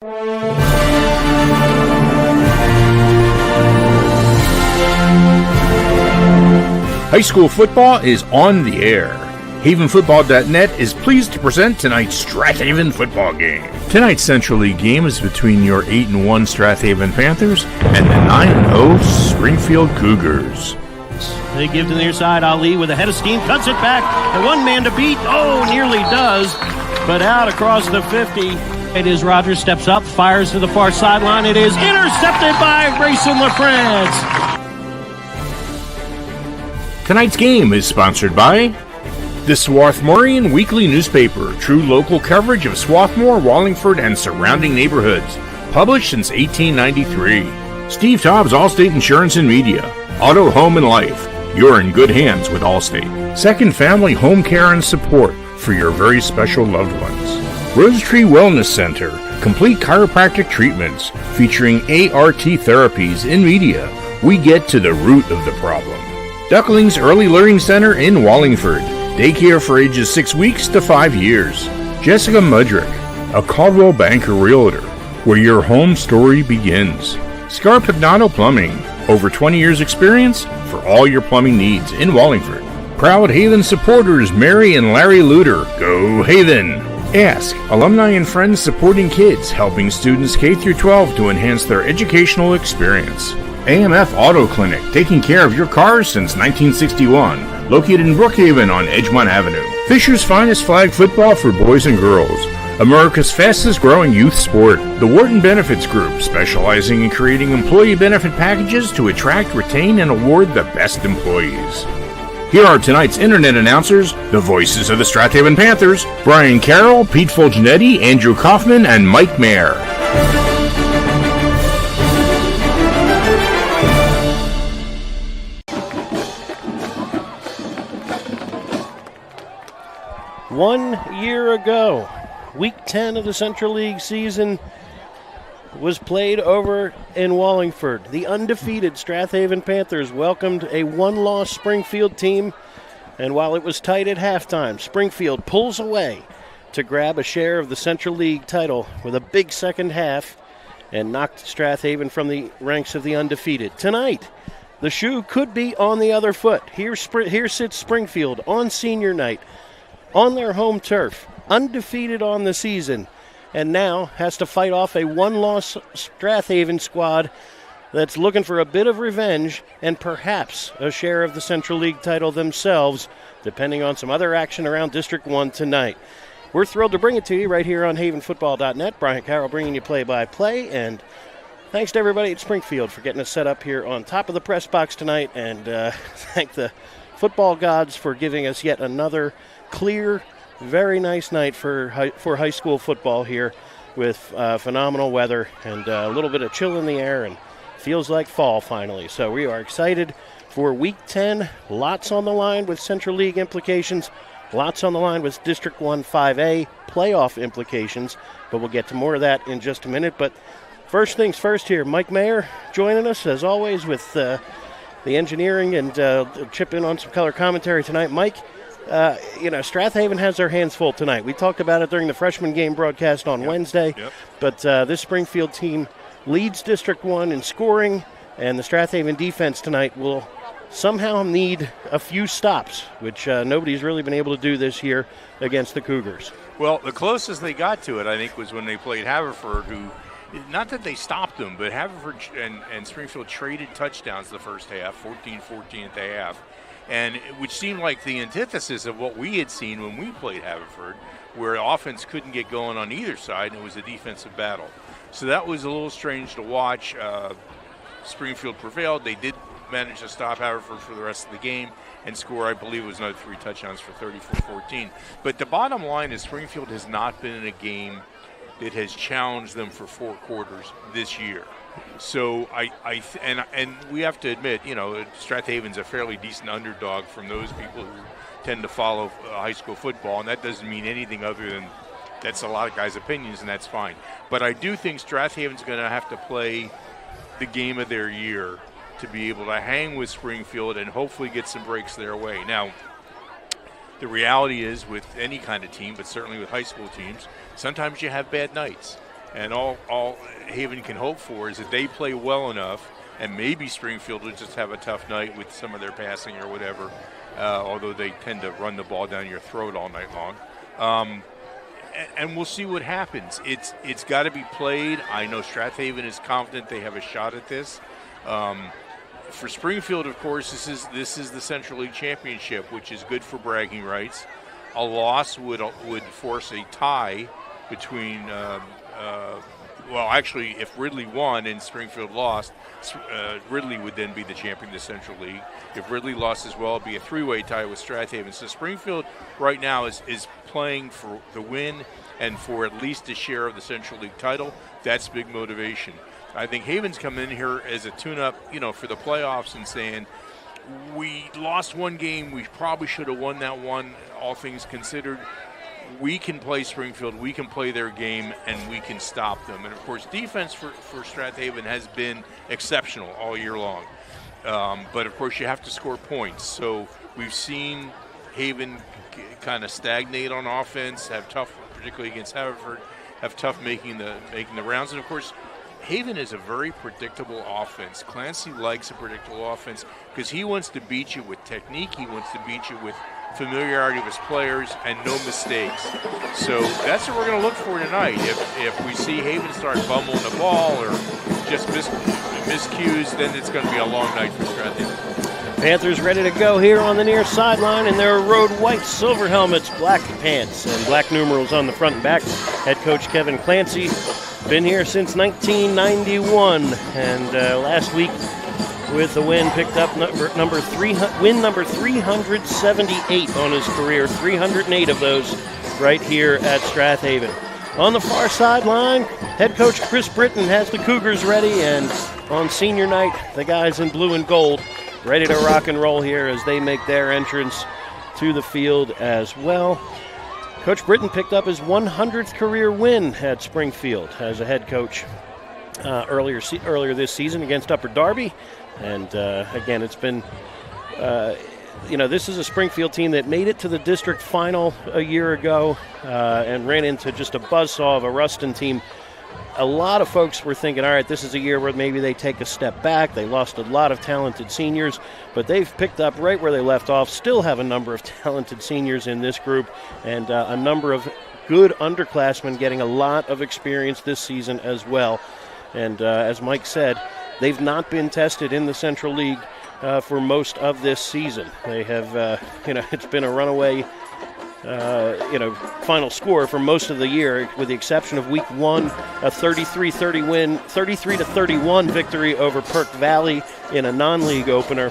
High school football is on the air. HavenFootball.net is pleased to present tonight's Strath Haven football game. Tonight's Central League game is between your 8-1 Strath Haven Panthers and the 9-0 Springfield Cougars. They give to the near side. Ali with a head of steam, cuts it back, and one man to beat. Oh, nearly does, but out across the 50. It is Rogers, steps up, fires to the far sideline. It is intercepted by Grayson LaFrance. Tonight's game is sponsored by the Swarthmorean Weekly Newspaper, true local coverage of Swarthmore, Wallingford, and surrounding neighborhoods. Published since 1893. Steve Tobbs, Allstate Insurance and Media. Auto, Home, and Life. You're in good hands with Allstate. Second Family Home Care and Support for your very special loved ones. Rose Tree Wellness Center. Complete chiropractic treatments featuring ART therapies in Media. We get to the root of the problem. Ducklings Early Learning Center in Wallingford. Daycare for ages 6 weeks to 5 years. Jessica Mudrick, a Caldwell Banker Realtor, where your home story begins. Scar Pagnato Plumbing, over 20 years experience for all your plumbing needs in Wallingford. Proud Haven supporters Mary and Larry Luter, go Haven! Ask, alumni and friends supporting kids, helping students K-12 to enhance their educational experience. AMF Auto Clinic, taking care of your cars since 1961. Located in Brookhaven on Edgemont Avenue. Fisher's finest flag football for boys and girls. America's fastest growing youth sport. The Wharton Benefits Group, specializing in creating employee benefit packages to attract, retain, and award the best employees. Here are tonight's internet announcers, the voices of the Strath Haven Panthers, Brian Carroll, Pete Fulgenetti, Andrew Kaufman, and Mike Mayer. One year ago, Week 10 of the Central League season was played over in Wallingford. The undefeated Strath Haven Panthers welcomed a one-loss Springfield team, and while it was tight at halftime, Springfield pulls away to grab a share of the Central League title with a big second half and knocked Strath Haven from the ranks of the undefeated. Tonight, the shoe could be on the other foot. Here sits Springfield on senior night, on their home turf, undefeated on the season, and now has to fight off a one-loss Strath Haven squad that's looking for a bit of revenge and perhaps a share of the Central League title themselves, depending on some other action around District 1 tonight. We're thrilled to bring it to you right here on HavenFootball.net. Brian Carroll bringing you play-by-play, and thanks to everybody at Springfield for getting us set up here on top of the press box tonight, and thank the football gods for giving us yet another clear, very nice night for high school football here with phenomenal weather and a little bit of chill in the air, and feels like fall finally. So we are excited for Week 10. Lots on the line with Central League implications. Lots on the line with District 1 5A playoff implications, but we'll get to more of that in just a minute. But first things first here, Mike Mayer joining us as always with the engineering and chip in on some color commentary tonight. Mike, Strath Haven has their hands full tonight. We talked about it during the freshman game broadcast on Wednesday, but this Springfield team leads District 1 in scoring, and the Strath Haven defense tonight will somehow need a few stops, which nobody's really been able to do this year against the Cougars. Well, the closest they got to it, I think, was when they played Haverford, who, not that they stopped them, but Haverford and Springfield traded touchdowns the first half, 14-14 at the half. And which seemed like the antithesis of what we had seen when we played Haverford, where offense couldn't get going on either side, and it was a defensive battle. So that was a little strange to watch. Springfield prevailed. They did manage to stop Haverford for the rest of the game and score, I believe it was another 3 touchdowns for 34-14. But the bottom line is Springfield has not been in a game that has challenged them for 4 quarters this year. So and we have to admit, Strath Haven's a fairly decent underdog from those people who tend to follow high school football, and that doesn't mean anything other than that's a lot of guys' opinions, and that's fine. But I do think Strath Haven's going to have to play the game of their year to be able to hang with Springfield and hopefully get some breaks their way. Now, the reality is with any kind of team, but certainly with high school teams, sometimes you have bad nights. And all Haven can hope for is that they play well enough, and maybe Springfield will just have a tough night with some of their passing or whatever, although they tend to run the ball down your throat all night long. And we'll see what happens. It's got to be played. I know Strath Haven is confident they have a shot at this. For Springfield, of course, this is the Central League Championship, which is good for bragging rights. A loss would force a tie between. Well, actually, if Ridley won and Springfield lost, Ridley would then be the champion of the Central League. If Ridley lost as well, it'd be a three-way tie with Strath Haven. So Springfield right now is playing for the win and for at least a share of the Central League title. That's big motivation. I think Haven's come in here as a tune-up, for the playoffs and saying, we lost one game, we probably should have won that one, all things considered. We can play Springfield, we can play their game, and we can stop them. And, of course, defense for Strath Haven has been exceptional all year long. But, of course, you have to score points. So we've seen Haven kind of stagnate on offense, have tough, particularly against Haverford, have tough making the rounds. And, of course, Haven is a very predictable offense. Clancy likes a predictable offense because he wants to beat you with technique. He wants to beat you with familiarity of his players and no mistakes. So that's what we're going to look for tonight. If we see Haven start bumbling the ball or just miscues, then it's going to be a long night for Strath Haven. Panthers ready to go here on the near sideline in their road white, silver helmets, black pants, and black numerals on the front and back. Head coach Kevin Clancy, been here since 1991, and last week with the win, picked up win number 378 on his career, 308 of those right here at Strath Haven. On the far sideline, head coach Chris Britton has the Cougars ready, and on senior night, the guys in blue and gold ready to rock and roll here as they make their entrance to the field as well. Coach Britton picked up his 100th career win at Springfield as a head coach earlier this season against Upper Darby. And again, it's been, this is a Springfield team that made it to the district final a year ago and ran into just a buzzsaw of a Ruston team. A lot of folks were thinking, all right, this is a year where maybe they take a step back. They lost a lot of talented seniors, but they've picked up right where they left off, still have a number of talented seniors in this group, and a number of good underclassmen getting a lot of experience this season as well. And as Mike said, they've not been tested in the Central League for most of this season. They have, it's been a runaway, final score for most of the year, with the exception of Week 1, a 33-30 win, 33-31 victory over Perk Valley in a non-league opener.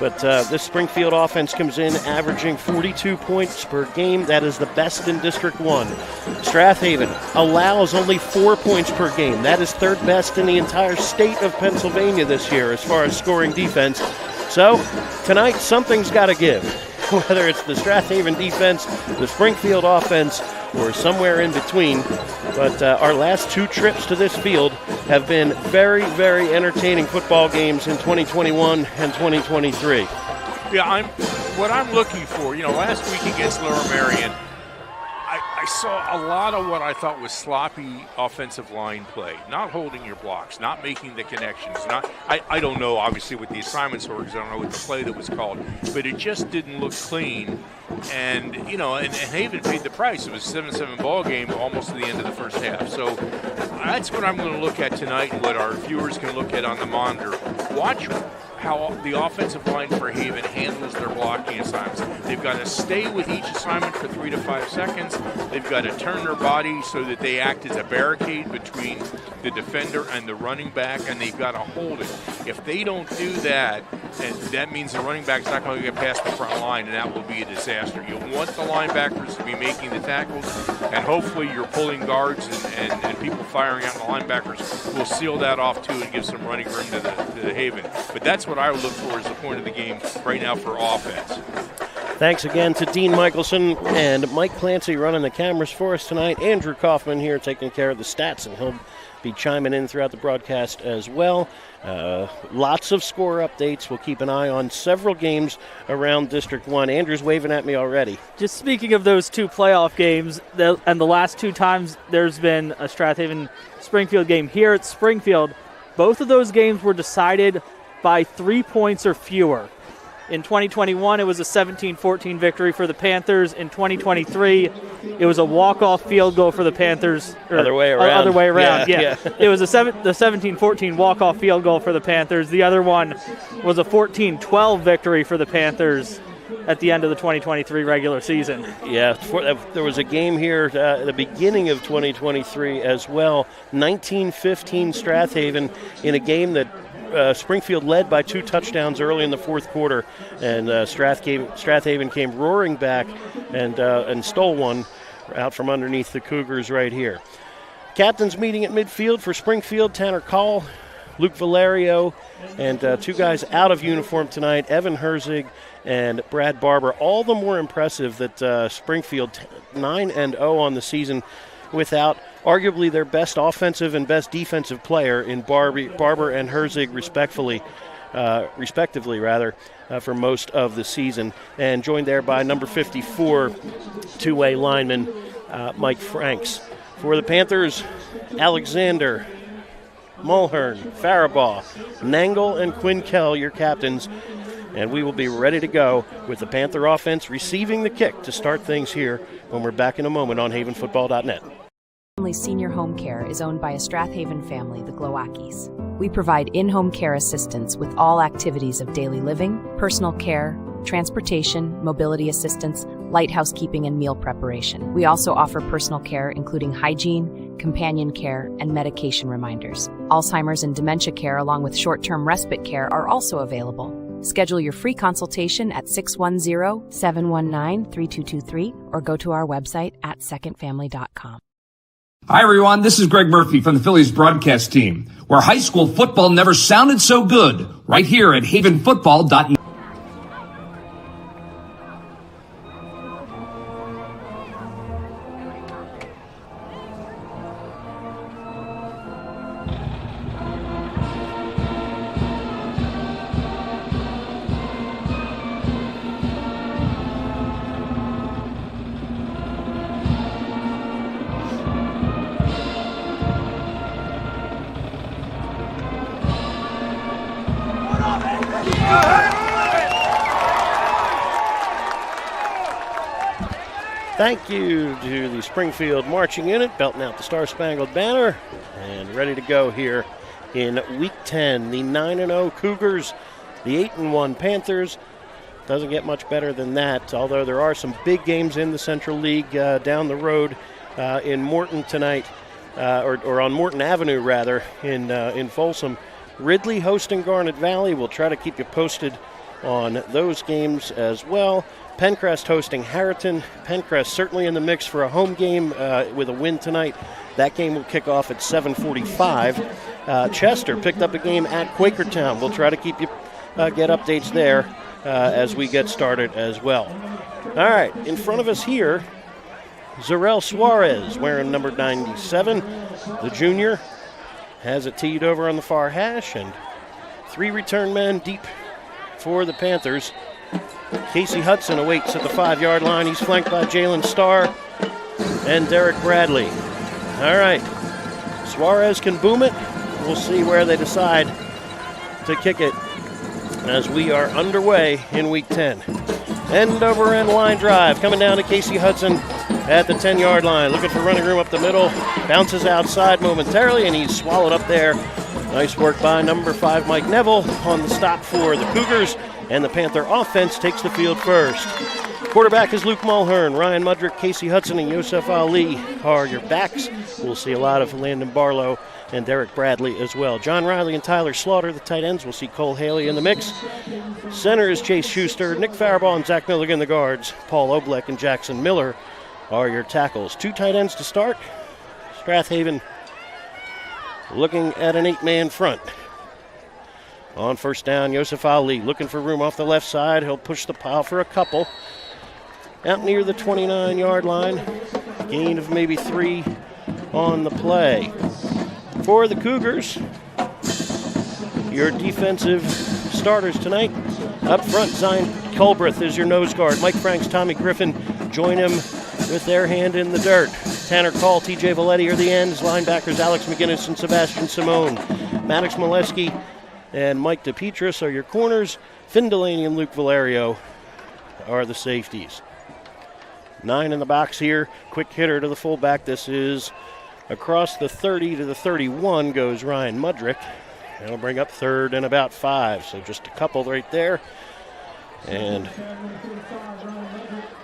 But this Springfield offense comes in averaging 42 points per game. That is the best in District 1. Strath Haven allows only 4 points per game. That is third best in the entire state of Pennsylvania this year as far as scoring defense. So tonight, something's got to give. Whether it's the Strath Haven defense, the Springfield offense, or somewhere in between. But our last two trips to this field have been very, very entertaining football games in 2021 and 2023. Yeah, what I'm looking for, last week against Lower Marion, I saw a lot of what I thought was sloppy offensive line play, not holding your blocks, not making the connections. I don't know, obviously, what the assignments were because I don't know what the play that was called, but it just didn't look clean. And, and Haven paid the price. It was a 7-7 ball game almost to the end of the first half. So that's what I'm going to look at tonight and what our viewers can look at on the monitor. Watch how the offensive line for Haven handles their blocking assignments. They've got to stay with each assignment for 3 to 5 seconds. They've got to turn their body so that they act as a barricade between the defender and the running back, and they've got to hold it. If they don't do that, and that means the running back's not going to get past the front line, and that will be a disaster. You want the linebackers to be making the tackles, and hopefully you're pulling guards and people firing out the linebackers will seal that off too and give some running room to the Haven. But that's what I would look for as the point of the game right now for offense. Thanks again to Dean Michelson and Mike Clancy running the cameras for us tonight. Andrew Kaufman here taking care of the stats, and he'll be chiming in throughout the broadcast as well. Lots of score updates. We'll keep an eye on several games around District 1. Andrew's waving at me already. Just speaking of those two playoff games, and the last two times there's been a Strath Haven-Springfield game here at Springfield, both of those games were decided by 3 points or fewer. In 2021, it was a 17-14 victory for the Panthers. In 2023, it was a walk-off field goal for the Panthers. Other way around. Other way around, yeah. It was the 17-14 walk-off field goal for the Panthers. The other one was a 14-12 victory for the Panthers at the end of the 2023 regular season. Yeah, there was a game here at the beginning of 2023 as well. 19-15 Strath Haven in a game that Springfield led by 2 touchdowns early in the fourth quarter, and Strath Haven came roaring back and stole one out from underneath the Cougars right here. Captains meeting at midfield for Springfield: Tanner Call, Luke Valerio, and 2 guys out of uniform tonight, Evan Herzig and Brad Barber. All the more impressive that Springfield 9-0 on the season without arguably their best offensive and best defensive player in Barber and Herzig respectively, for most of the season. And joined there by number 54, two-way lineman Mike Franks. For the Panthers, Alexander, Mulhern, Faribaugh, Nangle, and Quinn-Kell, your captains. And we will be ready to go with the Panther offense receiving the kick to start things here when we're back in a moment on havenfootball.net. Family Senior Home Care is owned by a Strath Haven family, the Glowackies. We provide in-home care assistance with all activities of daily living, personal care, transportation, mobility assistance, light housekeeping, and meal preparation. We also offer personal care, including hygiene, companion care, and medication reminders. Alzheimer's and dementia care, along with short-term respite care, are also available. Schedule your free consultation at 610-719-3223 or go to our website at secondfamily.com. Hi, everyone. This is Greg Murphy from the Phillies broadcast team, where high school football never sounded so good, right here at havenfootball.net. Thank you to the Springfield marching unit, belting out the Star-Spangled Banner, and ready to go here in Week 10. The 9-0 Cougars, the 8-1 Panthers. Doesn't get much better than that, although there are some big games in the Central League down the road in Morton tonight, or on Morton Avenue, rather, in Folsom. Ridley hosting Garnet Valley. We'll try to keep you posted on those games as well. Pencrest hosting Harriton. Pencrest certainly in the mix for a home game with a win tonight. That game will kick off at 7:45. Chester picked up a game at Quakertown. We'll try to keep you get updates there as we get started as well. All right, in front of us here, Zarel Suarez wearing number 97. The junior has it teed over on the far hash, and 3 return men deep for the Panthers. Casey Hudson awaits at the 5-yard line. He's flanked by Jalen Starr and Derek Bradley. All right, Suarez can boom it. We'll see where they decide to kick it as we are underway in Week 10. End-over-end line drive coming down to Casey Hudson at the 10-yard line. Looking for running room up the middle. Bounces outside momentarily, and he's swallowed up there. Nice work by number 5, Mike Neville, on the stop for the Cougars. And the Panther offense takes the field first. Quarterback is Luke Mulhern. Ryan Mudrick, Casey Hudson, and Yosef Ali are your backs. We'll see a lot of Landon Barlow and Derek Bradley as well. John Riley and Tyler Slaughter, the tight ends. We'll see Cole Haley in the mix. Center is Chase Schuster. Nick Faribaugh and Zach Milligan, the guards. Paul Oblek and Jackson Miller are your tackles. 2 tight ends to start. Strath Haven looking at an 8-man front. On first down, Yosef Ali looking for room off the left side. He'll push the pile for a couple. out near the 29-yard line. Gain of maybe 3 on the play. For the Cougars, your defensive starters tonight. Up front, Zion Culbreth is your nose guard. Mike Franks, Tommy Griffin join him with their hand in the dirt. Tanner Call, TJ Valetti are the ends. Linebackers Alex McGinnis and Sebastian Simone. Maddox Molesky and Mike DePetris are your corners. Finn Delaney and Luke Valerio are the safeties. 9 in the box here. Quick hitter to the fullback. This is across the 30 to the 31 goes Ryan Mudrick. That'll bring up 3rd and about 5. So just a couple right there. And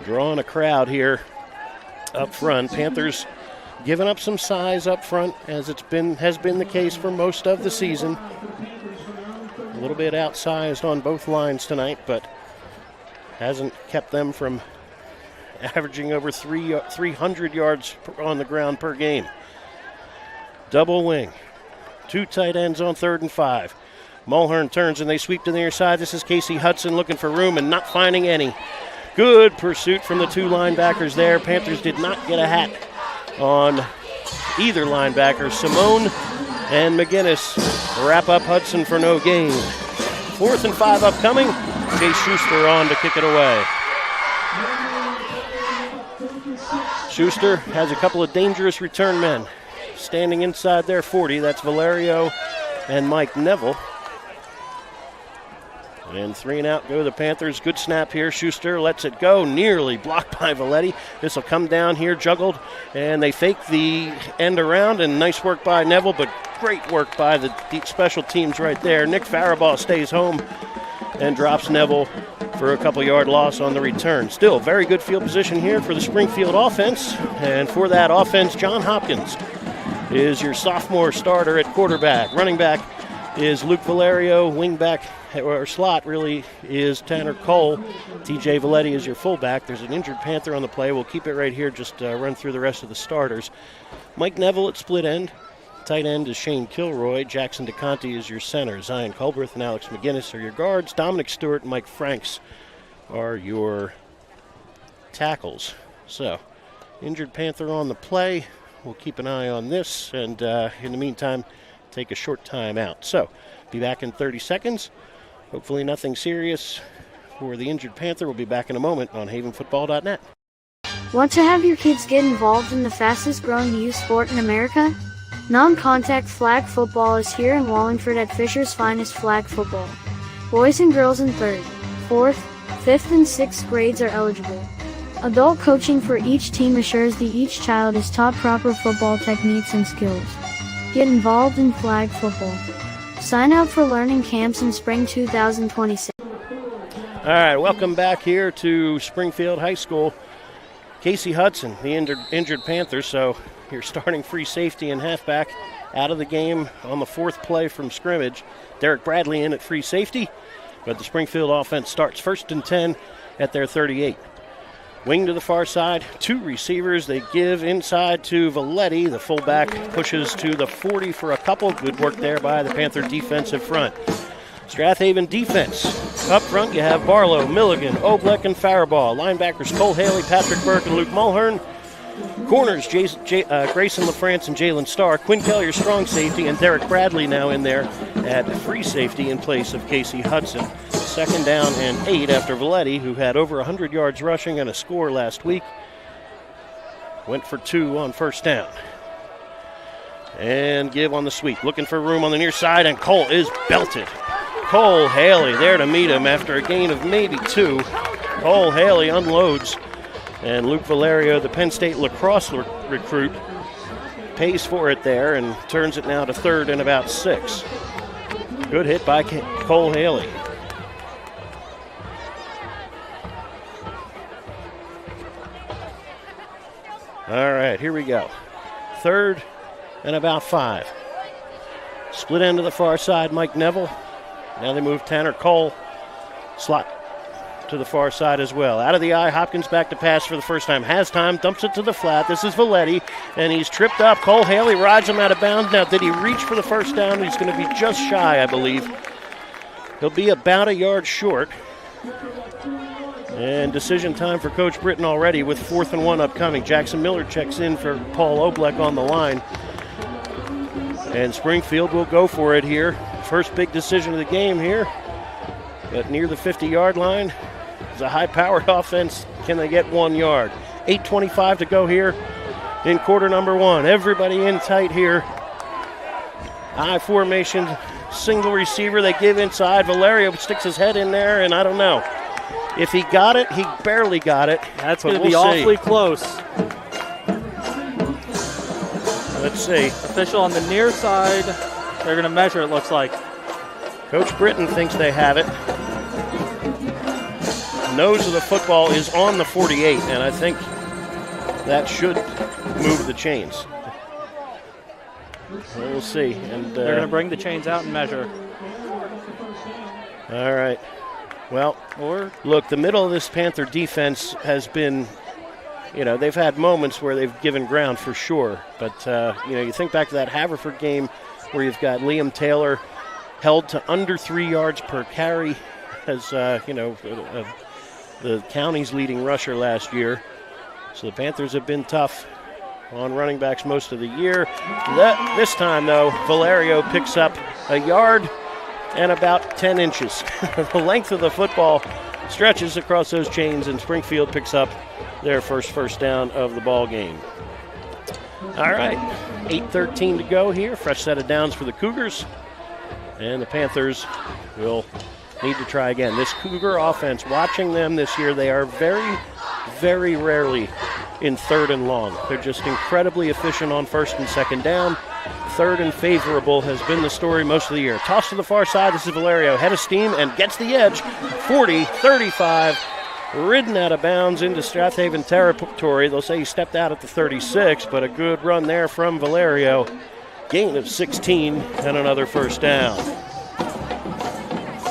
drawing a crowd here up front. Panthers giving up some size up front, as has been the case for most of the season. A little bit outsized on both lines tonight, but hasn't kept them from averaging over 300 yards on the ground per game. Double wing. 2 tight ends on 3rd and 5. Mulhern turns and they sweep to the near side. This is Casey Hudson looking for room and not finding any. Good pursuit from the 2 linebackers there. Panthers did not get a hat on either linebacker. Simone and McGinnis wrap up Hudson for no gain. 4th and 5 upcoming. Chase Schuster on to kick it away. Schuster has a couple of dangerous return men standing inside their 40. That's Valerio and Mike Neville. And 3 and out go the Panthers. Good snap here. Schuster lets it go. Nearly blocked by Valetti. This will come down here, juggled, and they fake the end around, and nice work by Neville, but great work by the special teams right there. Nick Faribaugh stays home and drops Neville for a couple-yard loss on the return. Still, very good field position here for the Springfield offense. And for that offense, John Hopkins is your sophomore starter at quarterback. Running back is Luke Valerio. Wingback, or slot really, is Tanner Cole. TJ Valetti is your fullback. There's an injured Panther on the play. We'll keep it right here, just run through the rest of the starters. Mike Neville at split end. Tight end is Shane Kilroy. Jackson DeConte is your center. Zion Culbreth and Alex McGinnis are your guards. Dominic Stewart and Mike Franks are your tackles. So, injured Panther on the play. We'll keep an eye on this, and in the meantime, take a short time out. So, be back in 30 seconds. Hopefully nothing serious for the injured Panther. We'll be back in a moment on havenfootball.net. Want to have your kids get involved in the fastest growing youth sport in America? Non-contact flag football is here in Wallingford at Fisher's Finest Flag Football. Boys and girls in 3rd, 4th, 5th, and 6th grades are eligible. Adult coaching for each team assures that each child is taught proper football techniques and skills. Get involved in flag football. Sign up for learning camps in spring 2026. All right, welcome back here to Springfield High School. Casey Hudson, the injured Panther, so your starting free safety and halfback out of the game on the 4th play from scrimmage. Derek Bradley in at free safety, but the Springfield offense starts 1st and 10 at their 38. Wing to the far side, 2 receivers. They give inside to Valetti. The fullback pushes to the 40 for a couple. Good work there by the Panther defensive front. Strath Haven defense. Up front, you have Barlow, Milligan, Oblek, and Faribaugh. Linebackers Cole Haley, Patrick Burke, and Luke Mulhern. Corners, Grayson LaFrance and Jalen Starr. Quinn Kelly, your strong safety, and Derek Bradley now in there at free safety in place of Casey Hudson. 2nd down and 8 after Valetti, who had over 100 yards rushing and a score last week, went for 2 on 1st down. And give on the sweep. Looking for room on the near side, and Cole is belted. Cole Haley there to meet him after a gain of maybe 2. Cole Haley unloads. And Luke Valerio, the Penn State lacrosse recruit, pays for it there and turns it now to 3rd and about 6. Good hit by Cole Haley. All right, here we go. 3rd and about 5. Split end to the far side, Mike Neville. Now they move Tanner Cole. Slot to the far side as well. Out of the eye, Hopkins back to pass for the first time. Has time, dumps it to the flat. This is Valetti, and he's tripped up. Cole Haley rides him out of bounds. Now, did he reach for the first down? He's going to be just shy, I believe. He'll be about a yard short. And decision time for Coach Britton already with 4th and 1 upcoming. Jackson Miller checks in for Paul Oblek on the line. And Springfield will go for it here. First big decision of the game here. But near the 50-yard line, it's a high-powered offense. Can they get 1 yard? 8:25 to go here in quarter number 1. Everybody in tight here. I formation, single receiver. They give inside. Valerio sticks his head in there, and I don't know. If he got it, he barely got it. That's going to be awfully close. Let's see. Official on the near side. They're going to measure, it looks like. Coach Britton thinks they have it. Nose of the football is on the 48, and I think that should move the chains. We'll see. And they're going to bring the chains out and measure. All right. Well, look, the middle of this Panther defense has been, they've had moments where they've given ground for sure. But, you think back to that Haverford game where you've got Liam Taylor held to under 3 yards per carry as, the county's leading rusher last year. So the Panthers have been tough on running backs most of the year. This time, though, Valerio picks up a yard and about 10 inches. The length of the football stretches across those chains, and Springfield picks up their first down of the ball game. All right, 8:13 to go here. Fresh set of downs for the Cougars, and the Panthers will need to try again. This Cougar offense, watching them this year, they are very, very rarely in 3rd and long. They're just incredibly efficient on 1st and 2nd down. 3rd and favorable has been the story most of the year. Toss to the far side. This is Valerio. Head of steam and gets the edge. 40, 35. Ridden out of bounds into Strath Haven territory. They'll say he stepped out at the 36, but a good run there from Valerio. Gain of 16 and another first down.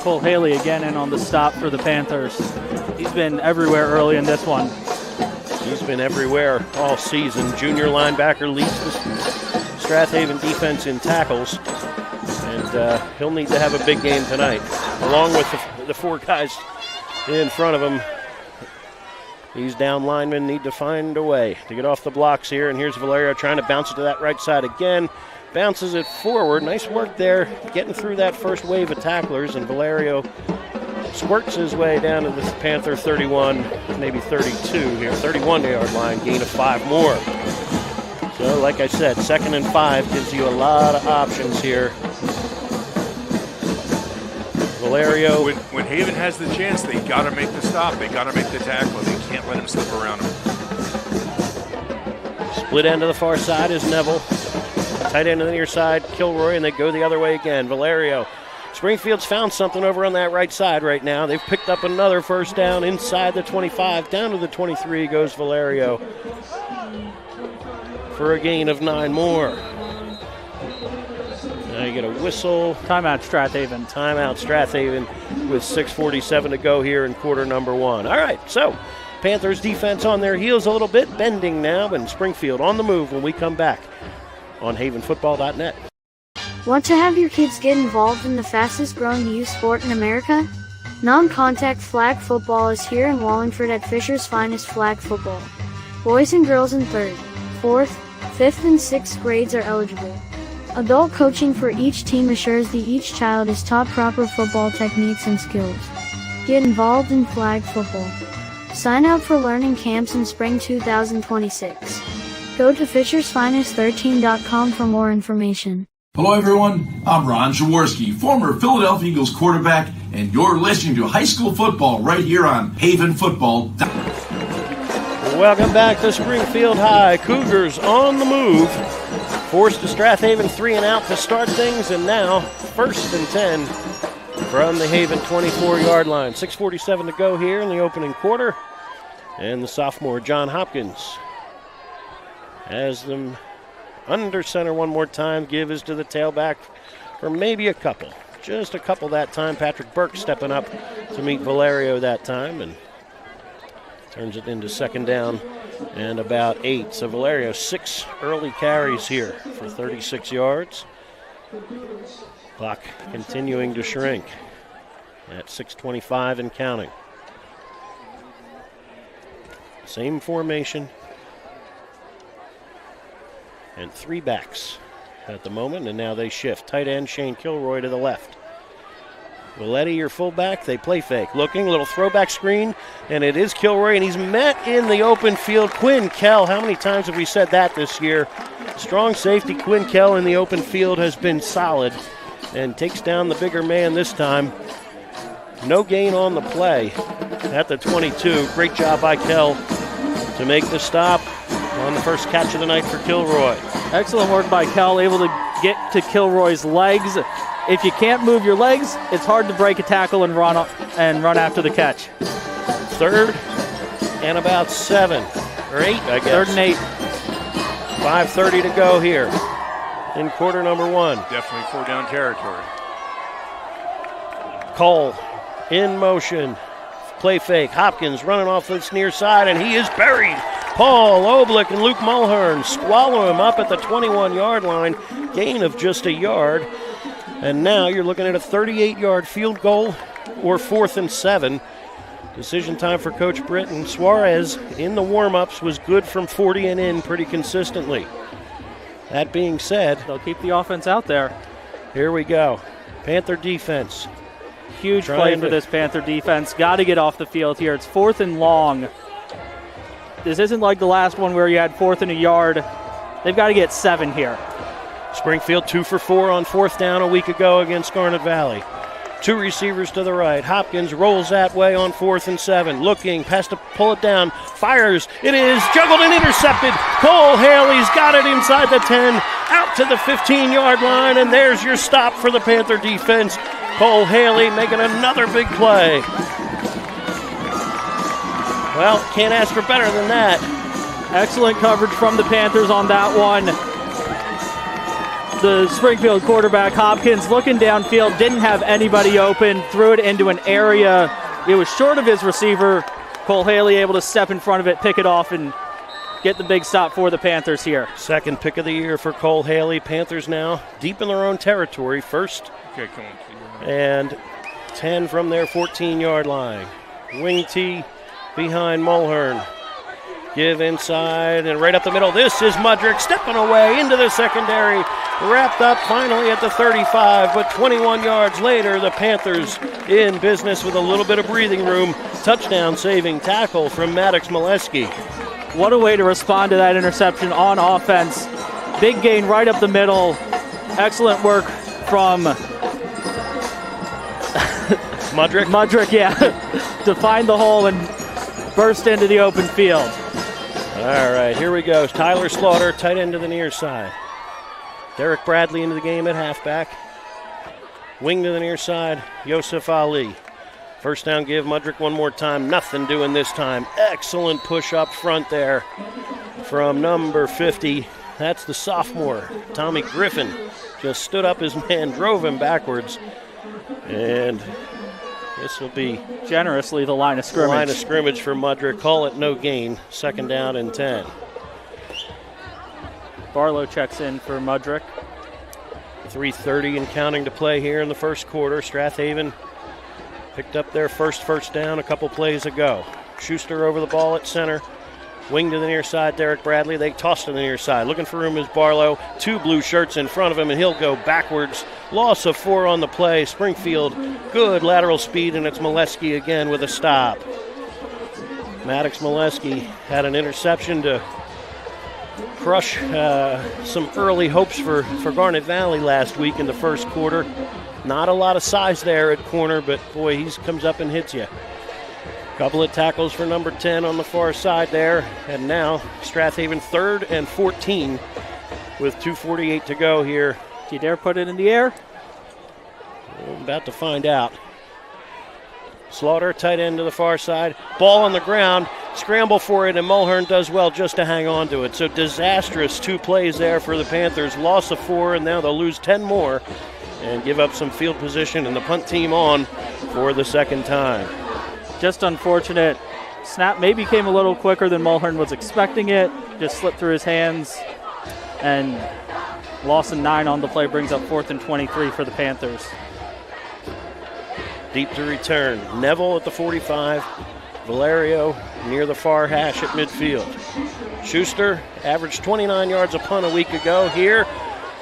Cole Haley again in on the stop for the Panthers. He's been everywhere early in this one. He's been everywhere all season. Junior linebacker leads the Strath Haven defense in tackles, and he'll need to have a big game tonight, along with the 4 guys in front of him. These down linemen need to find a way to get off the blocks here, and here's Valerio trying to bounce it to that right side again. Bounces it forward. Nice work there, getting through that first wave of tacklers, and Valerio squirts his way down to the Panther 31, maybe 32 here, 31-yard line, gain of 5 more. So, like I said, 2nd and 5 gives you a lot of options here. Valerio. When Haven has the chance, they got to make the stop. They got to make the tackle. They can't let him slip around him. Split end to the far side is Neville. Tight end to the near side, Kilroy, and they go the other way again. Valerio. Springfield's found something over on that right side right now. They've picked up another first down inside the 25. Down to the 23 goes Valerio for a gain of 9 more. Now you get a whistle. Timeout Strath Haven. Timeout Strath Haven with 6:47 to go here in quarter number 1. All right, so Panthers defense on their heels a little bit, bending now, and Springfield on the move when we come back on havenfootball.net. Want to have your kids get involved in the fastest growing youth sport in America? Non-contact flag football is here in Wallingford at Fisher's Finest Flag Football. Boys and girls in 3rd, 4th, 5th and 6th grades are eligible. Adult coaching for each team assures that each child is taught proper football techniques and skills. Get involved in flag football. Sign up for learning camps in spring 2026. Go to fishersfinest13.com for more information. Hello everyone, I'm Ron Jaworski, former Philadelphia Eagles quarterback, and you're listening to high school football right here on Haven Football. Welcome back to Springfield High. Cougars on the move. Forced to Strath Haven 3 and out to start things, and now 1st and 10 from the Haven 24-yard line. 6:47 to go here in the opening quarter. And the sophomore John Hopkins has them under center one more time. Give is to the tailback for maybe a couple. Just a couple that time. Patrick Burke stepping up to meet Valerio that time and turns it into 2nd down and about 8. So Valerio 6 early carries here for 36 yards. Clock continuing to shrink at 6:25 and counting. Same formation. And 3 backs at the moment, and now they shift. Tight end Shane Kilroy to the left. Valetti, your fullback, they play fake. Looking, little throwback screen, and it is Kilroy, and he's met in the open field. Quinn Kell, how many times have we said that this year? Strong safety Quinn Kell in the open field has been solid and takes down the bigger man this time. No gain on the play at the 22. Great job by Kell to make the stop on the first catch of the night for Kilroy. Excellent work by Kell, able to get to Kilroy's legs. If you can't move your legs, it's hard to break a tackle and run after the catch. 3rd and about 7 or 8, I guess. 3rd and 8. 5:30 to go here in quarter number 1. Definitely 4-down territory. Cole in motion. Play fake. Hopkins running off this near side, and he is buried. Paul Oblick and Luke Mulhern swallow him up at the 21-yard line. Gain of just a yard. And now you're looking at a 38-yard field goal or 4th and 7. Decision time for Coach Britton. Suarez in the warm-ups was good from 40 and in pretty consistently. That being said, they'll keep the offense out there. Here we go. Panther defense. Huge play for this Panther defense. Got to get off the field here. It's 4th and long. This isn't like the last one where you had 4th and a yard. They've got to get 7 here. Springfield 2 for 4 on 4th down a week ago against Garnet Valley. 2 receivers to the right. Hopkins rolls that way on 4th and 7. Looking, has to pull it down. Fires. It is juggled and intercepted. Cole Haley's got it inside the 10, out to the 15-yard line, and there's your stop for the Panther defense. Cole Haley making another big play. Well, can't ask for better than that. Excellent coverage from the Panthers on that one. The Springfield quarterback, Hopkins, looking downfield, didn't have anybody open, threw it into an area. It was short of his receiver. Cole Haley able to step in front of it, pick it off, and get the big stop for the Panthers here. 2nd pick of the year for Cole Haley. Panthers now deep in their own territory. 1st and 10 from their 14-yard line. Wing T behind Mulhern. Give inside and right up the middle. This is Mudrick stepping away into the secondary. Wrapped up finally at the 35, but 21 yards later, the Panthers in business with a little bit of breathing room. Touchdown saving tackle from Maddox Molesky. What a way to respond to that interception on offense. Big gain right up the middle. Excellent work from Mudrick, yeah, to find the hole and burst into the open field. All right, here we go. Tyler Slaughter, tight end to the near side. Derek Bradley into the game at halfback. Wing to the near side, Yosef Ali. 1st down give, Mudrick one more time. Nothing doing this time. Excellent push up front there from number 50. That's the sophomore, Tommy Griffin. Just stood up his man, drove him backwards. And this will be generously the line of scrimmage. Line of scrimmage for Mudrick. Call it no gain. 2nd down and 10. Barlow checks in for Mudrick. 3:30 and counting to play here in the first quarter. Strath Haven picked up their first down a couple plays ago. Schuster over the ball at center. Wing to the near side, Derek Bradley. They toss to the near side. Looking for room is Barlow. 2 blue shirts in front of him, and he'll go backwards. Loss of 4 on the play. Springfield, good lateral speed, and it's Molesky again with a stop. Maddox Molesky had an interception to crush some early hopes for Garnet Valley last week in the first quarter. Not a lot of size there at corner, but boy, he comes up and hits you. Couple of tackles for number 10 on the far side there. And now Strath Haven 3rd and 14 with 2:48 to go here. Do you dare put it in the air? I'm about to find out. Slaughter, tight end to the far side. Ball on the ground. Scramble for it, and Mulhern does well just to hang on to it. So disastrous 2 plays there for the Panthers. Loss of 4, and now they'll lose 10 more and give up some field position, and the punt team on for the 2nd time. Just unfortunate. Snap maybe came a little quicker than Mulhern was expecting it. Just slipped through his hands. And loss of 9 on the play brings up 4th and 23 for the Panthers. Deep to return. Neville at the 45. Valerio near the far hash at midfield. Schuster averaged 29 yards a punt a week ago. Here,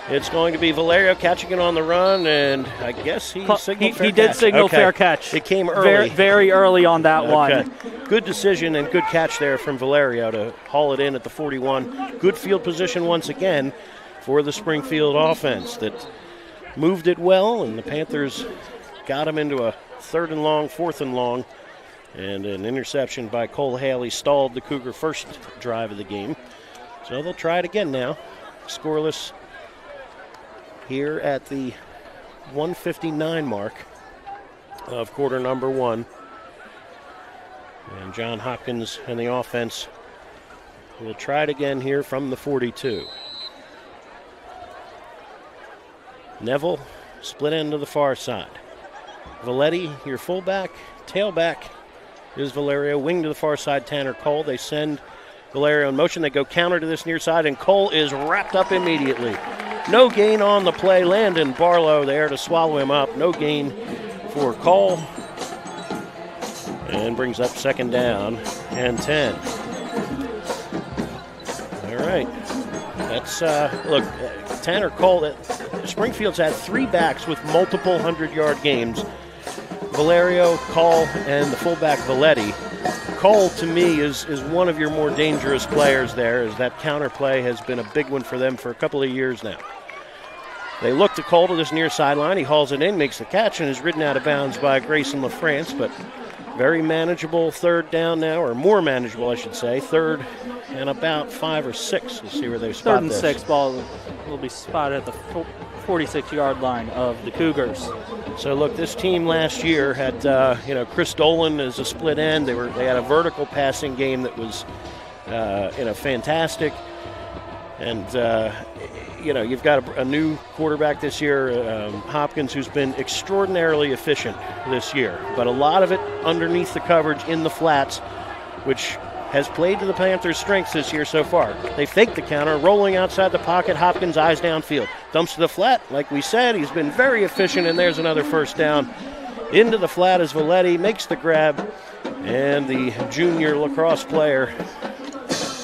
it's going to be Valerio catching it on the run, and I guess he signaled fair catch. He did signal fair catch. It came early. Very early on that one. Good decision and good catch there from Valerio to haul it in at the 41. Good field position once again for the Springfield offense that moved it well, and the Panthers got him into a 3rd and long, 4th and long, and an interception by Cole Haley stalled the Cougar first drive of the game. So they'll try it again now. Scoreless here at the 1:59 mark of quarter number 1. And John Hopkins and the offense will try it again here from the 42. Neville, split end to the far side. Valetti, your fullback. Tailback is Valerio. Wing to the far side, Tanner Cole. They send Valerio in motion. They go counter to this near side, and Cole is wrapped up immediately. No gain on the play. Landon Barlow there to swallow him up. No gain for Cole. And brings up 2nd down and 10. All right. That's, look, Tanner Cole, Springfield's had 3 backs with multiple 100-yard games. Valerio, Cole, and the fullback Valetti. Cole, to me, is one of your more dangerous players there, as that counter play has been a big one for them for a couple of years now. They look to Cole to this near sideline. He hauls it in, makes the catch, and is ridden out of bounds by Grayson LaFrance, but very manageable 3rd down now, or more manageable, I should say. 3rd and about 5 or 6. We'll see where they spot 3rd and 6 ball will be spotted at the 46-yard line of the Cougars. So look, this team last year had Chris Dolan as a split end. They had a vertical passing game that was fantastic, and you've got a new quarterback this year, Hopkins, who's been extraordinarily efficient this year, but a lot of it underneath the coverage in the flats, which has played to the Panthers' strengths this year so far. They fake the counter, rolling outside the pocket. Hopkins eyes downfield, dumps to the flat. Like we said, he's been very efficient, and there's another 1st down. Into the flat as Valetti makes the grab, and the junior lacrosse player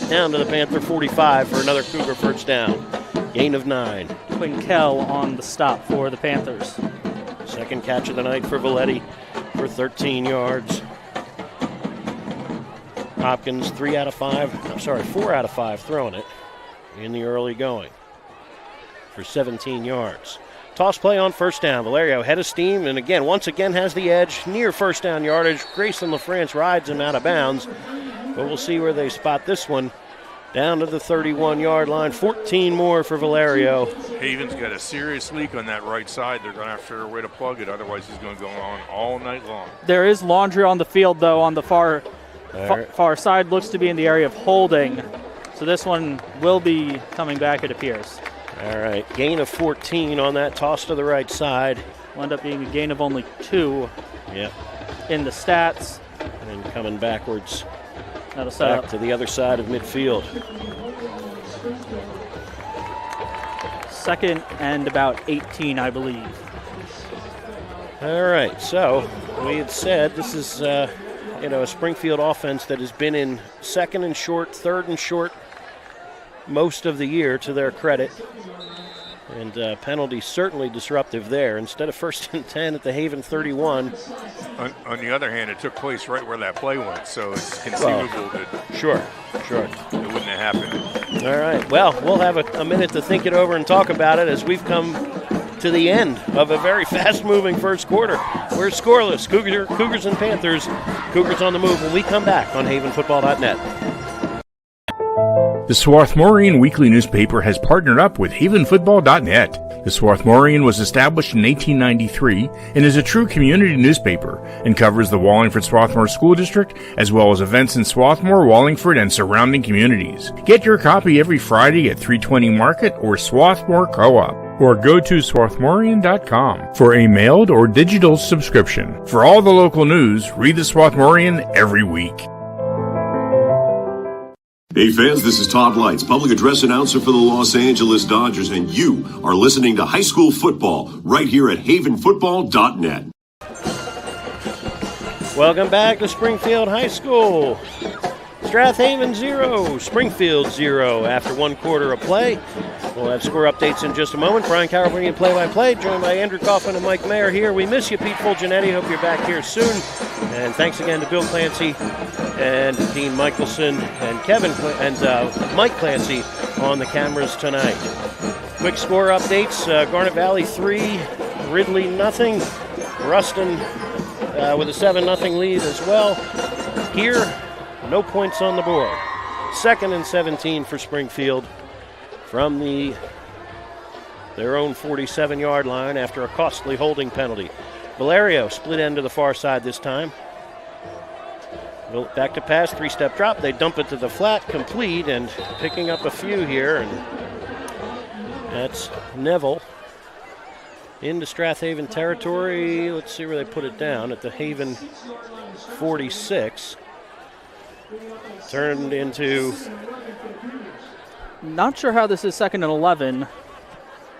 down to the Panther 45 for another Cougar 1st down. Gain of 9. Quinkel on the stop for the Panthers. 2nd catch of the night for Valetti for 13 yards. Hopkins 4 out of 5 throwing it in the early going for 17 yards. Toss play on 1st down. Valerio head of steam, and once again has the edge near 1st down yardage. Grayson LaFrance rides him out of bounds, but we'll see where they spot this one. Down to the 31-yard line. 14 more for Valerio. Haven's got a serious leak on that right side. They're going to have to figure a way to plug it. Otherwise, he's going to go on all night long. There is laundry on the field, though, on the far side. Looks to be in the area of holding. So this one will be coming back, it appears. All right. Gain of 14 on that toss to the right side. Will end up being a gain of only 2 in the stats. And coming backwards. That'll set back up to the other side of midfield. 2nd and about 18, I believe. All right, so we had said this is a Springfield offense that has been in 2nd and short, 3rd and short most of the year, to their credit. And penalty certainly disruptive there. Instead of 1st and 10 at the Haven 31. On the other hand, it took place right where that play went, so it's conceivable that sure it wouldn't have happened. All right, well, we'll have a minute to think it over and talk about it as we've come to the end of a very fast-moving first quarter. We're scoreless. Cougars and Panthers. Cougars on the move when we come back on havenfootball.net. The Swarthmorean Weekly Newspaper has partnered up with havenfootball.net. The Swarthmorean was established in 1893 and is a true community newspaper and covers the Wallingford-Swarthmore School District as well as events in Swarthmore, Wallingford, and surrounding communities. Get your copy every Friday at 320 Market or Swarthmore Co-op, or go to swarthmorean.com for a mailed or digital subscription. For all the local news, read the Swarthmorean every week. Hey fans, this is Todd Lights, public address announcer for the Los Angeles Dodgers, and you are listening to High School Football right here at havenfootball.net. Welcome back to Springfield High School. Strath Haven 0, Springfield 0 after 1 quarter of play. We'll have score updates in just a moment. Brian Carroll bringing play-by-play, joined by Andrew Coughlin and Mike Mayer here. We miss you, Pete Fulgenetti. Hope you're back here soon. And thanks again to Bill Clancy and Dean Michelson and Mike Clancy on the cameras tonight. Quick score updates. Garnet Valley 3, Ridley nothing. Ruston with a 7-0 lead as well. Here, no points on the board. 2nd and 17 for Springfield from their own 47-yard line after a costly holding penalty. Valerio split end to the far side this time. Back to pass, 3-step drop. They dump it to the flat, complete, and picking up a few here. And that's Neville into Strath Haven territory. Let's see where they put it down, at the Haven 46. Turned into... Not sure how this is 2nd and 11.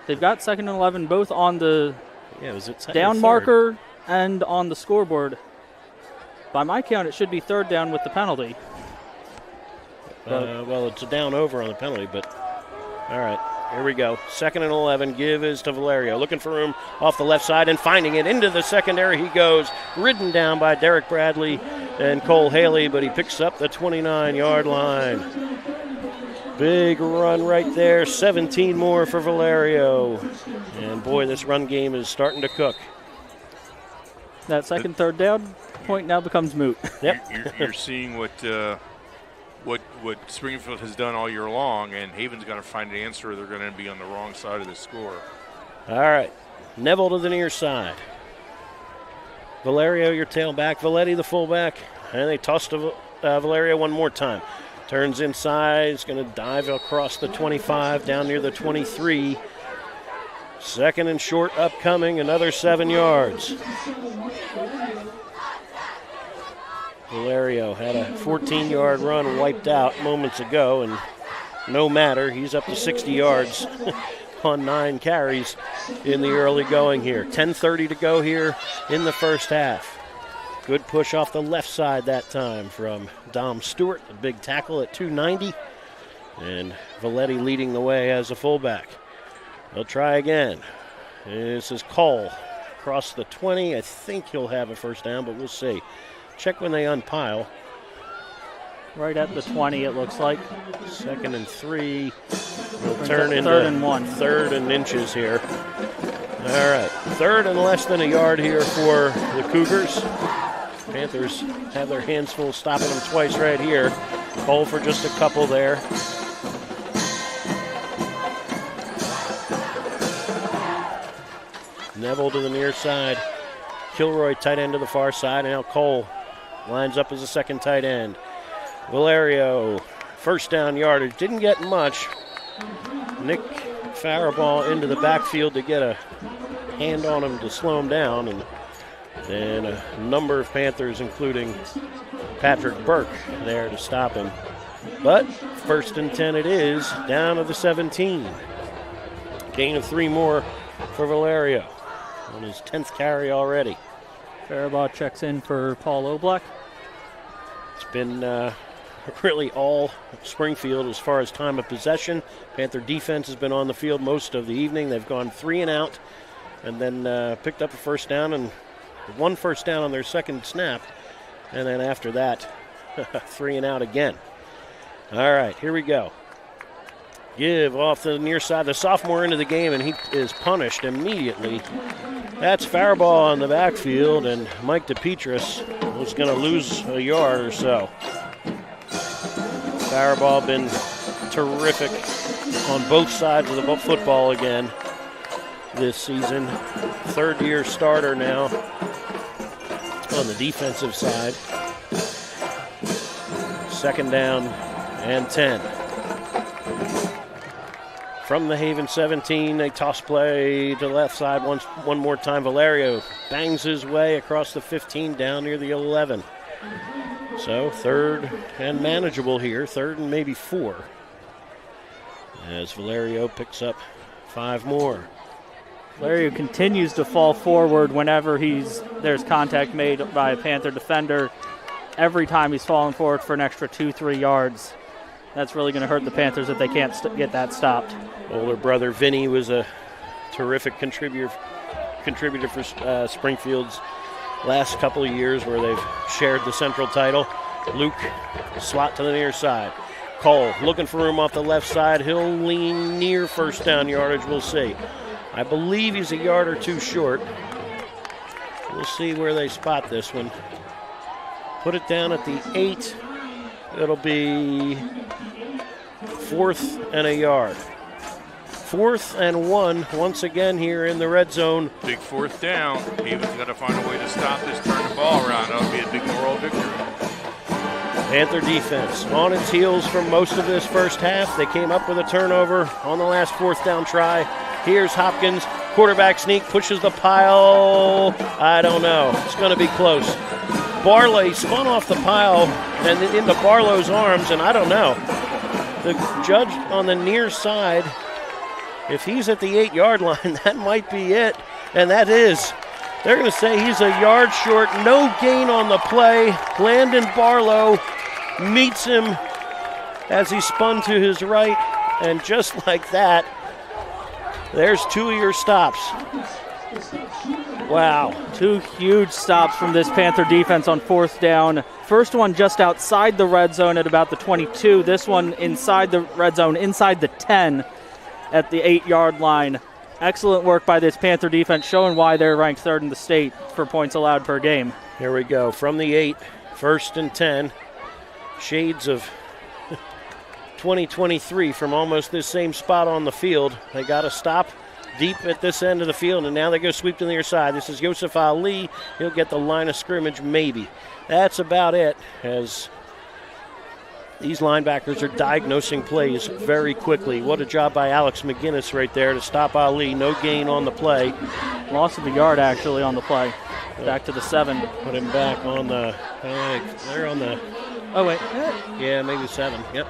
They've got 2nd and 11 both on the down marker and on the scoreboard. By my count, it should be 3rd down with the penalty. Well, it's a down over on the penalty, but all right. Here we go. 2nd and 11. Give is to Valerio. Looking for room off the left side and finding it. Into the secondary he goes. Ridden down by Derek Bradley and Cole Haley, but he picks up the 29-yard line. Big run right there. 17 more for Valerio. And boy, this run game is starting to cook. That 2nd, 3rd down point now becomes moot. Yep. You're seeing what Springfield has done all year long, and Haven's going to find an answer. They're going to be on the wrong side of the score. All right. Neville to the near side. Valerio, your tailback. Valetti, the fullback. And they toss to Valerio one more time. Turns inside. He's going to dive across the 25, down near the 23. 2nd and short upcoming, another 7 yards. Valerio had a 14-yard run wiped out moments ago, and no matter, he's up to 60 yards on 9 carries in the early going here. 10:30 to go here in the first half. Good push off the left side that time from Dom Stewart, a big tackle at 290, and Valetti leading the way as a fullback. They'll try again. This is Cole across the 20. I think he'll have a first down, but we'll see. Check when they unpile. Right at the 20, it looks like. 2nd and 3. We'll turn into 3rd and 1. 3rd and inches here. All right. 3rd and less than a yard here for the Cougars. Panthers have their hands full, stopping them twice right here. Cole for just a couple there. Neville to the near side. Kilroy tight end to the far side, and now Cole lines up as a 2nd tight end. Valerio, first down yardage. Didn't get much. Nick Faraball into the backfield to get a hand on him to slow him down, and then a number of Panthers, including Patrick Burke, there to stop him. But 1st and 10 it is, down to the 17. Gain of 3 more for Valerio on his 10th carry already. Faraball checks in for Paul Oblak. It's been really all Springfield as far as time of possession. Panther defense has been on the field most of the evening. They've gone 3 and out and then picked up a first down, and 1 first down on their 2nd snap. And then after that, 3 and out again. All right, here we go. Give off the near side, the sophomore into the game, and he is punished immediately. That's Faraball on the backfield, and Mike DePetris was going to lose a yard or so. Faraball been terrific on both sides of the football again this season. 3rd-year starter now on the defensive side. 2nd down and 10. From the Haven 17, they toss play to the left side one more time. Valerio bangs his way across the 15 down near the 11. So 3rd and manageable here, 3rd and maybe 4. As Valerio picks up 5 more. Valerio continues to fall forward whenever there's contact made by a Panther defender. Every time he's falling forward for an extra 2-3 yards. That's really going to hurt the Panthers if they can't get that stopped. Older brother Vinny was a terrific contributor for Springfield's last couple of years where they've shared the Central title. Luke, slot to the near side. Cole looking for room off the left side. He'll lean near first down yardage. We'll see. I believe he's a yard or two short. We'll see where they spot this one. Put it down at the 8. It'll be 4th and a yard. 4th and 1 once again here in the red zone. Big 4th down. Haven's got to find a way to stop this, turn the ball around. That'll be a big moral victory. Panther defense on its heels for most of this first half. They came up with a turnover on the last 4th down try. Here's Hopkins. Quarterback sneak, pushes the pile. I don't know. It's going to be close. Barley spun off the pile and into Barlow's arms, and I don't know. The judge on the near side, if he's at the 8-yard line, that might be it. And that is. They're going to say he's a yard short. No gain on the play. Landon Barlow meets him as he spun to his right. And just like that, there's 2 of your stops. Wow, 2 huge stops from this Panther defense on 4th down. First one just outside the red zone at about the 22. This one inside the red zone, inside the 10 at the 8-yard line. Excellent work by this Panther defense, showing why they're ranked 3rd in the state for points allowed per game. Here we go. From the 8, 1st and 10. Shades of 2023 from almost this same spot on the field. They got to stop deep at this end of the field, and now they go sweep to the near side. This is Yosef Ali. He'll get the line of scrimmage maybe. That's about it, as these linebackers are diagnosing plays very quickly. What a job by Alex McGinnis right there to stop Ali. No gain on the play. Loss of a yard, actually, on the play. Back to the 7. Put him back on the, they're on the, oh, wait. Yeah, maybe 7. Yep.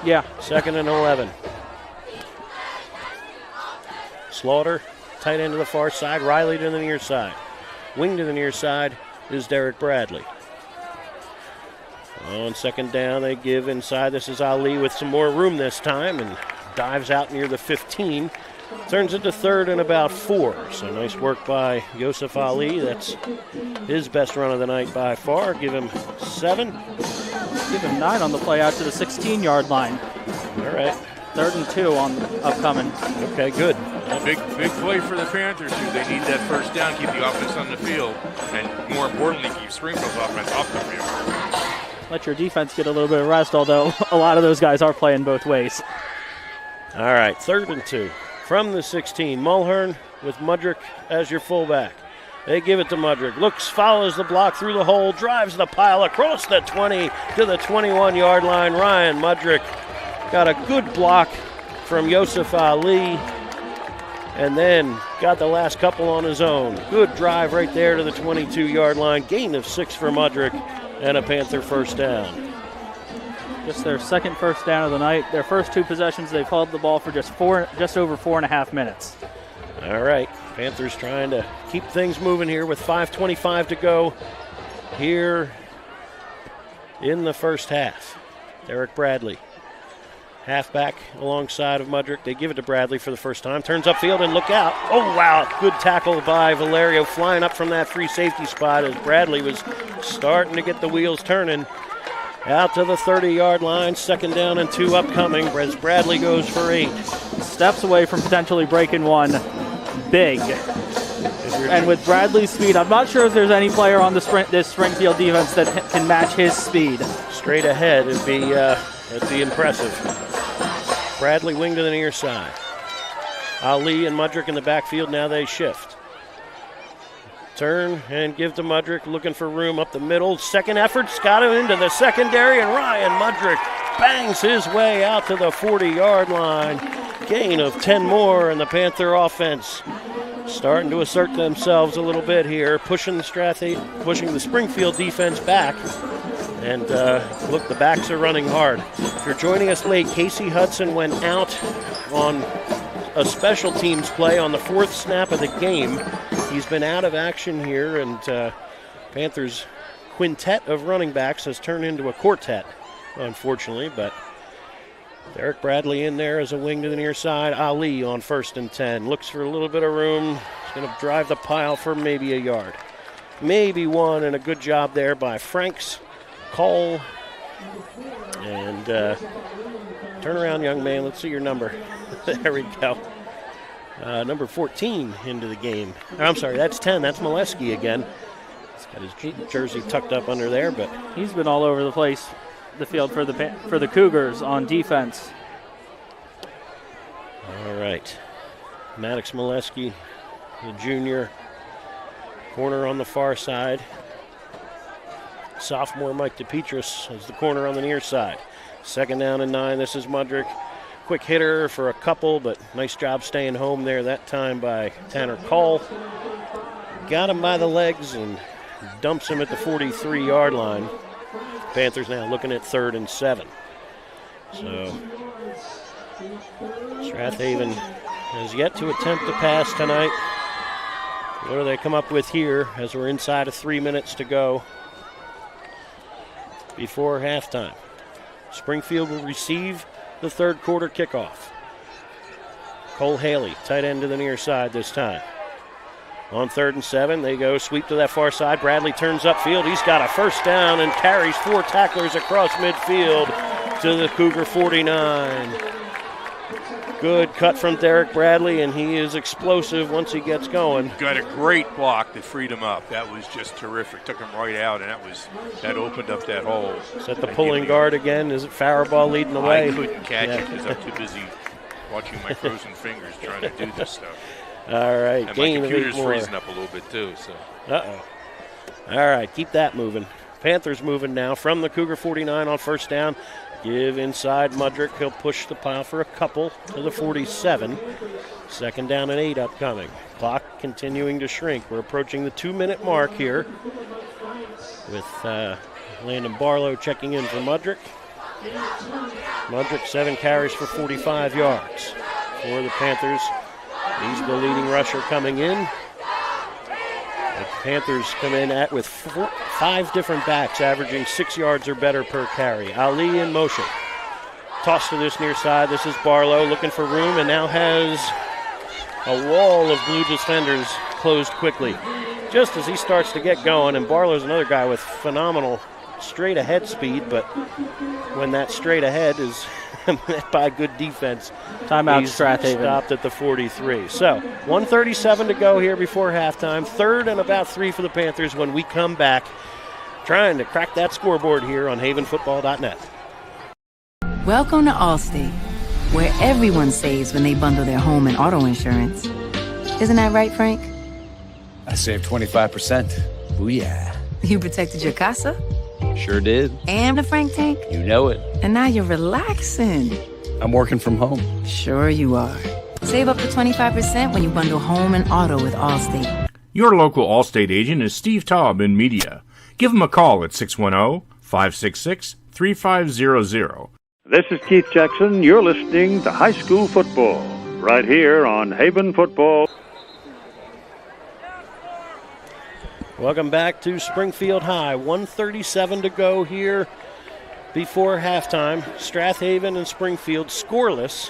Yeah. 2nd and 11. Slaughter, tight end to the far side. Riley to the near side. Wing to the near side is Derek Bradley. On 2nd down, they give inside. This is Ali with some more room this time and dives out near the 15. Turns into 3rd and about 4. So nice work by Yosef Ali. That's his best run of the night by far. Give him 7. Give him 9 on the play out to the 16-yard line. All right. 3rd and 2 on upcoming. Okay, good. Big play for the Panthers here. They need that first down, keep the offense on the field, and more importantly, keep Springfield's offense off the field. Let your defense get a little bit of rest, although a lot of those guys are playing both ways. All right, 3rd and 2. From the 16, Mulhern with Mudrick as your fullback. They give it to Mudrick. Looks, follows the block through the hole, drives the pile across the 20 to the 21-yard line. Ryan Mudrick got a good block from Yosef Ali, and then got the last couple on his own. Good drive right there to the 22-yard line. Gain of 6 for Mudrick, and a Panther first down. Just their 2nd first down of the night. Their first 2 possessions, they've held the ball for just over 4.5 minutes. All right, Panthers trying to keep things moving here with 5:25 to go here in the first half. Derek Bradley, halfback alongside of Mudrick. They give it to Bradley for the first time. Turns upfield and look out. Oh, wow. Good tackle by Valerio, flying up from that free safety spot as Bradley was starting to get the wheels turning. Out to the 30-yard line. 2nd down and 2 upcoming as Bradley goes for 8. Steps away from potentially breaking one. Big. And with Bradley's speed, I'm not sure if there's any player on this Springfield defense that can match his speed. Straight ahead would be impressive. Bradley wing to the near side. Ali and Mudrick in the backfield. Now they shift. Turn and give to Mudrick, looking for room up the middle. Second effort's got him into the secondary, and Ryan Mudrick bangs his way out to the 40-yard line. Gain of 10 more, and the Panther offense starting to assert themselves a little bit here, pushing the Springfield defense back. And look, the backs are running hard. If you're joining us late, Casey Hudson went out on a special teams play on the 4th snap of the game. He's been out of action here, and Panthers' quintet of running backs has turned into a quartet, unfortunately, but Derek Bradley in there as a wing to the near side. Ali on 1st and 10. Looks for a little bit of room. He's going to drive the pile for maybe a yard. Maybe one, and a good job there by Franks. Cole. And turn around, young man. Let's see your number. There we go. Number 14 into the game. I'm sorry, that's 10. That's Molesky again. He's got his jersey tucked up under there, but he's been all over the place, the field for the Cougars on defense. All right. Maddox Molesky, the junior, corner on the far side. Sophomore Mike DePetris is the corner on the near side. 2nd down and 9. This is Mudrick. Quick hitter for a couple, but nice job staying home there that time by Tanner Call. Got him by the legs and dumps him at the 43-yard line. Panthers now looking at 3rd and 7. So Strath Haven has yet to attempt to pass tonight. What do they come up with here as we're inside of 3 minutes to go before halftime? Springfield will receive the 3rd quarter kickoff. Cole Haley, tight end to the near side this time. On 3rd and 7, they go sweep to that far side. Bradley turns upfield. He's got a 1st down and carries 4 tacklers across midfield to the Cougar 49. Good cut from Derek Bradley, and he is explosive once he gets going. Got a great block that freed him up. That was just terrific. Took him right out, and that opened up that hole. Is that the pulling guard again? Is it Faribault leading the way? I couldn't catch it because I'm too busy watching my frozen fingers trying to do this stuff. All right, and gain my of 8 computer's more. freezing up a little bit too. So. Uh-oh. All right, keep that moving. Panthers moving now from the Cougar 49 on 1st down. Give inside Mudrick. He'll push the pile for a couple to the 47. 2nd down and 8 upcoming. Clock continuing to shrink. We're approaching the 2-minute mark here with Landon Barlow checking in for Mudrick. Mudrick 7 carries for 45 yards for the Panthers. He's the leading rusher coming in. The Panthers come in with 5 different backs, averaging 6 yards or better per carry. Ali in motion. Toss to this near side. This is Barlow looking for room and now has a wall of blue defenders closed quickly. Just as he starts to get going, and Barlow's another guy with phenomenal straight ahead speed, but when that straight ahead is met by good defense, timeout he's Strath Haven. Stopped at the 43. So 1:37 to go here before halftime. 3rd and about 3 for the Panthers when we come back, trying to crack that scoreboard here on havenfootball.net. Welcome to Allstate, where everyone saves when they bundle their home and auto insurance. Isn't that right, Frank? I saved 25%. Booyah. You protected your casa? Sure did. And the Frank tank? You know it. And now you're relaxing. I'm working from home. Sure you are. Save up to 25% when you bundle home and auto with Allstate. Your local Allstate agent is Steve Taub in media. Give him a call at 610-566-3500. This is Keith Jackson. You're listening to High School Football right here on Haven Football. Welcome back to Springfield High. 1:37 to go here before halftime. Strath Haven and Springfield scoreless.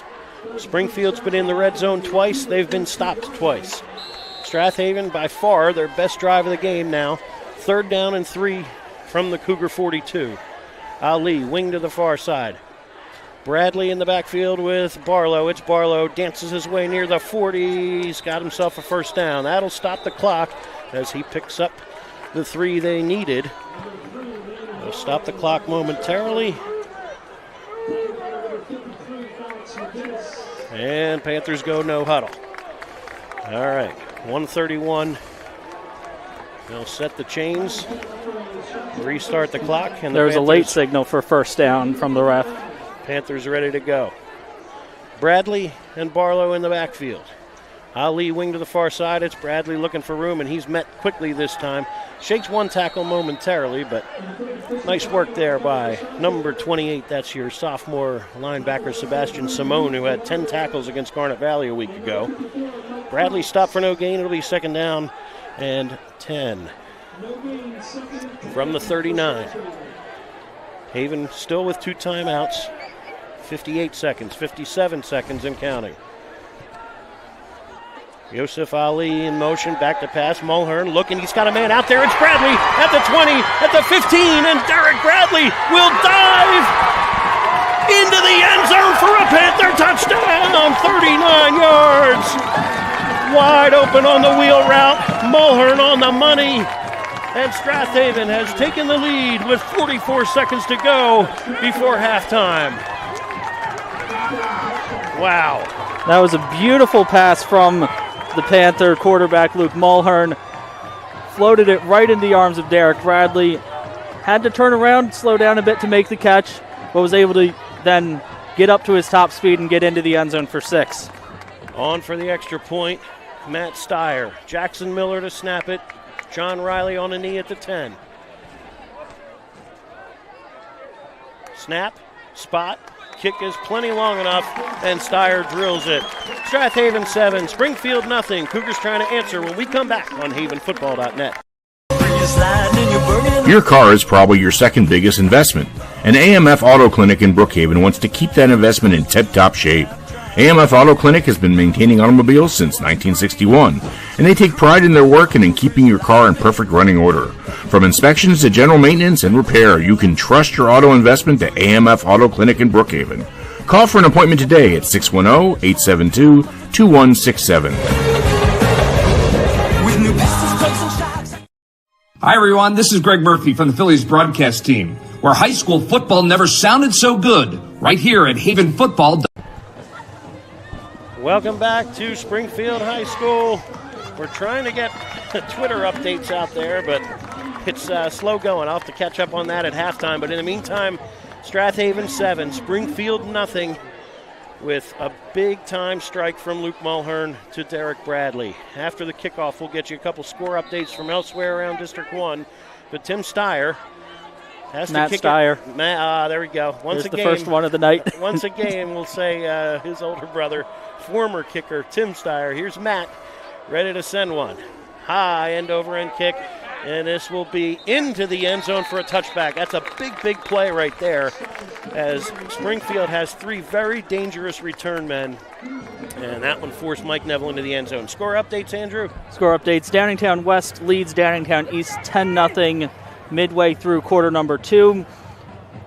Springfield's been in the red zone twice. They've been stopped twice. Strath Haven, by far, their best drive of the game now. 3rd down and 3 from the Cougar 42. Ali, wing to the far side. Bradley in the backfield with Barlow. It's Barlow, dances his way near the 40. He's got himself a 1st down. That'll stop the clock as he picks up the 3 they needed. They'll stop the clock momentarily. And Panthers go no huddle. All right, 1:31. They'll set the chains, restart the clock. And There's a late signal for 1st down from the ref. Panthers ready to go. Bradley and Barlow in the backfield. Ali wing to the far side. It's Bradley looking for room, and he's met quickly this time. Shakes one tackle momentarily, but nice work there by number 28. That's your sophomore linebacker, Sebastian Simone, who had 10 tackles against Garnet Valley a week ago. Bradley stopped for no gain. It'll be second down and 10 from the 39. Haven still with 2 timeouts. 58 seconds, 57 seconds and counting. Yosef Ali in motion, back to pass. Mulhern looking, he's got a man out there. It's Bradley at the 20, at the 15, and Derek Bradley will dive into the end zone for a Panther touchdown, 39 yards. Wide open on the wheel route, Mulhern on the money, and Strath Haven has taken the lead with 44 seconds to go before halftime. Wow. That was a beautiful pass from the Panther quarterback, Luke Mulhern. Floated it right in the arms of Derek Bradley. Had to turn around, slow down a bit to make the catch, but was able to then get up to his top speed and get into the end zone for 6. On for the extra point, Matt Steyer. Jackson Miller to snap it. John Riley on a knee at the 10. Snap, spot. Kick is plenty long enough, and Steyer drills it. Strath Haven 7, Springfield nothing. Cougars trying to answer when we come back on havenfootball.net. Your car is probably your second biggest investment, and AMF Auto Clinic in Brookhaven wants to keep that investment in tip-top shape. AMF Auto Clinic has been maintaining automobiles since 1961, and they take pride in their work and in keeping your car in perfect running order. From inspections to general maintenance and repair, you can trust your auto investment to AMF Auto Clinic in Brookhaven. Call for an appointment today at 610-872-2167. Hi, everyone. This is Greg Murphy from the Phillies broadcast team, where high school football never sounded so good, right here at Haven Football. Welcome back to Springfield High School. We're trying to get Twitter updates out there, but it's slow going. I'll have to catch up on that at halftime. But in the meantime, Strath Haven 7, Springfield nothing, with a big-time strike from Luke Mulhern to Derek Bradley. After the kickoff, we'll get you a couple score updates from elsewhere around District 1. But Tim Steyer has Matt to kick Steyer. it. There we go. There's the first one of the night. Once again, we'll say his older brother, former kicker Tim Steyer. Here's Matt, ready to send one. High end over end kick, and this will be into the end zone for a touchback. That's a big play right there, as Springfield has 3 very dangerous return men, and that one forced Mike Neville into the end zone. Score updates, Andrew? Score updates. Downingtown West leads Downingtown East 10-0 midway through quarter number 2.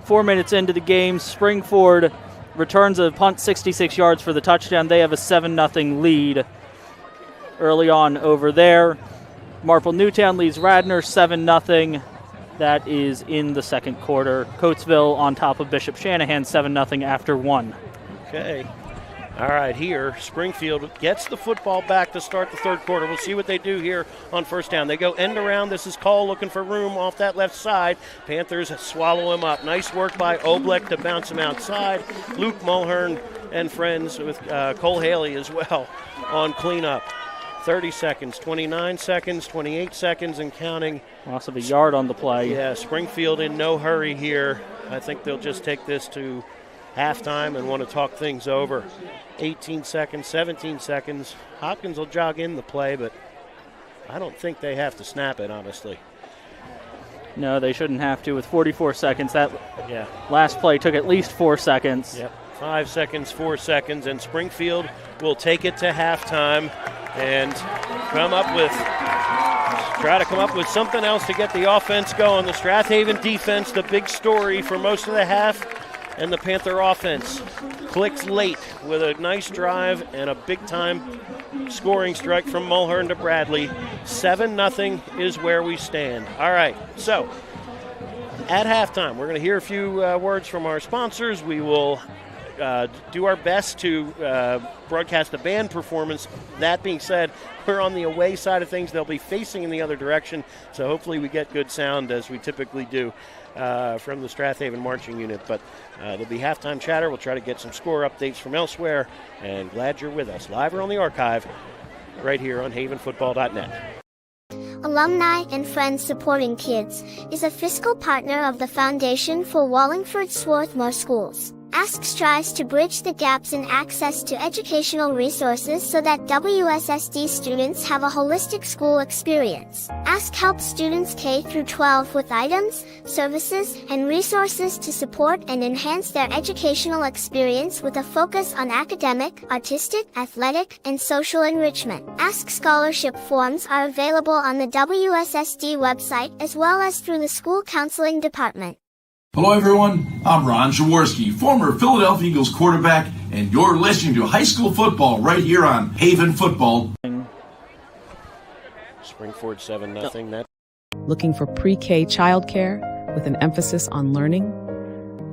4 minutes into the game, Springford returns a punt 66 yards for the touchdown. They have a 7-0 lead early on over there. Marple Newtown leads Radnor 7-0. That is in the second quarter. Coatesville on top of Bishop Shanahan 7-0 after 1. Okay. All right, here, Springfield gets the football back to start the third quarter. We'll see what they do here on first down. They go end around. This is Cole looking for room off that left side. Panthers swallow him up. Nice work by Oblek to bounce him outside. Luke Mulhern and friends with Cole Haley as well on cleanup. 30 seconds, 29 seconds, 28 seconds, and counting. Loss of a yard on the play. Yeah, Springfield in no hurry here. I think they'll just take this to halftime and want to talk things over. 18 seconds, 17 seconds. Hopkins will jog in the play, but I don't think they have to snap it, honestly. No, they shouldn't have to with 44 seconds. That last play took at least 4 seconds. Yep, 5 seconds, 4 seconds, and Springfield will take it to halftime and try to come up with something else to get the offense going. The Strath Haven defense, the big story for most of the half, and the Panther offense clicks late with a nice drive and a big-time scoring strike from Mulhern to Bradley. 7-0 is where we stand. All right, so at halftime, we're going to hear a few words from our sponsors. We will do our best to broadcast a band performance. That being said, we're on the away side of things. They'll be facing in the other direction, so hopefully we get good sound as we typically do from the Strath Haven marching unit. But there'll be halftime chatter. We'll try to get some score updates from elsewhere, and glad you're with us live or on the archive right here on havenfootball.net. Alumni and Friends Supporting Kids is a fiscal partner of the Foundation for Wallingford Swarthmore Schools. Ask strives to bridge the gaps in access to educational resources so that WSSD students have a holistic school experience. Ask helps students K-12 with items, services, and resources to support and enhance their educational experience with a focus on academic, artistic, athletic, and social enrichment. Ask scholarship forms are available on the WSSD website as well as through the school counseling department. Hello, everyone. I'm Ron Jaworski, former Philadelphia Eagles quarterback, and you're listening to high school football right here on Haven Football. Springford 7-0. That. Looking for pre-K childcare with an emphasis on learning?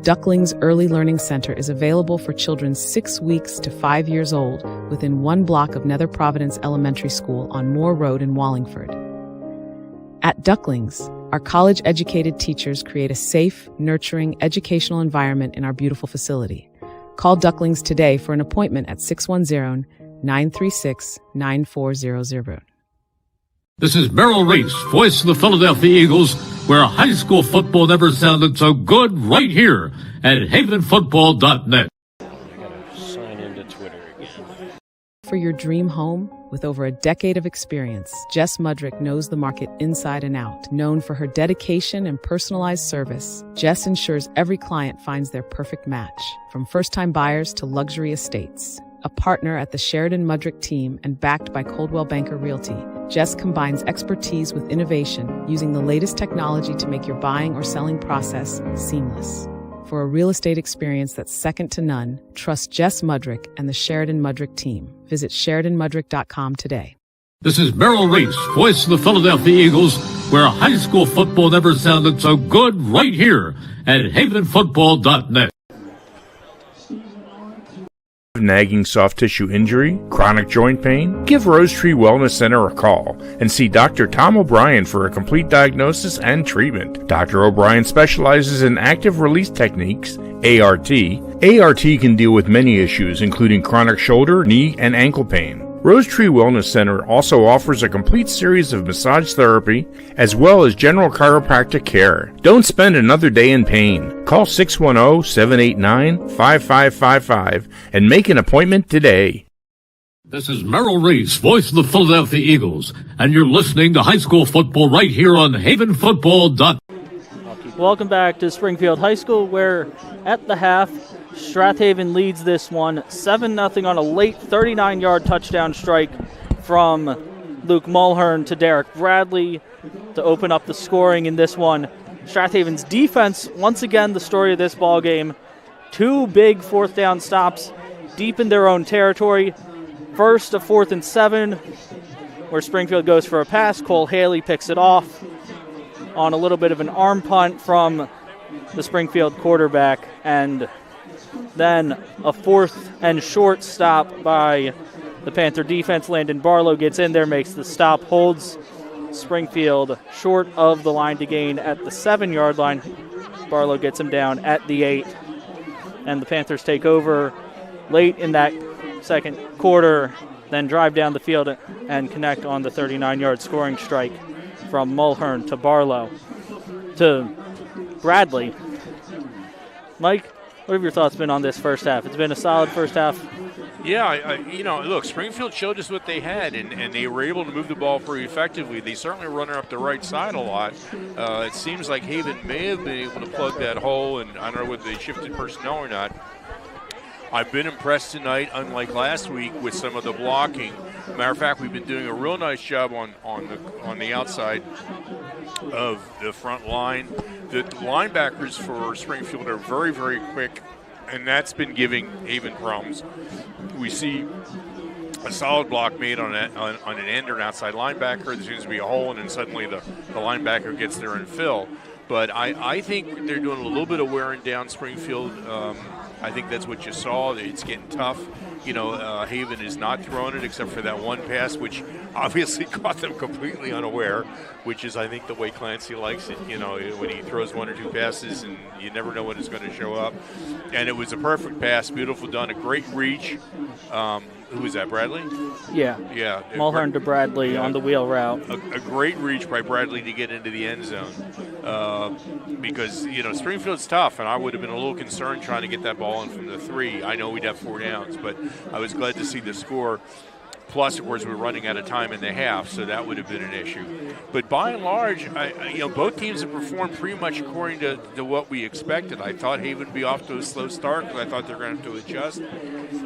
Ducklings Early Learning Center is available for children 6 weeks to 5 years old within one block of Nether Providence Elementary School on Moore Road in Wallingford. At Ducklings, our college-educated teachers create a safe, nurturing, educational environment in our beautiful facility. Call Ducklings today for an appointment at 610-936-9400. This is Merrill Reese, voice of the Philadelphia Eagles, where high school football never sounded so good, right here at havenfootball.net. I gotta sign into Twitter again. For your dream home, with over a decade of experience, Jess Mudrick knows the market inside and out. Known for her dedication and personalized service, Jess ensures every client finds their perfect match, from first-time buyers to luxury estates. A partner at the Sheridan Mudrick team and backed by Coldwell Banker Realty, Jess combines expertise with innovation, using the latest technology to make your buying or selling process seamless. For a real estate experience that's second to none, trust Jess Mudrick and the Sheridan Mudrick team. Visit SheridanMudrick.com today. This is Merrill Reese, voice of the Philadelphia Eagles, where high school football never sounded so good, right here at havenfootball.net. Nagging soft tissue injury, chronic joint pain? Give Rose Tree Wellness Center a call and see Dr. Tom O'Brien for a complete diagnosis and treatment. Dr. O'Brien specializes in active release techniques, ART. ART can deal with many issues, including chronic shoulder, knee, and ankle pain. Rose Tree Wellness Center also offers a complete series of massage therapy as well as general chiropractic care. Don't spend another day in pain. Call 610-789-5555 and make an appointment today. This is Merrill Reese, voice of the Philadelphia Eagles, and you're listening to high school football right here on havenfootball.net. Welcome back to Springfield High School, where at the half, Strath Haven leads this one 7-0 on a late 39-yard touchdown strike from Luke Mulhern to Derek Bradley to open up the scoring in this one. Strath Haven's defense, once again, the story of this ball game. 2 big fourth down stops deep in their own territory. First, a 4th and 7, where Springfield goes for a pass. Cole Haley picks it off on a little bit of an arm punt from the Springfield quarterback, and then a 4th and short stop by the Panther defense. Landon Barlow gets in there, makes the stop, holds Springfield short of the line to gain at the 7-yard line. Barlow gets him down at the 8, and the Panthers take over late in that second quarter, then drive down the field and connect on the 39-yard scoring strike from Mulhern to Barlow to Bradley. Mike, what have your thoughts been on this first half? It's been a solid first half. Yeah, look, Springfield showed us what they had, and they were able to move the ball pretty effectively. They certainly run her up the right side a lot. It seems like Haven may have been able to plug that hole, and I don't know whether they shifted personnel or not. I've been impressed tonight, unlike last week, with some of the blocking. Matter of fact, we've been doing a real nice job on the outside of the front line. The linebackers for Springfield are very, very quick, and that's been giving Haven problems. We see a solid block made on an end or an outside linebacker. There seems to be a hole, and then suddenly the linebacker gets there and fill. But I think they're doing a little bit of wearing down Springfield. I think that's what you saw. It's getting tough. Haven is not throwing it except for that one pass, which obviously caught them completely unaware, which is, I think, the way Clancy likes it, when he throws 1 or 2 passes and you never know when it's going to show up. And it was a perfect pass, beautiful done, a great reach. Who was that, Bradley? Yeah. Yeah. Mulhern to Bradley on the wheel route. A great reach by Bradley to get into the end zone. Because, Springfield's tough, and I would have been a little concerned trying to get that ball in from the 3. I know we'd have 4 downs, but I was glad to see the score. Plus, of course, we're running out of time in the half, so that would have been an issue. But by and large, both teams have performed pretty much according to what we expected. I thought Haven would be off to a slow start because I thought they were going to have to adjust.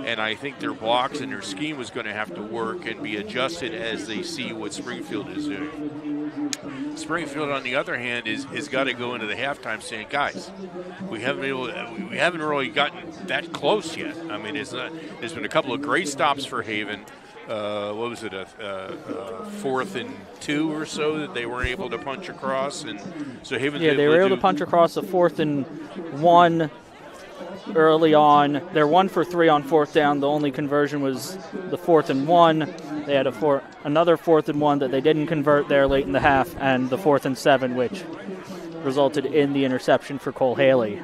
And I think their blocks and their scheme was going to have to work and be adjusted as they see what Springfield is doing. Springfield, on the other hand, is got to go into the halftime saying, guys, we haven't really gotten that close yet. I mean, there's been a couple of great stops for Haven. What was it, a 4th and 2 or so that they weren't able to punch across, and so Haven. Yeah, they were able to punch across a 4th and 1 early on. They're 1 for 3 on 4th down. The only conversion was the 4th and 1. They had another 4th and 1 that they didn't convert there late in the half, and the 4th and 7, which resulted in the interception for Cole Haley.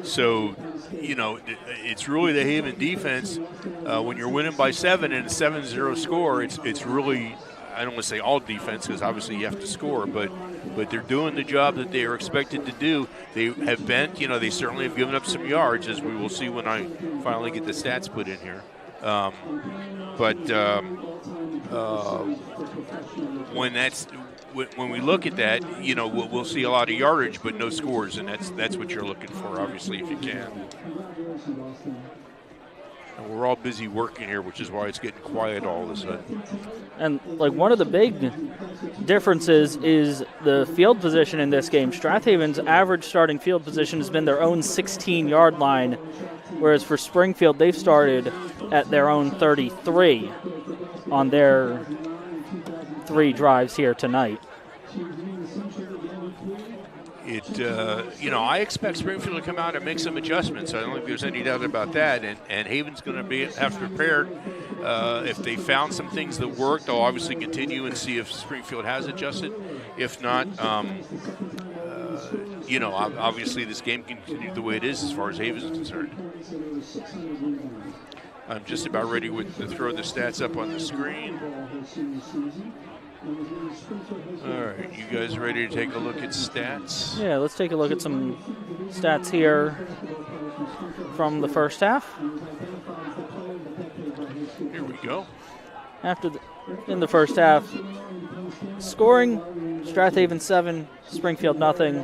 So, it's really the Haven defense. When you're winning by 7 and a 7-0 score, it's really, I don't want to say all defense because obviously you have to score, but they're doing the job that they are expected to do. They have bent, they certainly have given up some yards, as we will see when I finally get the stats put in here. When we look at that, we'll see a lot of yardage, but no scores, and that's what you're looking for, obviously, if you can. And we're all busy working here, which is why it's getting quiet all of a sudden. And one of the big differences is the field position in this game. Strath Haven's average starting field position has been their own 16-yard line, whereas for Springfield, they've started at their own 33 on their 3 drives here tonight. I expect Springfield to come out and make some adjustments. I don't think there's any doubt about that. And Haven's going to have to prepare. If they found some things that worked, they'll obviously continue and see if Springfield has adjusted. If not, obviously this game can continue the way it is as far as Haven's concerned. I'm just about ready to throw the stats up on the screen. All right, you guys ready to take a look at stats? Yeah, let's take a look at some stats here from the first half. Here we go. In the first half, scoring, Strath Haven 7, Springfield nothing.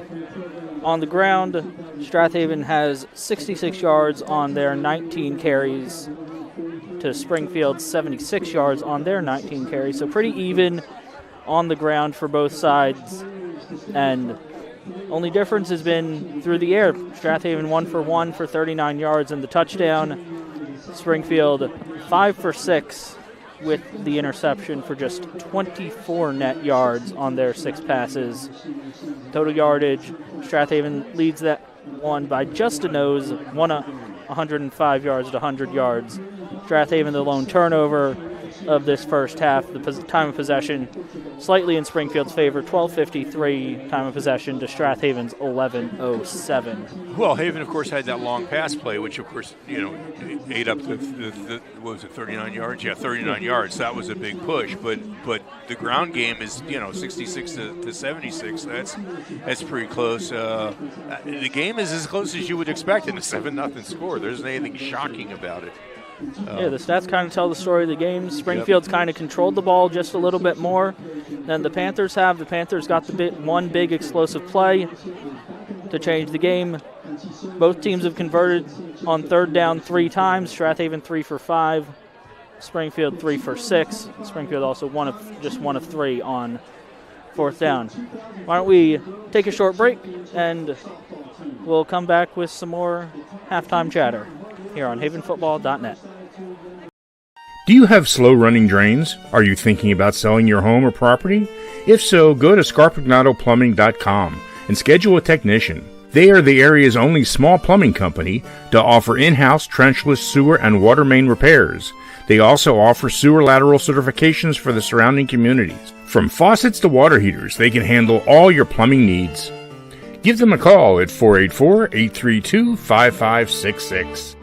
On the ground, Strath Haven has 66 yards on their 19 carries to Springfield's 76 yards on their 19 carries. So pretty even on the ground for both sides. And only difference has been through the air. Strath Haven 1 for 1 for 39 yards and the touchdown. Springfield 5 for 6 with the interception for just 24 net yards on their 6 passes. Total yardage, Strath Haven leads that one by just a nose, 105 yards to 100 yards. Strath Haven the lone turnover of this first half. The time of possession slightly in Springfield's favor, 12:53 time of possession to Strath Haven's 11:07. Well, Haven, of course, had that long pass play, which, of course, ate up the what was it, 39 yards? Yeah, 39 yards. That was a big push. But the ground game is, 66 to 76. That's pretty close. The game is as close as you would expect in a 7-0 score. There isn't anything shocking about it. The stats kind of tell the story of the game. Springfield's kind of controlled the ball just a little bit more than the Panthers have. The Panthers got one big explosive play to change the game. Both teams have converted on 3rd down 3 times. Strath Haven 3 for 5. Springfield 3 for 6. Springfield also one of 3 on 4th down. Why don't we take a short break and we'll come back with some more halftime chatter here on havenfootball.net. Do you have slow-running drains? Are you thinking about selling your home or property? If so, go to scarpagnatoplumbing.com and schedule a technician. They are the area's only small plumbing company to offer in-house trenchless sewer and water main repairs. They also offer sewer lateral certifications for the surrounding communities. From faucets to water heaters, they can handle all your plumbing needs. Give them a call at 484-832-5566.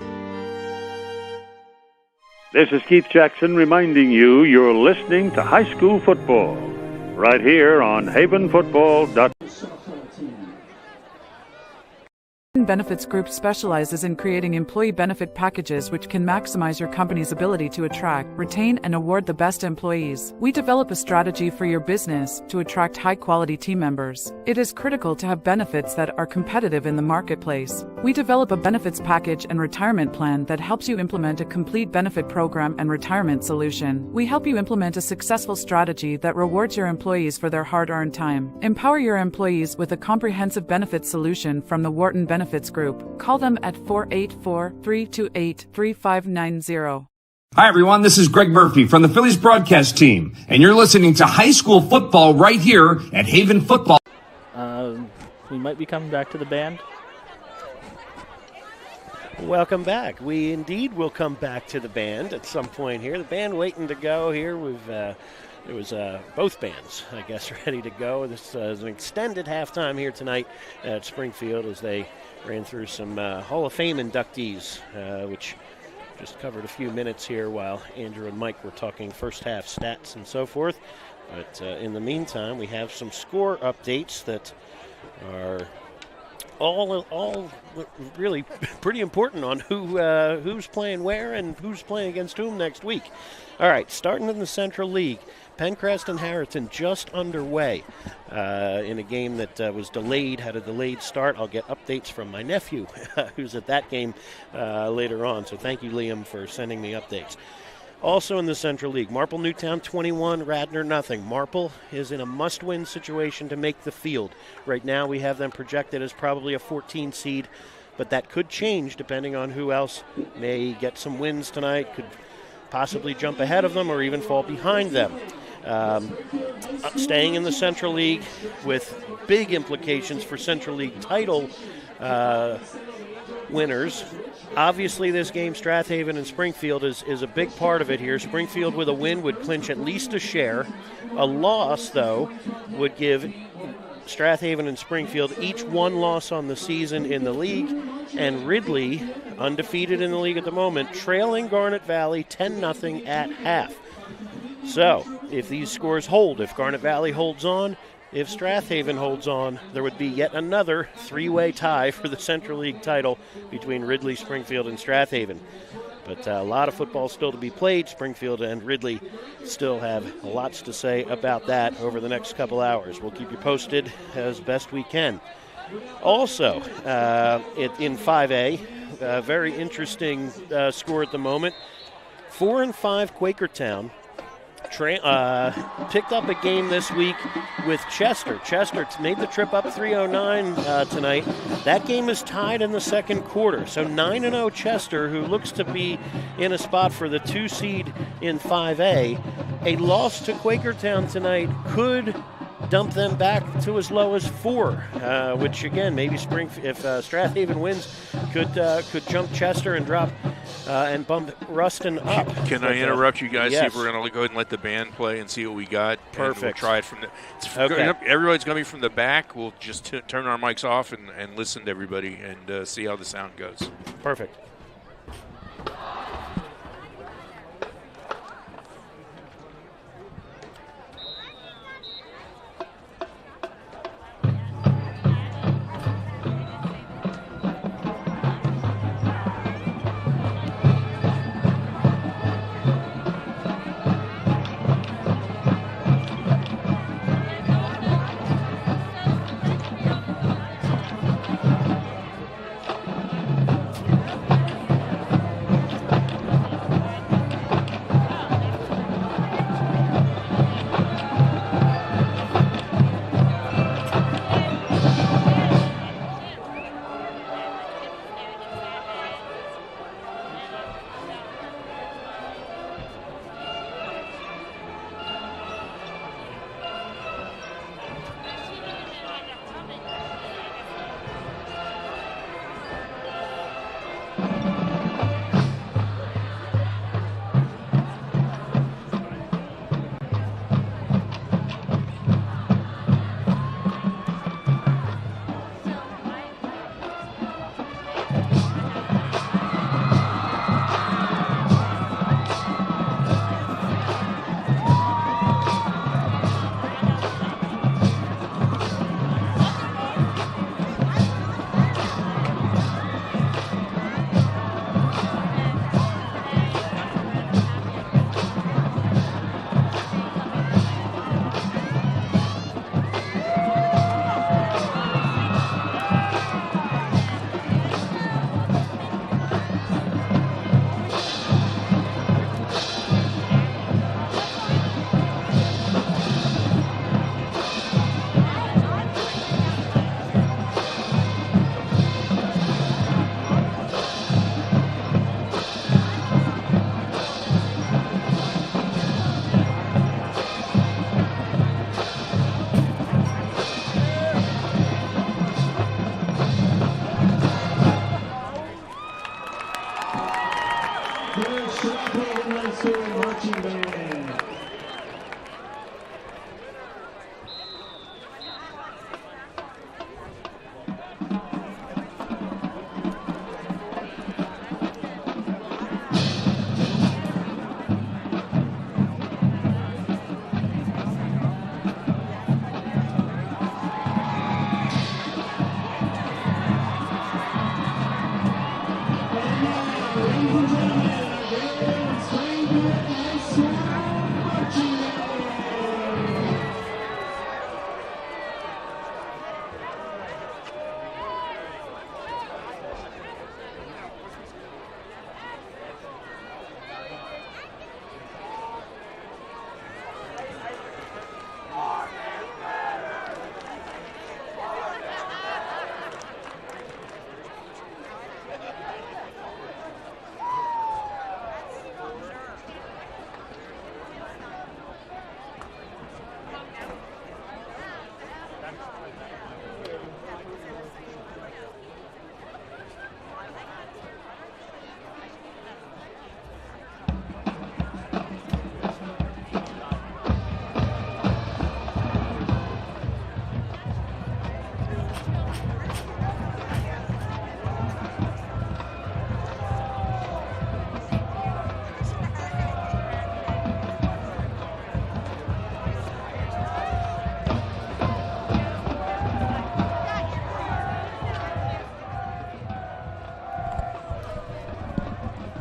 This is Keith Jackson reminding you you're listening to high school football right here on havenfootball.com. Benefits Group specializes in creating employee benefit packages which can maximize your company's ability to attract, retain, and award the best employees. We develop a strategy for your business to attract high-quality team members. It is critical to have benefits that are competitive in the marketplace. We develop a benefits package and retirement plan that helps you implement a complete benefit program and retirement solution. We help you implement a successful strategy that rewards your employees for their hard-earned time. Empower your employees with a comprehensive benefits solution from the Wharton Benefits Group. Call them at 484-328-3590. Hi, everyone. This is Greg Murphy from the Phillies broadcast team, and you're listening to high school football right here at Haven Football. We might be coming back to the band. Welcome back. We indeed will come back to the band at some point here. The band waiting to go here. There was both bands, I guess, ready to go. This is an extended halftime here tonight at Springfield as they ran through some Hall of Fame inductees, which just covered a few minutes here while Andrew and Mike were talking first half stats and so forth. But in the meantime, we have some score updates that are all really pretty important on who's playing where and who's playing against whom next week. All right, starting in the Central League, Pencrest and Harriton just underway in a game that was delayed, had a delayed start. I'll get updates from my nephew who's at that game later on. So thank you, Liam, for sending me updates. Also in the Central League, Marple Newtown 21, Radnor nothing. Marple is in a must-win situation to make the field. Right now we have them projected as probably a 14 seed, but that could change depending on who else may get some wins tonight, could possibly jump ahead of them or even fall behind them. Staying in the Central League with big implications for Central League title winners. Obviously, this game, Strath Haven and Springfield, is a big part of it here. Springfield with a win would clinch at least a share. A loss, though, would give Strath Haven and Springfield each one loss on the season in the league, and Ridley, undefeated in the league at the moment, trailing Garnet Valley 10-0 at half. So, if these scores hold, if Garnet Valley holds on, if Strath Haven holds on, there would be yet another three-way tie for the Central League title between Ridley, Springfield, and Strath Haven. But a lot of football still to be played. Springfield and Ridley still have lots to say about that over the next couple hours. We'll keep you posted as best we can. Also, in 5A, a very interesting score at the moment. 4-5 Quakertown picked up a game this week with Chester. Chester made the trip up 309 tonight. That game is tied in the second quarter. So 9-0 Chester, who looks to be in a spot for the 2 seed in 5A. A loss to Quakertown tonight could dump them back to as low as 4, which again, maybe if Strath Haven wins, could jump Chester and drop and bump Ruston up. Can I interrupt you guys? Yes. See if we're going to go ahead and let the band play and see what we got. Perfect. We'll try it from the. Okay. Everybody's going to be from the back. We'll just turn our mics off and listen to everybody and see how the sound goes. Perfect.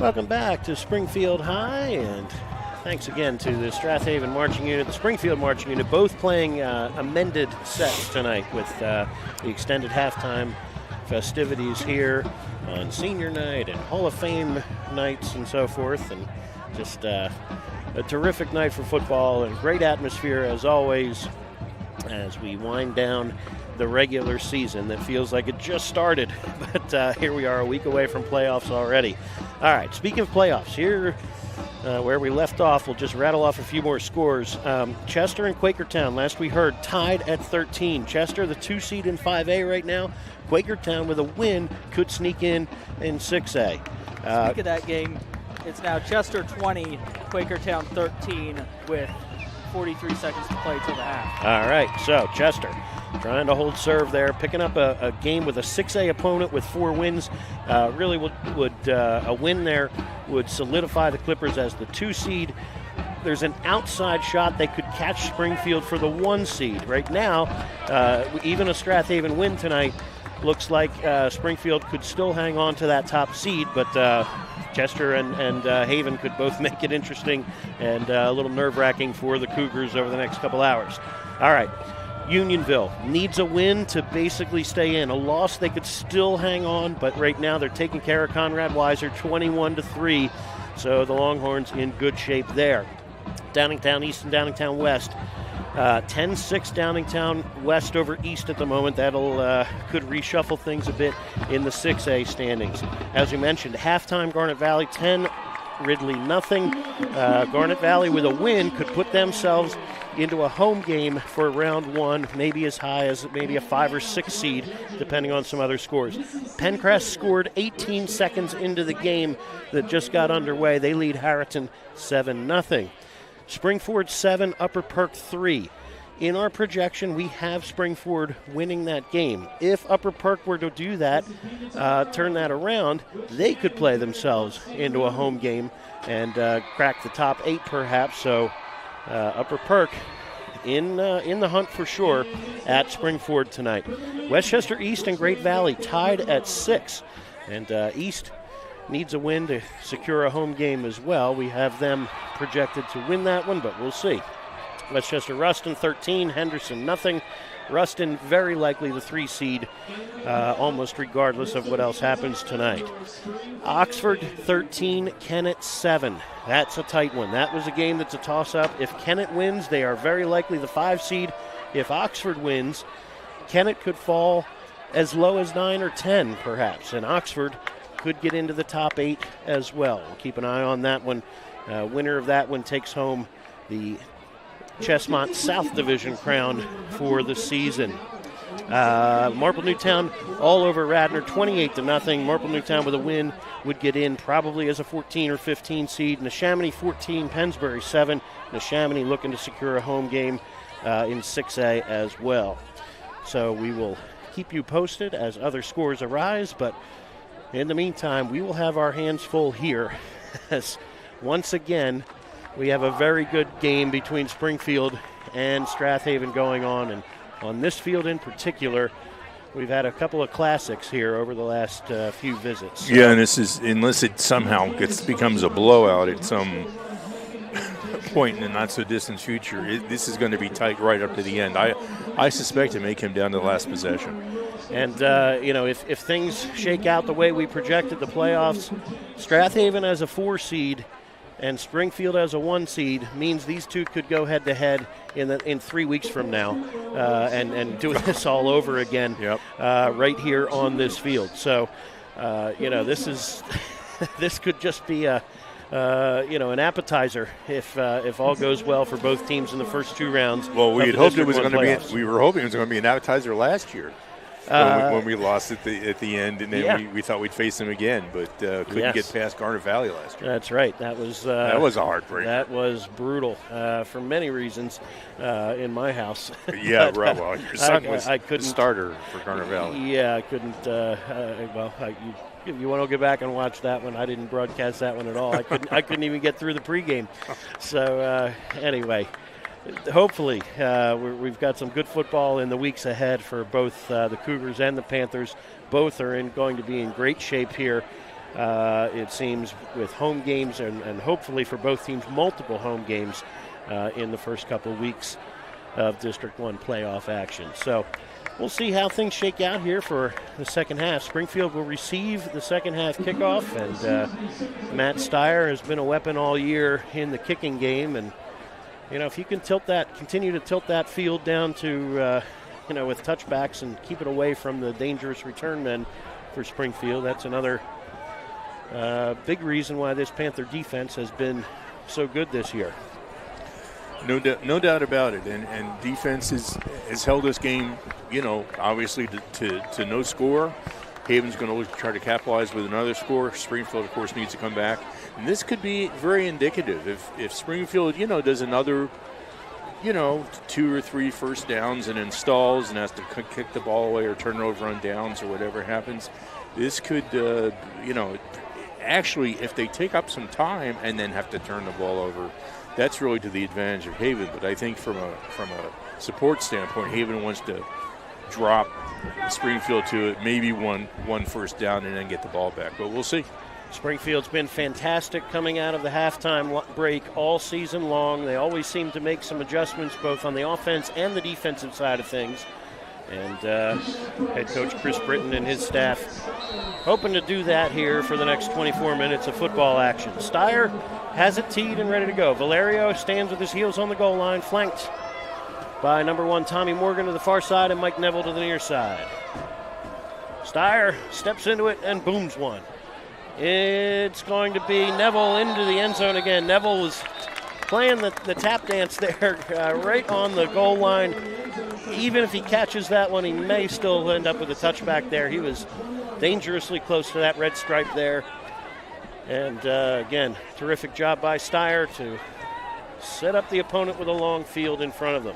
Welcome back to Springfield High, and thanks again to the Strath Haven Marching Unit, the Springfield Marching Unit, both playing amended sets tonight with the extended halftime festivities here on senior night and Hall of Fame nights and so forth, and just a terrific night for football and great atmosphere as always as we wind down the regular season that feels like it just started, but here we are a week away from playoffs already. All right, speaking of playoffs, here where we left off, we'll just rattle off a few more scores. Chester and Quakertown, last we heard, tied at 13. Chester, the 2 seed in 5A right now. Quakertown with a win could sneak in 6A. Speak of that game, it's now Chester 20, Quakertown 13 with 43 seconds to play till the half. All right, so Chester trying to hold serve there, picking up a game with a 6A opponent with 4 wins. Really would a win there would solidify the Clippers as the 2 seed. There's an outside shot they could catch Springfield for the 1 seed. Right now, even a Strath Haven win tonight looks like Springfield could still hang on to that top seed, but Chester and Haven could both make it interesting and a little nerve-wracking for the Cougars over the next couple hours. All right, Unionville needs a win to basically stay in. A loss, they could still hang on, but right now they're taking care of Conrad Weiser 21-3, so the Longhorns in good shape there. Downingtown East and Downingtown West. 10-6 Downingtown West over East at the moment. That'll could reshuffle things a bit in the 6A standings. As we mentioned, halftime Garnet Valley 10, Ridley nothing. Garnet Valley with a win could put themselves into a home game for round 1, maybe as high as maybe a 5 or 6 seed, depending on some other scores. Pencrest scored 18 seconds into the game that just got underway. They lead Harriton 7-0. Springford 7, Upper Perk 3. In our projection, we have Springford winning that game. If Upper Perk were to do that, turn that around, they could play themselves into a home game and crack the top 8 perhaps. So Upper Perk in the hunt for sure at Springford tonight. Westchester East and Great Valley tied at 6. And East needs a win to secure a home game as well. We have them projected to win that one, but we'll see. Westchester Ruston 13, Henderson nothing. Ruston very likely the 3 seed, almost regardless of what else happens tonight. Oxford 13, Kennett 7. That's a tight one. That was a game that's a toss-up. If Kennett wins, they are very likely the 5 seed. If Oxford wins, Kennett could fall as low as 9 or 10 perhaps, and Oxford could get into the top 8 as well. We'll keep an eye on that one. Winner of that one takes home the Chestmont South Division crown for the season. Marple Newtown all over Radnor, 28-0. Marple Newtown with a win would get in probably as a 14 or 15 seed. Neshaminy 14, Pennsbury 7. Neshaminy looking to secure a home game in 6A as well. So we will keep you posted as other scores arise, but in the meantime, we will have our hands full here as once again we have a very good game between Springfield and Strath Haven going on, and on this field in particular, we've had a couple of classics here over the last few visits. Yeah, and this is, unless it somehow becomes a blowout at some point in the not-so-distant future, this is going to be tight right up to the end. I suspect it may come down to the last possession. And, if things shake out the way we projected the playoffs, Strath Haven as a 4 seed and Springfield as a 1 seed means these two could go head-to-head in 3 weeks from now and do this all over again right here on this field. So, this could just be an appetizer if all goes well for both teams in the first 2 rounds. Well, we were hoping it was going to be an appetizer last year. When we lost at the end, and then we thought we'd face them again, but couldn't get past Garnet Valley last year. That's right. That was a heartbreaker. That was brutal for many reasons in my house. Yeah, right. Well, your son was the starter for Garnet Valley. Yeah, I couldn't. If you want to go back and watch that one, I didn't broadcast that one at all. I couldn't even get through the pregame. So anyway. Hopefully, we've got some good football in the weeks ahead for both the Cougars and the Panthers. Both are going to be in great shape here it seems, with home games and hopefully for both teams multiple home games in the first couple of weeks of District 1 playoff action. So we'll see how things shake out here for the second half. Springfield will receive the second half kickoff, and Matt Steyer has been a weapon all year in the kicking game. And, if you can continue to tilt that field down to, with touchbacks and keep it away from the dangerous return men for Springfield, that's another big reason why this Panther defense has been so good this year. No doubt about it. And defense has held this game, obviously to no score. Haven's going to try to capitalize with another score. Springfield, of course, needs to come back. And this could be very indicative. If Springfield, does another, 2 or 3 first downs and installs and has to kick the ball away or turn it over on downs or whatever happens, this could, actually, if they take up some time and then have to turn the ball over, that's really to the advantage of Haven. But I think from a support standpoint, Haven wants to drop Springfield to it, maybe one first down and then get the ball back. But we'll see. Springfield's been fantastic coming out of the halftime break all season long. They always seem to make some adjustments both on the offense and the defensive side of things. And head coach Chris Britton and his staff hoping to do that here for the next 24 minutes of football action. Steyer has it teed and ready to go. Valerio stands with his heels on the goal line, flanked by number 1 Tommy Morgan to the far side and Mike Neville to the near side. Steyer steps into it and booms one. It's going to be Neville into the end zone again. Neville was playing the tap dance there right on the goal line. Even if he catches that one, he may still end up with a touchback there. He was dangerously close to that red stripe there. And again, terrific job by Steyer to set up the opponent with a long field in front of them.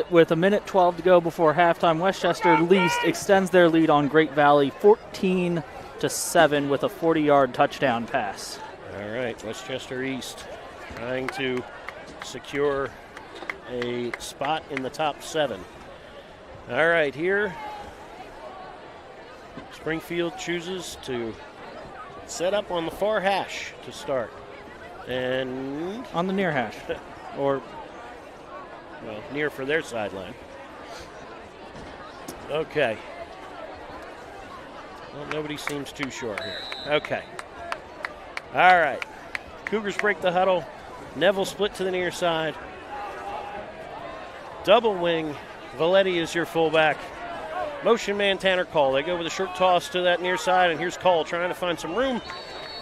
With 1:12 to go before halftime, Westchester extends their lead on Great Valley 14-7 with a 40-yard touchdown pass. All right, Westchester East trying to secure a spot in the top 7. All right, here Springfield chooses to set up on the far hash to start. And on the near hash. Or near for their sideline. Okay. Well, nobody seems too sure here. Okay. All right. Cougars break the huddle. Neville split to the near side. Double wing. Valetti is your fullback. Motion man Tanner Cole. They go with a short toss to that near side, and here's Cole trying to find some room.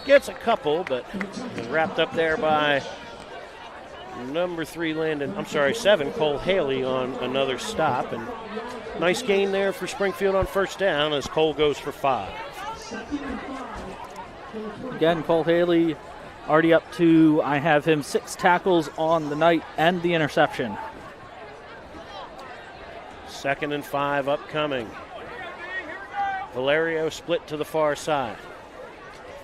Gets a couple, but is wrapped up there by number 7, Cole Haley on another stop. And nice gain there for Springfield on first down as Cole goes for 5. Again, Cole Haley already up to, I have him 6 tackles on the night and the interception. 2nd and 5 upcoming. Valerio split to the far side.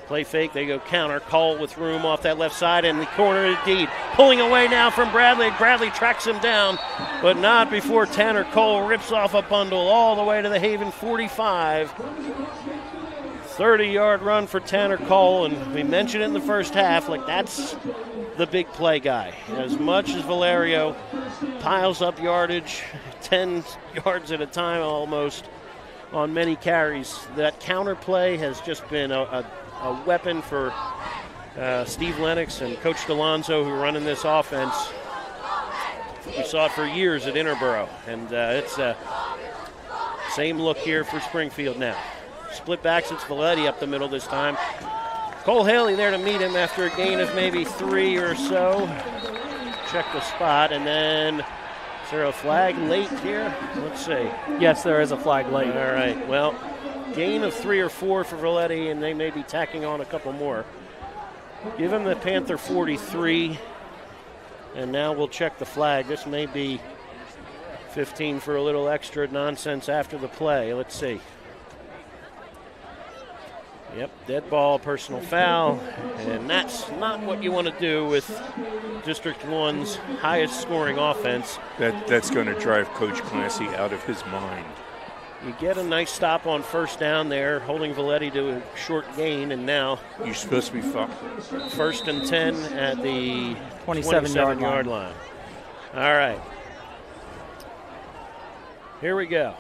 Play fake, they go counter. Cole with room off that left side in the corner indeed. Pulling away now from Bradley. Bradley tracks him down, but not before Tanner Cole rips off a bundle all the way to the Haven 45. 30-yard run for Tanner Cole, and we mentioned it in the first half, that's the big play guy. As much as Valerio piles up yardage, 10 yards at a time almost on many carries, that counter play has just been a weapon for Steve Lennox and Coach DeLonzo, who are running this offense. We saw it for years at Interboro, and it's same look here for Springfield now. Split backs, it's Valetti up the middle this time. Cole Haley there to meet him after a gain of maybe 3 or so. Check the spot, and then is there a flag late here? Let's see. Yes, there is a flag late. All right, well, gain of 3 or 4 for Valetti, and they may be tacking on a couple more. Give him the Panther 43, and now we'll check the flag. This may be 15 for a little extra nonsense after the play. Let's see. Yep, dead ball, personal foul, and that's not what you want to do with District 1's highest scoring offense. That's going to drive Coach Clancy out of his mind. You get a nice stop on first down there, holding Valetti to a short gain, and now you're supposed to be first and 10 at the 27-yard line. All right. Here we go.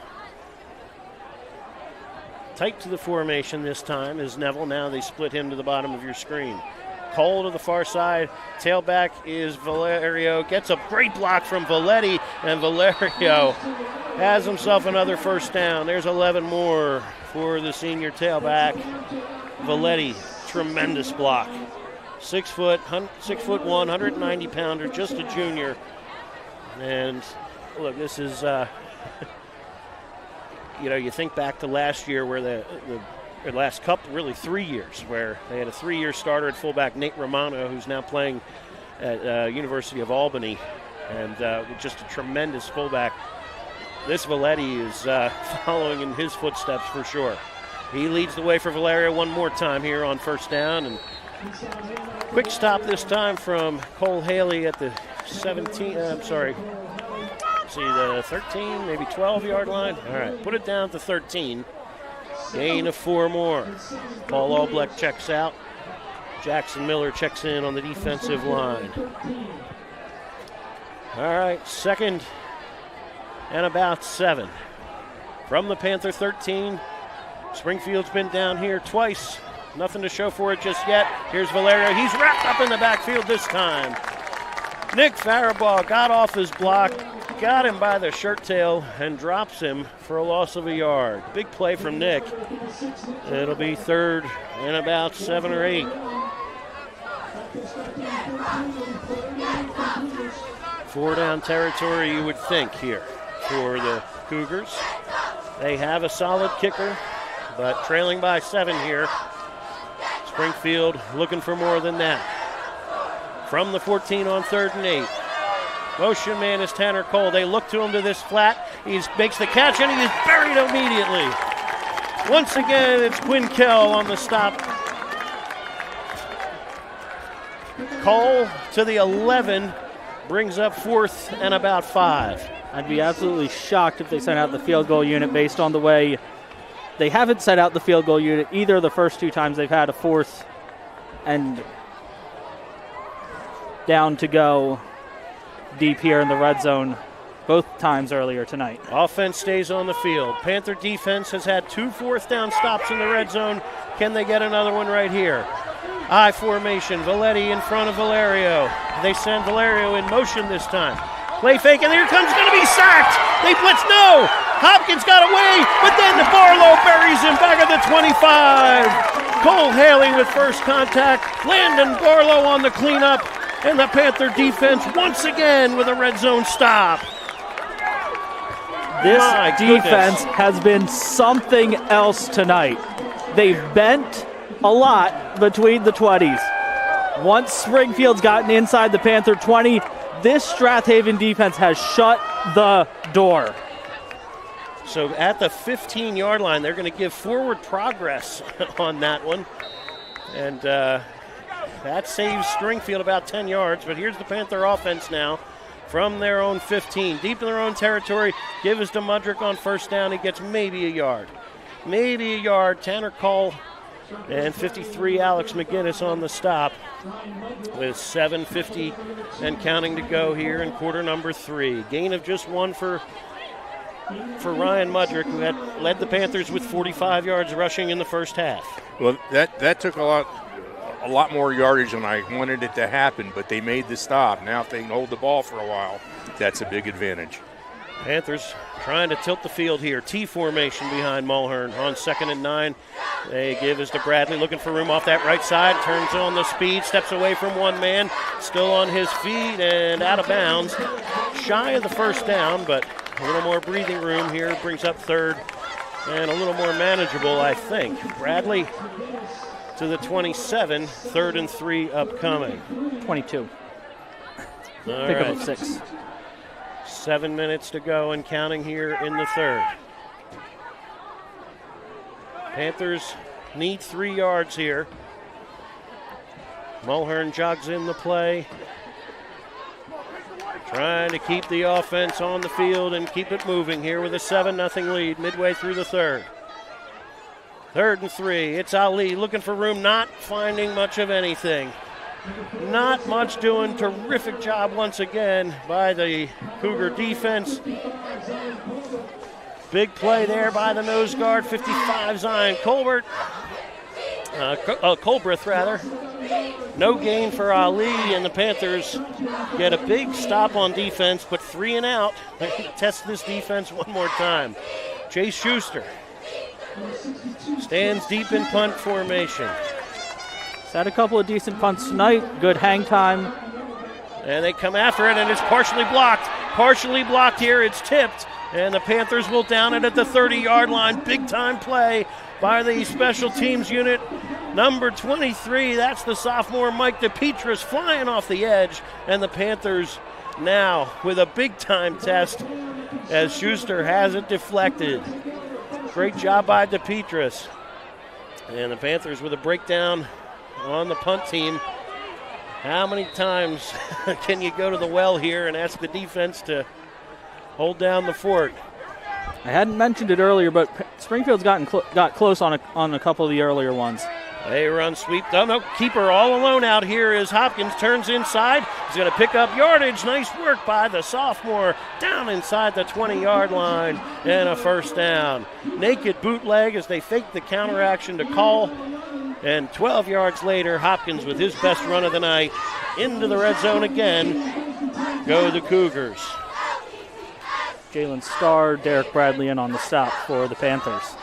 Tight to the formation this time is Neville. Now they split him to the bottom of your screen. Cole to the far side. Tailback is Valerio. Gets a great block from Valetti, and Valerio has himself another first down. There's 11 more for the senior tailback. Valetti, tremendous block. 6'1", 190-pounder, just a junior. And look, this is, you think back to last year where the last couple, really 3 years, where they had a 3-year starter at fullback, Nate Romano, who's now playing at University of Albany, and just a tremendous fullback. This Valetti is following in his footsteps for sure. He leads the way for Valerio one more time here on first down, and quick stop this time from Cole Haley at the the 13, maybe 12-yard line. All right, put it down to 13. Gain of 4 more. Paul Albleck checks out. Jackson Miller checks in on the defensive line. All right, second and about 7. From the Panther 13, Springfield's been down here twice. Nothing to show for it just yet. Here's Valerio. He's wrapped up in the backfield this time. Nick Faribault got off his block, got him by the shirt tail, and drops him for a loss of a yard. Big play from Nick. It'll be third and about 7 or 8. 4-down territory, you would think, here for the Cougars. They have a solid kicker, but trailing by 7 here. Springfield looking for more than that. From the 14 on 3rd and 8. Motion man is Tanner Cole. They look to him to this flat. He makes the catch, and he is buried immediately. Once again, it's Quinn Kell on the stop. Cole to the 11 brings up 4th and about 5. I'd be absolutely shocked if they sent out the field goal unit based on the way they haven't sent out the field goal unit either of the first 2 times they've had a 4th and down to go deep here in the red zone both times earlier tonight. Offense stays on the field. Panther defense has had 2 4th down stops in the red zone. Can they get another one right here? I formation. Valetti in front of Valerio. They send Valerio in motion this time. Play fake, and here comes going to be sacked. They blitz. No. Hopkins got away, but then the Barlow buries him back at the 25. Cole Haley with first contact. Landon Barlow on the cleanup. And the Panther defense once again with a red zone stop. This defense has been something else tonight. They've bent a lot between the 20s. Once Springfield's gotten inside the Panther 20, this Strath Haven defense has shut the door. So at the 15-yard line, they're going to give forward progress on that one. And that saves Springfield about 10 yards, but here's the Panther offense now from their own 15. Deep in their own territory, give us to Mudrick on first down. He gets maybe a yard. Maybe a yard. Tanner Cole and 53 Alex McGinnis on the stop with 7:50 and counting to go here in quarter number 3. Gain of just 1 for Ryan Mudrick, who had led the Panthers with 45 yards rushing in the first half. Well, that took a lot more yardage than I wanted it to happen, but they made the stop. Now if they can hold the ball for a while, that's a big advantage. Panthers trying to tilt the field here. T formation behind Mulhern on 2nd and 9. They give us to Bradley, looking for room off that right side. Turns on the speed, steps away from one man. Still on his feet and out of bounds. Shy of the first down, but a little more breathing room here. Brings up 3rd and a little more manageable, I think. Bradley to the 27, 3rd and 3 upcoming. 22. All Pick right. up of 6. 7 minutes to go and counting here in the 3rd. Panthers need 3 yards here. Mulhern jogs in the play. trying to keep the offense on the field and keep it moving here with a 7-0 lead midway through the third. 3rd and 3. It's Ali looking for room, not finding much of anything. Not much doing. Terrific job once again by the Cougar defense. Big play there by the nose guard, 55, Zion Colbreth. No gain for Ali, and the Panthers get a big stop on defense, but 3 and out. They test this defense one more time. Chase Schuster stands deep in punt formation. He's had a couple of decent punts tonight. Good hang time. And they come after it, and it's partially blocked. Partially blocked here. It's tipped, and the Panthers will down it at the 30-yard line. Big-time play by the special teams unit. Number 23, that's the sophomore Mike DePietris flying off the edge, and the Panthers now with a big-time test as Schuster has it deflected. Great job by DePietris. And the Panthers with a breakdown on the punt team. How many times can you go to the well here and ask the defense to hold down the fort? I hadn't mentioned it earlier, but Springfield's got close on a couple of the earlier ones. They run sweep. Oh, no, keeper all alone out here as Hopkins turns inside. He's going to pick up yardage. Nice work by the sophomore down inside the 20-yard line and a first down. Naked bootleg as they fake the counteraction to Call. And 12 yards later, Hopkins with his best run of the night into the red zone again. Go the Cougars. Jalen Starr, Derek Bradley in on the stop for the Panthers.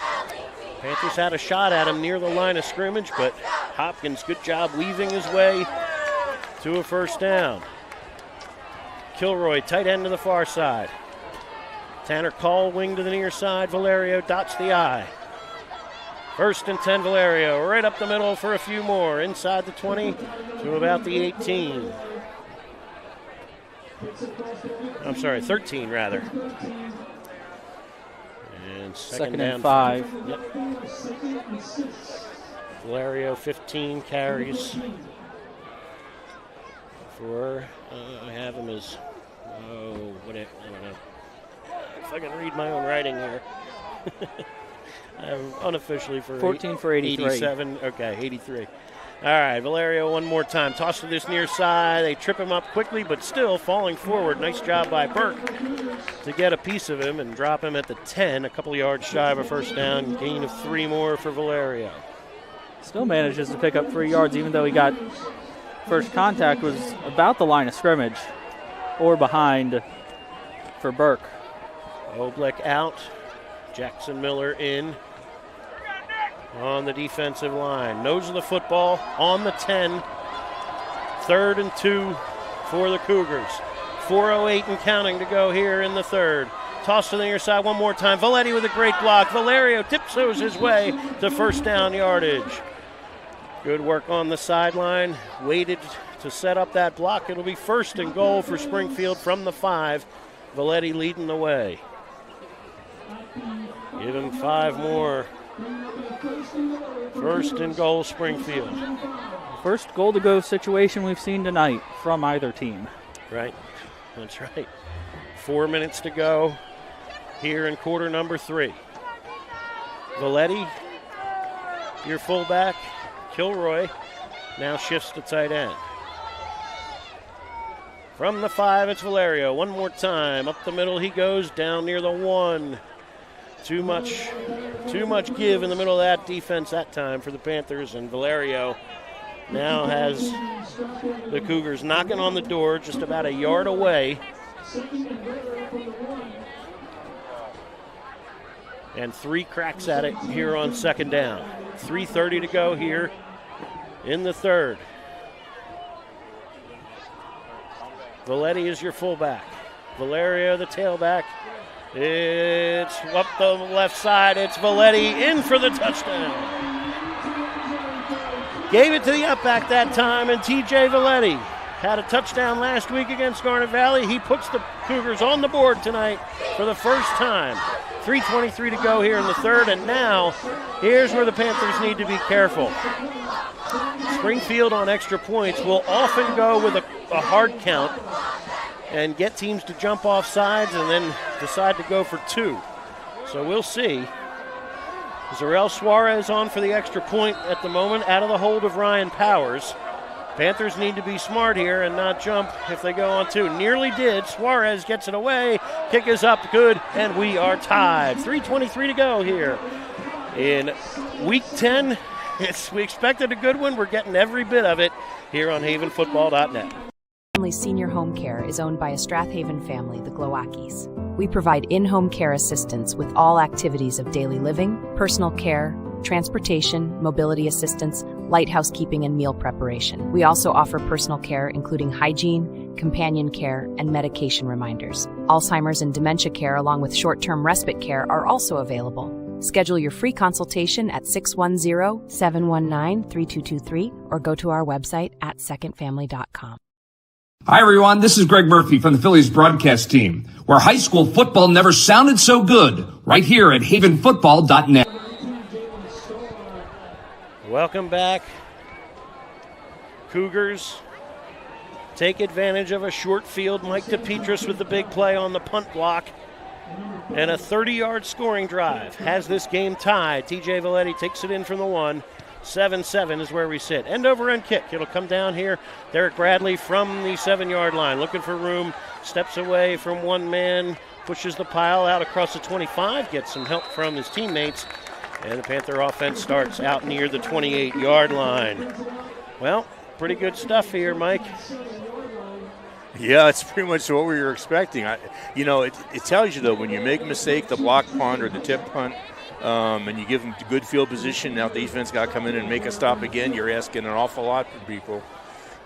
Panthers had a shot at him near the line of scrimmage, but Hopkins, good job weaving his way to a first down. Kilroy, tight end to the far side. Tanner Call, wing to the near side. Valerio dots the I. 1st and 10, Valerio, right up the middle for a few more. Inside the 20 to about the 18. I'm sorry, 13 rather. And second and 5. Yep. Valerio, 15 carries. I have him as, I don't know. If I can read my own writing here. Unofficially for 14 for 83. 87. Okay, 83. All right, Valerio one more time. Toss to this near side. They trip him up quickly, but still falling forward. Nice job by Burke to get a piece of him and drop him at the 10, a couple yards shy of a first down. Gain of 3 more for Valerio. Still manages to pick up 3 yards, even though he got first contact was about the line of scrimmage or behind for Burke. Oblick out. Jackson Miller in on the defensive line. Nose of the football on the 10. 3rd and 2 for the Cougars. 4:08 and counting to go here in the third. Toss to the near side one more time. Valetti with a great block. Valerio tiptoes his way to first down yardage. Good work on the sideline. Waited to set up that block. It'll be 1st and goal for Springfield from the 5. Valetti leading the way. Give him 5 more. 1st and goal, Springfield. First goal-to-go situation we've seen tonight from either team. Right, that's right. 4 minutes to go here in quarter number 3. Valetti, your fullback. Kilroy now shifts to tight end. From the 5, it's Valerio. One more time. Up the middle he goes, down near the 1. Too much give in the middle of that defense that time for the Panthers, and Valerio now has the Cougars knocking on the door just about a yard away. And 3 cracks at it here on second down. 3:30 to go here in the third. Valetti is your fullback. Valerio the tailback. It's up the left side. It's Valetti in for the touchdown. Gave it to the upback that time, and TJ Valetti had a touchdown last week against Garnet Valley. He puts the Cougars on the board tonight for the first time. 3:23 to go here in the third, and now here's where the Panthers need to be careful. Springfield on extra points will often go with a hard count and get teams to jump off sides and then decide to go for two. So we'll see. Zarel Suarez on for the extra point at the moment, out of the hold of Ryan Powers. Panthers need to be smart here and not jump if they go on two. Nearly did. Suarez gets it away. Kick is up, good, and we are tied. 3:23 to go here in Week 10. We expected a good one. We're getting every bit of it here on havenfootball.net. Family Senior Home Care is owned by a Strath Haven family, the Glowackies. We provide in-home care assistance with all activities of daily living, personal care, transportation, mobility assistance, light housekeeping, and meal preparation. We also offer personal care, including hygiene, companion care, and medication reminders. Alzheimer's and dementia care, along with short-term respite care, are also available. Schedule your free consultation at 610-719-3223 or go to our website at secondfamily.com. Hi, everyone. This is Greg Murphy from the Phillies broadcast team, where high school football never sounded so good, right here at havenfootball.net. Welcome back. Cougars take advantage of a short field. Mike DePetris with the big play on the punt block. And a 30-yard scoring drive has this game tied. TJ Valetti takes it in from the 1. 7-7 is where we sit. End over end kick. It'll come down here. Derek Bradley from the 7-yard line, looking for room, steps away from one man, pushes the pile out across the 25, gets some help from his teammates, and the Panther offense starts out near the 28-yard line. Well, pretty good stuff here, Mike. Yeah, it's pretty much what we were expecting. It tells you, though, when you make a mistake, the block punt or the tip punt, and you give them good field position, now the defense got to come in and make a stop again, you're asking an awful lot from people.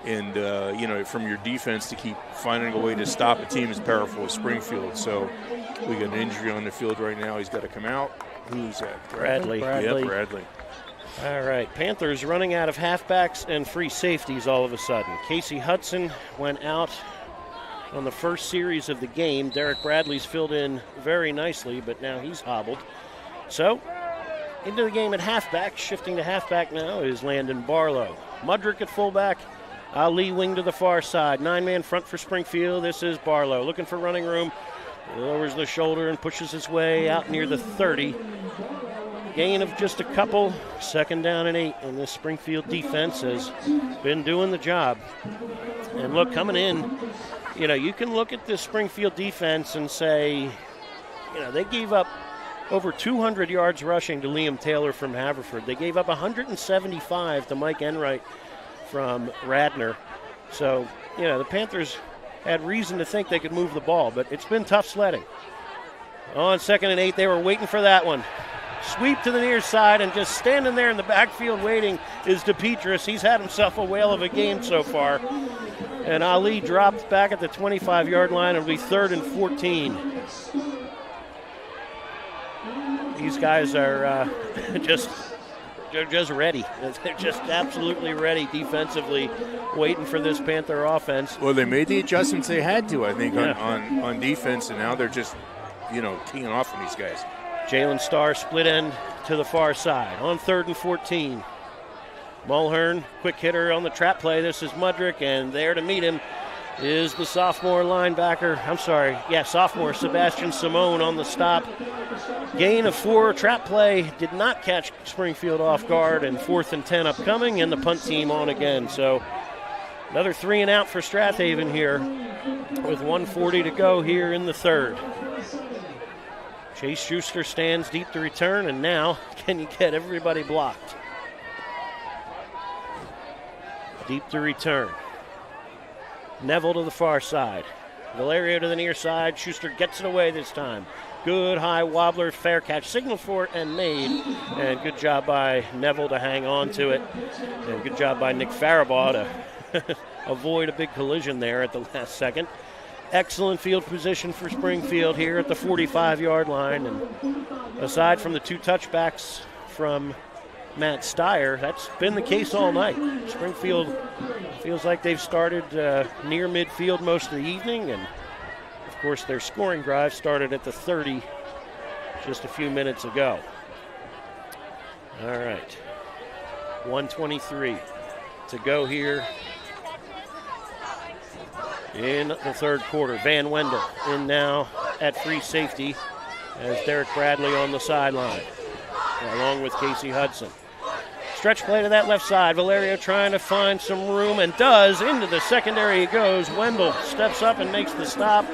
And, from your defense to keep finding a way to stop a team as powerful as Springfield. So we got an injury on the field right now. He's got to come out. Who's that? Bradley. Yeah, Bradley. All right, Panthers running out of halfbacks and free safeties all of a sudden. Casey Hudson went out on the first series of the game. Derek Bradley's filled in very nicely, but now he's hobbled. So, into the game at halfback, shifting to halfback now is Landon Barlow. Mudrick at fullback, Ali wing to the far side. 9-man front for Springfield. This is Barlow looking for running room. Lowers the shoulder and pushes his way out near the 30. Gain of just a couple. 2nd down and 8, and this Springfield defense has been doing the job. And look, coming in, you can look at this Springfield defense and say, they gave up over 200 yards rushing to Liam Taylor from Haverford. They gave up 175 to Mike Enright from Radnor. So, the Panthers had reason to think they could move the ball, but it's been tough sledding. On 2nd and 8, they were waiting for that one. Sweep to the near side, and just standing there in the backfield waiting is DePetris. He's had himself a whale of a game so far. And Ali dropped back at the 25-yard line. It'll be 3rd and 14. These guys are just ready. They're just absolutely ready defensively, waiting for this Panther offense. Well, they made the adjustments they had to, I think, on defense, and now they're just, teeing off on these guys. Jalen Starr split end to the far side on 3rd and 14. Mulhern, quick hitter on the trap play. This is Mudrick, and there to meet him is the sophomore Sebastian Simone on the stop. Gain of 4, trap play did not catch Springfield off guard, and 4th and 10 upcoming, and the punt team on again. So another 3 and out for Strath Haven here with 1:40 to go here in the 3rd. Chase Schuster stands deep to return, and now can you get everybody blocked? Deep to return. Neville to the far side. Valerio to the near side. Schuster gets it away this time. Good high wobbler, fair catch, signal for it, and made. And good job by Neville to hang on to it. And good job by Nick Faribaugh to avoid a big collision there at the last second. Excellent field position for Springfield here at the 45-yard line. And aside from the 2 touchbacks from Matt Steyer, that's been the case all night. Springfield feels like they've started near midfield most of the evening, and of course their scoring drive started at the 30 just a few minutes ago. All right, 1:23 to go here in the third quarter. Van Wendel in now at free safety as Derek Bradley on the sideline, along with Casey Hudson. Stretch play to that left side. Valerio trying to find some room and does. Into the secondary he goes. Wendell steps up and makes the stop,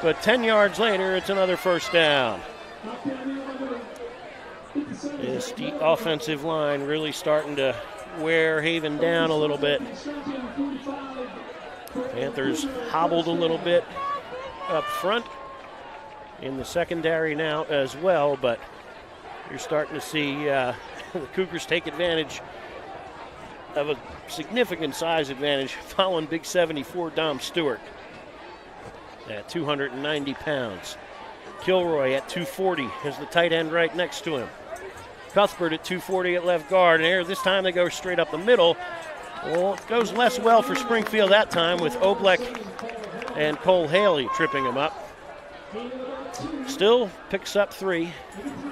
but 10 yards later, it's another first down. This offensive line really starting to wear Haven down a little bit. Panthers hobbled a little bit up front in the secondary now as well, but you're starting to see the Cougars take advantage of a significant size advantage following big 74 Dom Stewart at 290 pounds. Kilroy at 240 is the tight end right next to him. Cuthbert at 240 at left guard, and here this time they go straight up the middle. Well, it goes less well for Springfield that time with Oblek and Cole Haley tripping him up. Still picks up 3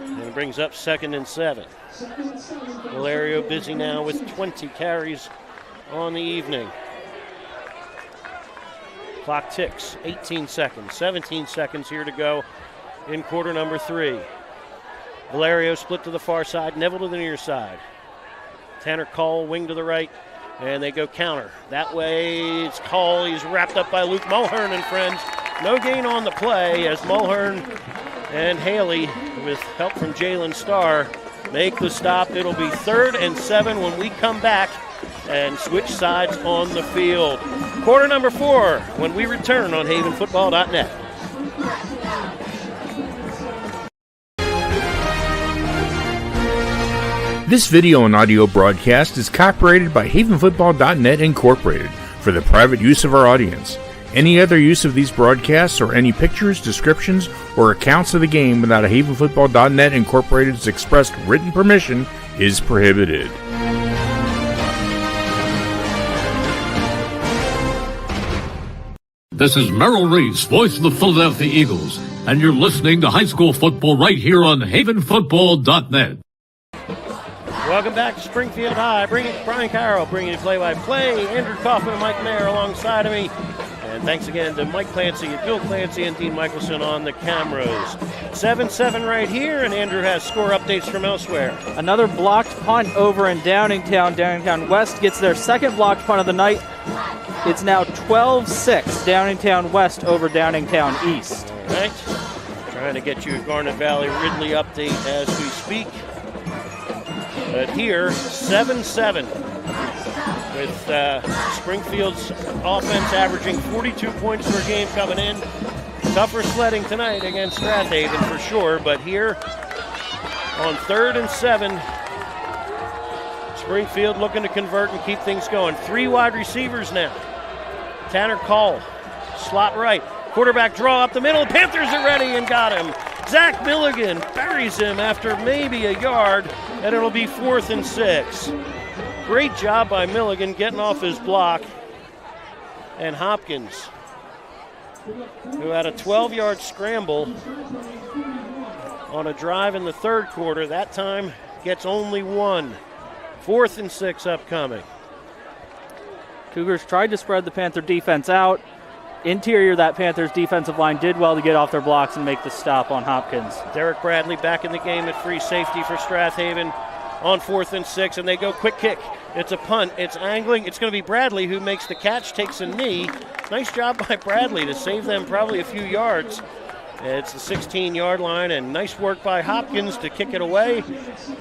and brings up 2nd and 7. Valerio busy now with 20 carries on the evening. Clock ticks, 18 seconds, 17 seconds here to go in quarter number 3. Valerio split to the far side, Neville to the near side. Tanner Call, wing to the right, and they go counter. That way it's Call, he's wrapped up by Luke Mulhern and friends. No gain on the play as Mulhern and Haley, with help from Jalen Starr, make the stop. It'll be 3rd and 7 when we come back and switch sides on the field. Quarter number 4 when we return on havenfootball.net. This video and audio broadcast is copyrighted by havenfootball.net Incorporated for the private use of our audience. Any other use of these broadcasts or any pictures, descriptions, or accounts of the game without a havenfootball.net Incorporated's expressed written permission is prohibited. This is Merrill Reese, voice of the Philadelphia Eagles, and you're listening to high school football right here on havenfootball.net. Welcome back to Springfield High. Brian Carroll bringing you play-by-play. Andrew Kaufman and Mike Mayer alongside of me. And thanks again to Mike Clancy, Bill Clancy, and Dean Michelson on the cameras. 7-7 right here, and Andrew has score updates from elsewhere. Another blocked punt over in Downingtown. Downingtown West gets their second blocked punt of the night. It's now 12-6, Downingtown West over Downingtown East. All right. Trying to get you a Garnet Valley Ridley update as we speak. But here, 7-7, with Springfield's offense averaging 42 points per game coming in. Tougher sledding tonight against Strath Haven for sure, but here on 3rd and 7, Springfield looking to convert and keep things going. 3 wide receivers now. Tanner Call, slot right. Quarterback draw up the middle. Panthers are ready and got him. Zach Milligan buries him after maybe a yard, and it'll be 4th and 6. Great job by Milligan getting off his block. And Hopkins, who had a 12-yard scramble on a drive in the third quarter, that time gets only 1. 4th and 6 upcoming. Cougars tried to spread the Panther defense out. Interior, that Panthers defensive line did well to get off their blocks and make the stop on Hopkins. Derek Bradley back in the game at free safety for Strath Haven on 4th and 6, and they go quick kick. It's a punt. It's angling. It's going to be Bradley who makes the catch, takes a knee. Nice job by Bradley to save them probably a few yards. It's the 16-yard line, and nice work by Hopkins to kick it away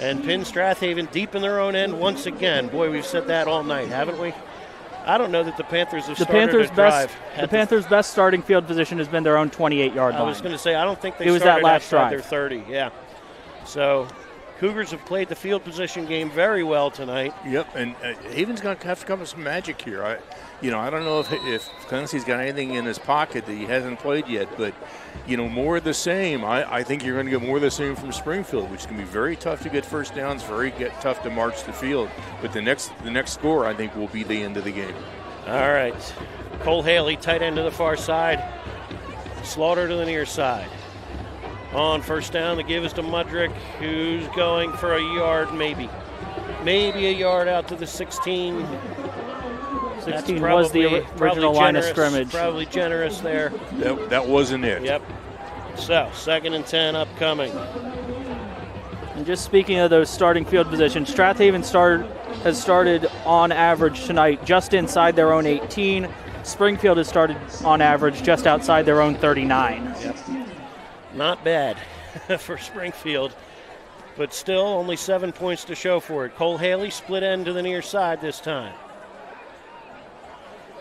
and pin Strath Haven deep in their own end once again. Boy, we've said that all night, haven't we? I don't know that the Panthers have started a drive. The Panthers' best starting field position has been their own 28-yard line. I was going to say, I don't think they started that last outside drive. their 30. Yeah. So Cougars have played the field position game very well tonight. Yep, and Haven's going to have to come with some magic here. I don't know if Clancy's got anything in his pocket that he hasn't played yet, but, more of the same. I think you're going to get more of the same from Springfield, which is going to be very tough to get first downs, tough to march the field. But the next score, I think, will be the end of the game. All right. Cole Haley, tight end to the far side. Slaughter to the near side. On first down, the give is to Mudrick, who's going for a yard maybe. Maybe a yard out to the 16. 16 was the original line of scrimmage. Probably generous there. That wasn't it. Yep. So, 2nd and 10 upcoming. And just speaking of those starting field positions, Strath Haven has started on average tonight just inside their own 18. Springfield has started on average just outside their own 39. Yep. Not bad for Springfield, but still only 7 points to show for it. Cole Haley split end to the near side this time.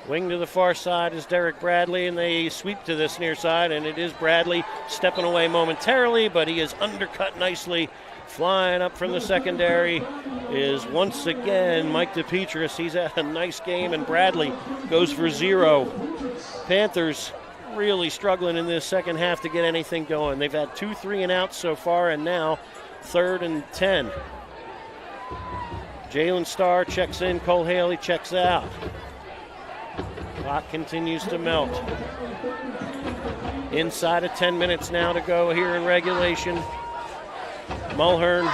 Wing to the far side is Derek Bradley, and they sweep to this near side, and it is Bradley stepping away momentarily, but he is undercut nicely. Flying up from the secondary is once again Mike DePetris. He's had a nice game, and Bradley goes for 0. Panthers really struggling in this second half to get anything going. They've had 2 3-and-outs so far, and now 3rd and 10. Jalen Starr checks in, Cole Haley checks out. Clock continues to melt. Inside of 10 minutes now to go here in regulation. Mulhern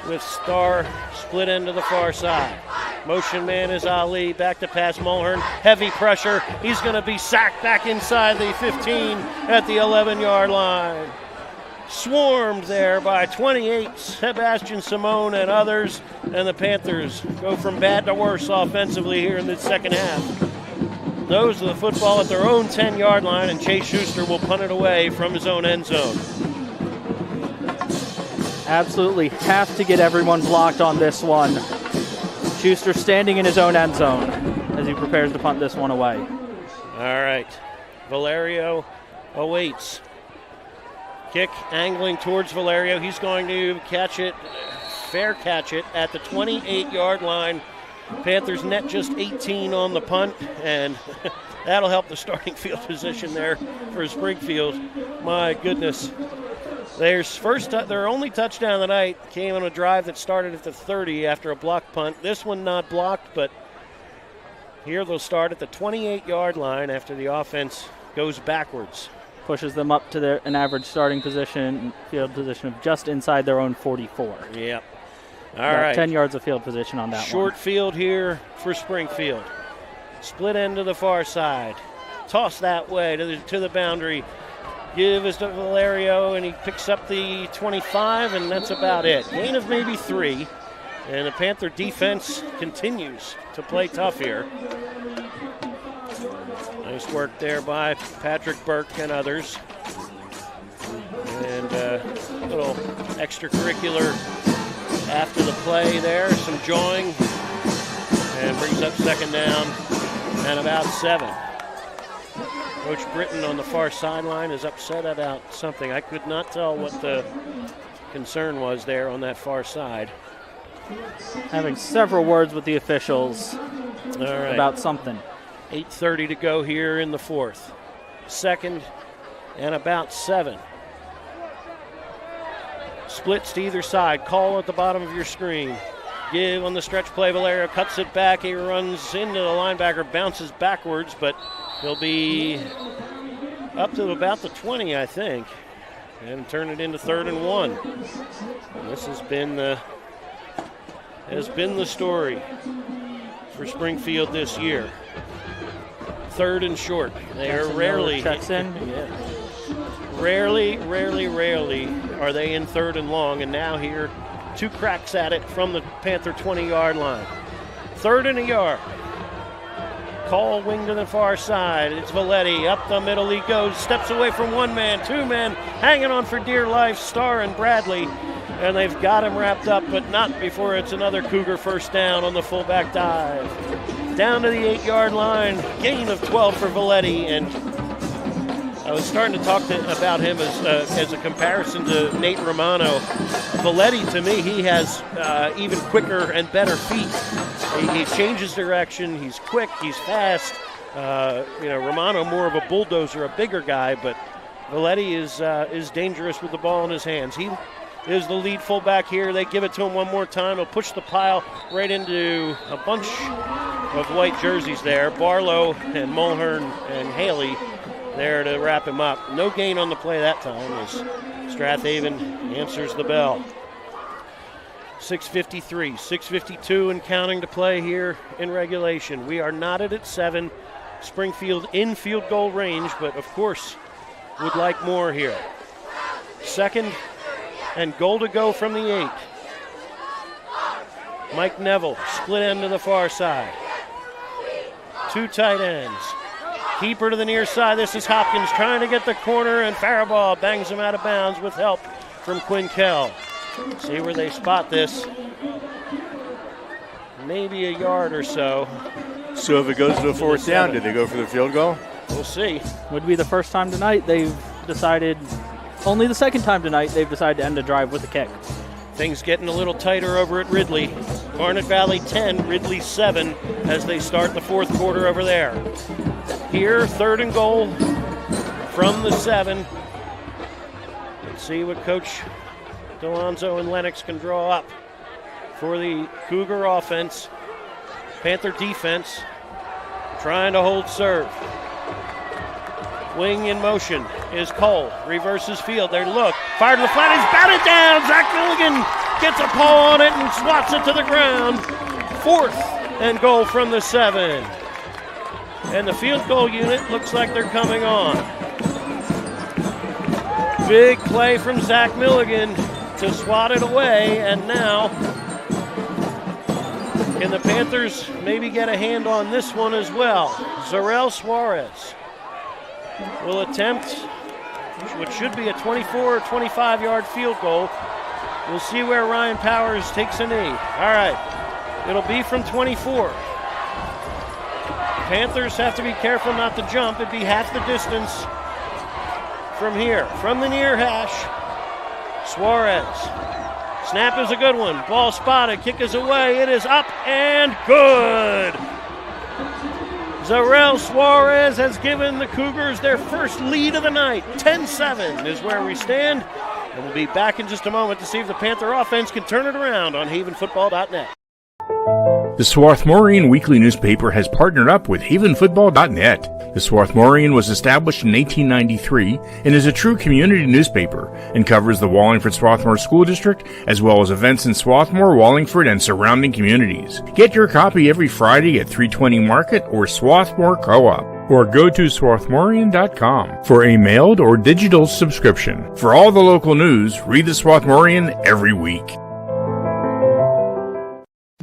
with Starr split end to the far side. Motion man is Ali, back to pass Mulhern. Heavy pressure, he's going to be sacked back inside the 15 at the 11-yard line. Swarmed there by 28, Sebastian Simone and others, and the Panthers go from bad to worse offensively here in the second half. Those are the football at their own 10-yard line, and Chase Schuster will punt it away from his own end zone. Absolutely have to get everyone blocked on this one. Schuster standing in his own end zone as he prepares to punt this one away. All right, Valerio awaits. Kick angling towards Valerio. He's going to catch it, fair catch it, at the 28-yard line. Panthers net just 18 on the punt, and that'll help the starting field position there for Springfield. My goodness. Their only touchdown of the night came on a drive that started at the 30 after a blocked punt. This one not blocked, but here they'll start at the 28-yard line after the offense goes backwards. Pushes them up to an average starting position, field position of just inside their own 44. Yep. All About right. 10 yards of field position on that Short one. field here for Springfield. Split end to the far side. Toss that way to the boundary. Give is to Valerio, and he picks up the 25, and that's about it. Gain of maybe 3, and the Panther defense continues to play tough here. Nice work there by Patrick Burke and others. And a little extracurricular after the play there, some jawing, and brings up 2nd down and about 7. Coach Britton on the far sideline is upset about something. I could not tell what the concern was there on that far side. Having several words with the officials about something. 8:30 to go here in the 4th. 2nd and about 7. Splits to either side. Call at the bottom of your screen. Give on the stretch play. Valerio cuts it back. He runs into the linebacker, bounces backwards, but he'll be up to about the 20, I think, and turn it into 3rd and 1. And this has been the story for Springfield this year. 3rd and short. They are rarely checks in. Rarely are they in 3rd and long, and now here 2 cracks at it from the Panther 20-yard line. 3rd and a yard. Call wing to the far side. It's Valetti. Up the middle he goes. Steps away from 1 man, 2 men, hanging on for dear life, Starr and Bradley. And they've got him wrapped up, but not before it's another Cougar first down on the fullback dive. Down to the 8-yard line. Gain of 12 for Valetti. And I was starting to talk about him as a comparison to Nate Romano. Valetti, to me, he has even quicker and better feet. He changes direction. He's quick. He's fast. Romano more of a bulldozer, a bigger guy, but Valetti is dangerous with the ball in his hands. He is the lead fullback here. They give it to him one more time. He'll push the pile right into a bunch of white jerseys there. Barlow and Mulhern and Haley there to wrap him up. No gain on the play that time as Strath Haven answers the bell. 6:53, 6:52 and counting to play here in regulation. We are knotted at 7. Springfield in field goal range, but of course would like more here. 2nd and goal to go from the 8. Mike Neville, split end to the far side. 2 tight ends. Keeper to the near side. This is Hopkins trying to get the corner, and Faribault bangs him out of bounds with help from Quinkell. See where they spot this. Maybe a yard or so. So if it goes to a 4th down, do they go for the field goal? We'll see. Would be the first time tonight they've decided, only the second time tonight they've decided to end a drive with a kick. Things getting a little tighter over at Ridley. Garnet Valley 10, Ridley 7 as they start the 4th quarter over there. Here, 3rd and goal from the 7. Let's see what Coach DeLonzo and Lennox can draw up for the Cougar offense. Panther defense trying to hold serve. Wing in motion is Cole. Reverses field. There, look. Fired to the flat. He's batted down. Zach Milligan gets a paw on it and swats it to the ground. 4th and goal from the 7. And the field goal unit looks like they're coming on. Big play from Zach Milligan to swat it away. And now, can the Panthers maybe get a hand on this one as well? Zarel Suarez will attempt what should be a 24 or 25-yard field goal. We'll see where Ryan Powers takes a knee. All right, it'll be from 24. Panthers have to be careful not to jump. It'd be half the distance from here. From the near hash, Suarez. Snap is a good one. Ball spotted. Kick is away. It is up and good. Zarel Suarez has given the Cougars their first lead of the night. 10-7 is where we stand. And we'll be back in just a moment to see if the Panther offense can turn it around on havenfootball.net. The Swarthmorean Weekly Newspaper has partnered up with havenfootball.net. The Swarthmorean was established in 1893 and is a true community newspaper and covers the Wallingford Swarthmore School District as well as events in Swarthmore, Wallingford, and surrounding communities. Get your copy every Friday at 320 Market or Swarthmore Co-op, or go to swarthmorean.com for a mailed or digital subscription. For all the local news, read the Swarthmorean every week.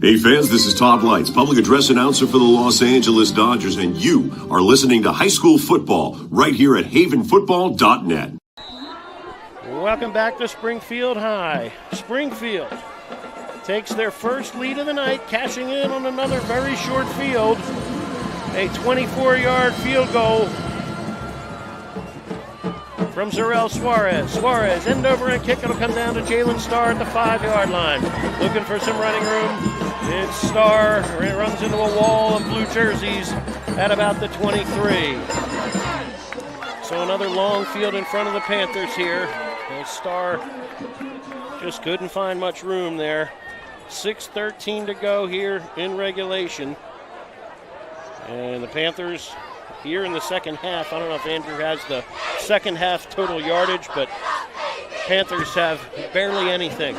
Hey fans, this is Todd Lights, public address announcer for the Los Angeles Dodgers, and you are listening to high school football right here at havenfootball.net. Welcome back to Springfield High. Springfield takes their first lead of the night, cashing in on another very short field. A 24-yard field goal from Zarel Suarez. Suarez, end over and kick. It'll come down to Jalen Starr at the 5-yard line. Looking for some running room. It's Starr. It runs into a wall of blue jerseys at about the 23. So another long field in front of the Panthers here. And Starr just couldn't find much room there. 6:13 to go here in regulation. And the Panthers here in the second half. I don't know if Andrew has the second half total yardage, but Panthers have barely anything.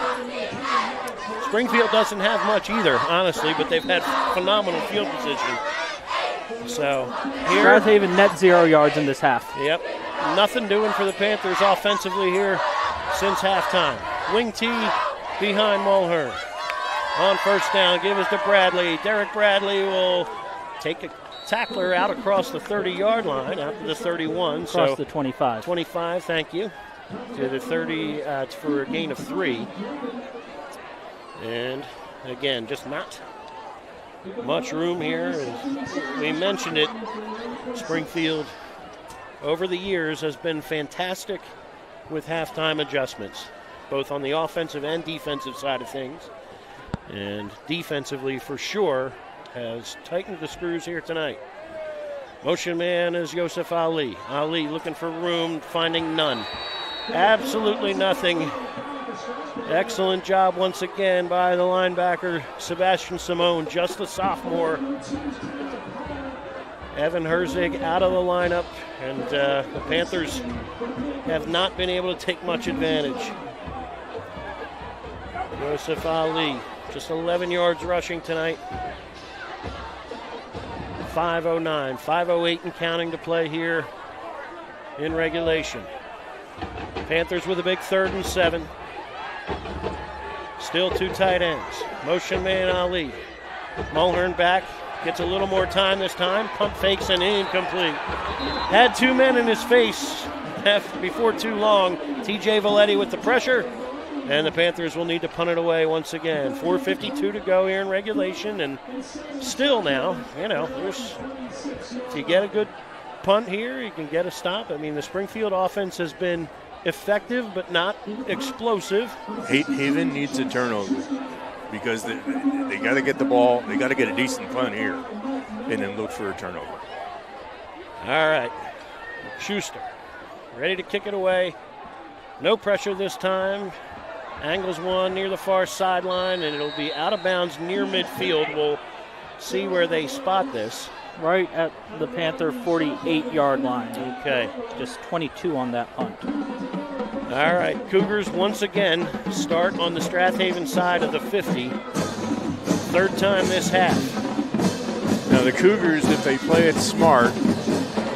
Springfield doesn't have much either, honestly, but they've had phenomenal field position. So here, Strath Haven net 0 yards in this half. Yep, nothing doing for the Panthers offensively here since halftime. Wing T behind Mulhern. On first down, give us to Bradley. Derek Bradley will take a tackler out across the 30-yard line, out to the 31. Across the 25. 25, thank you. To the 30, it's for a gain of 3. And again, just not much room here. As we mentioned it, Springfield over the years has been fantastic with halftime adjustments, both on the offensive and defensive side of things. And defensively, for sure, has tightened the screws here tonight. Motion man is Yosef Ali. Ali looking for room, finding none. Absolutely nothing. Excellent job once again by the linebacker, Sebastian Simone, just a sophomore. Evan Herzig out of the lineup, and the Panthers have not been able to take much advantage. Joseph Ali, just 11 yards rushing tonight. 5:09, 5:08 and counting to play here in regulation. Panthers with a big 3rd and 7. Still 2 tight ends. Motion man Ali. Mulhern back, gets a little more time this time. Pump fakes and incomplete. Had 2 men in his face before too long. TJ Valetti with the pressure, and the Panthers will need to punt it away once again. 4:52 to go here in regulation, and still now, if you get a good punt here, you can get a stop. I mean, the Springfield offense has been effective but not explosive. Haven needs a turnover because they got to get the ball. They got to get a decent punt here and then look for a turnover. All right. Schuster ready to kick it away. No pressure this time. Angles one near the far sideline, and it'll be out of bounds near midfield. We'll see where they spot this. Right at the Panther 48-yard line. Okay. Just 22 on that punt. All right, Cougars once again start on the Strath Haven side of the 50. 3rd time this half. Now the Cougars, if they play it smart,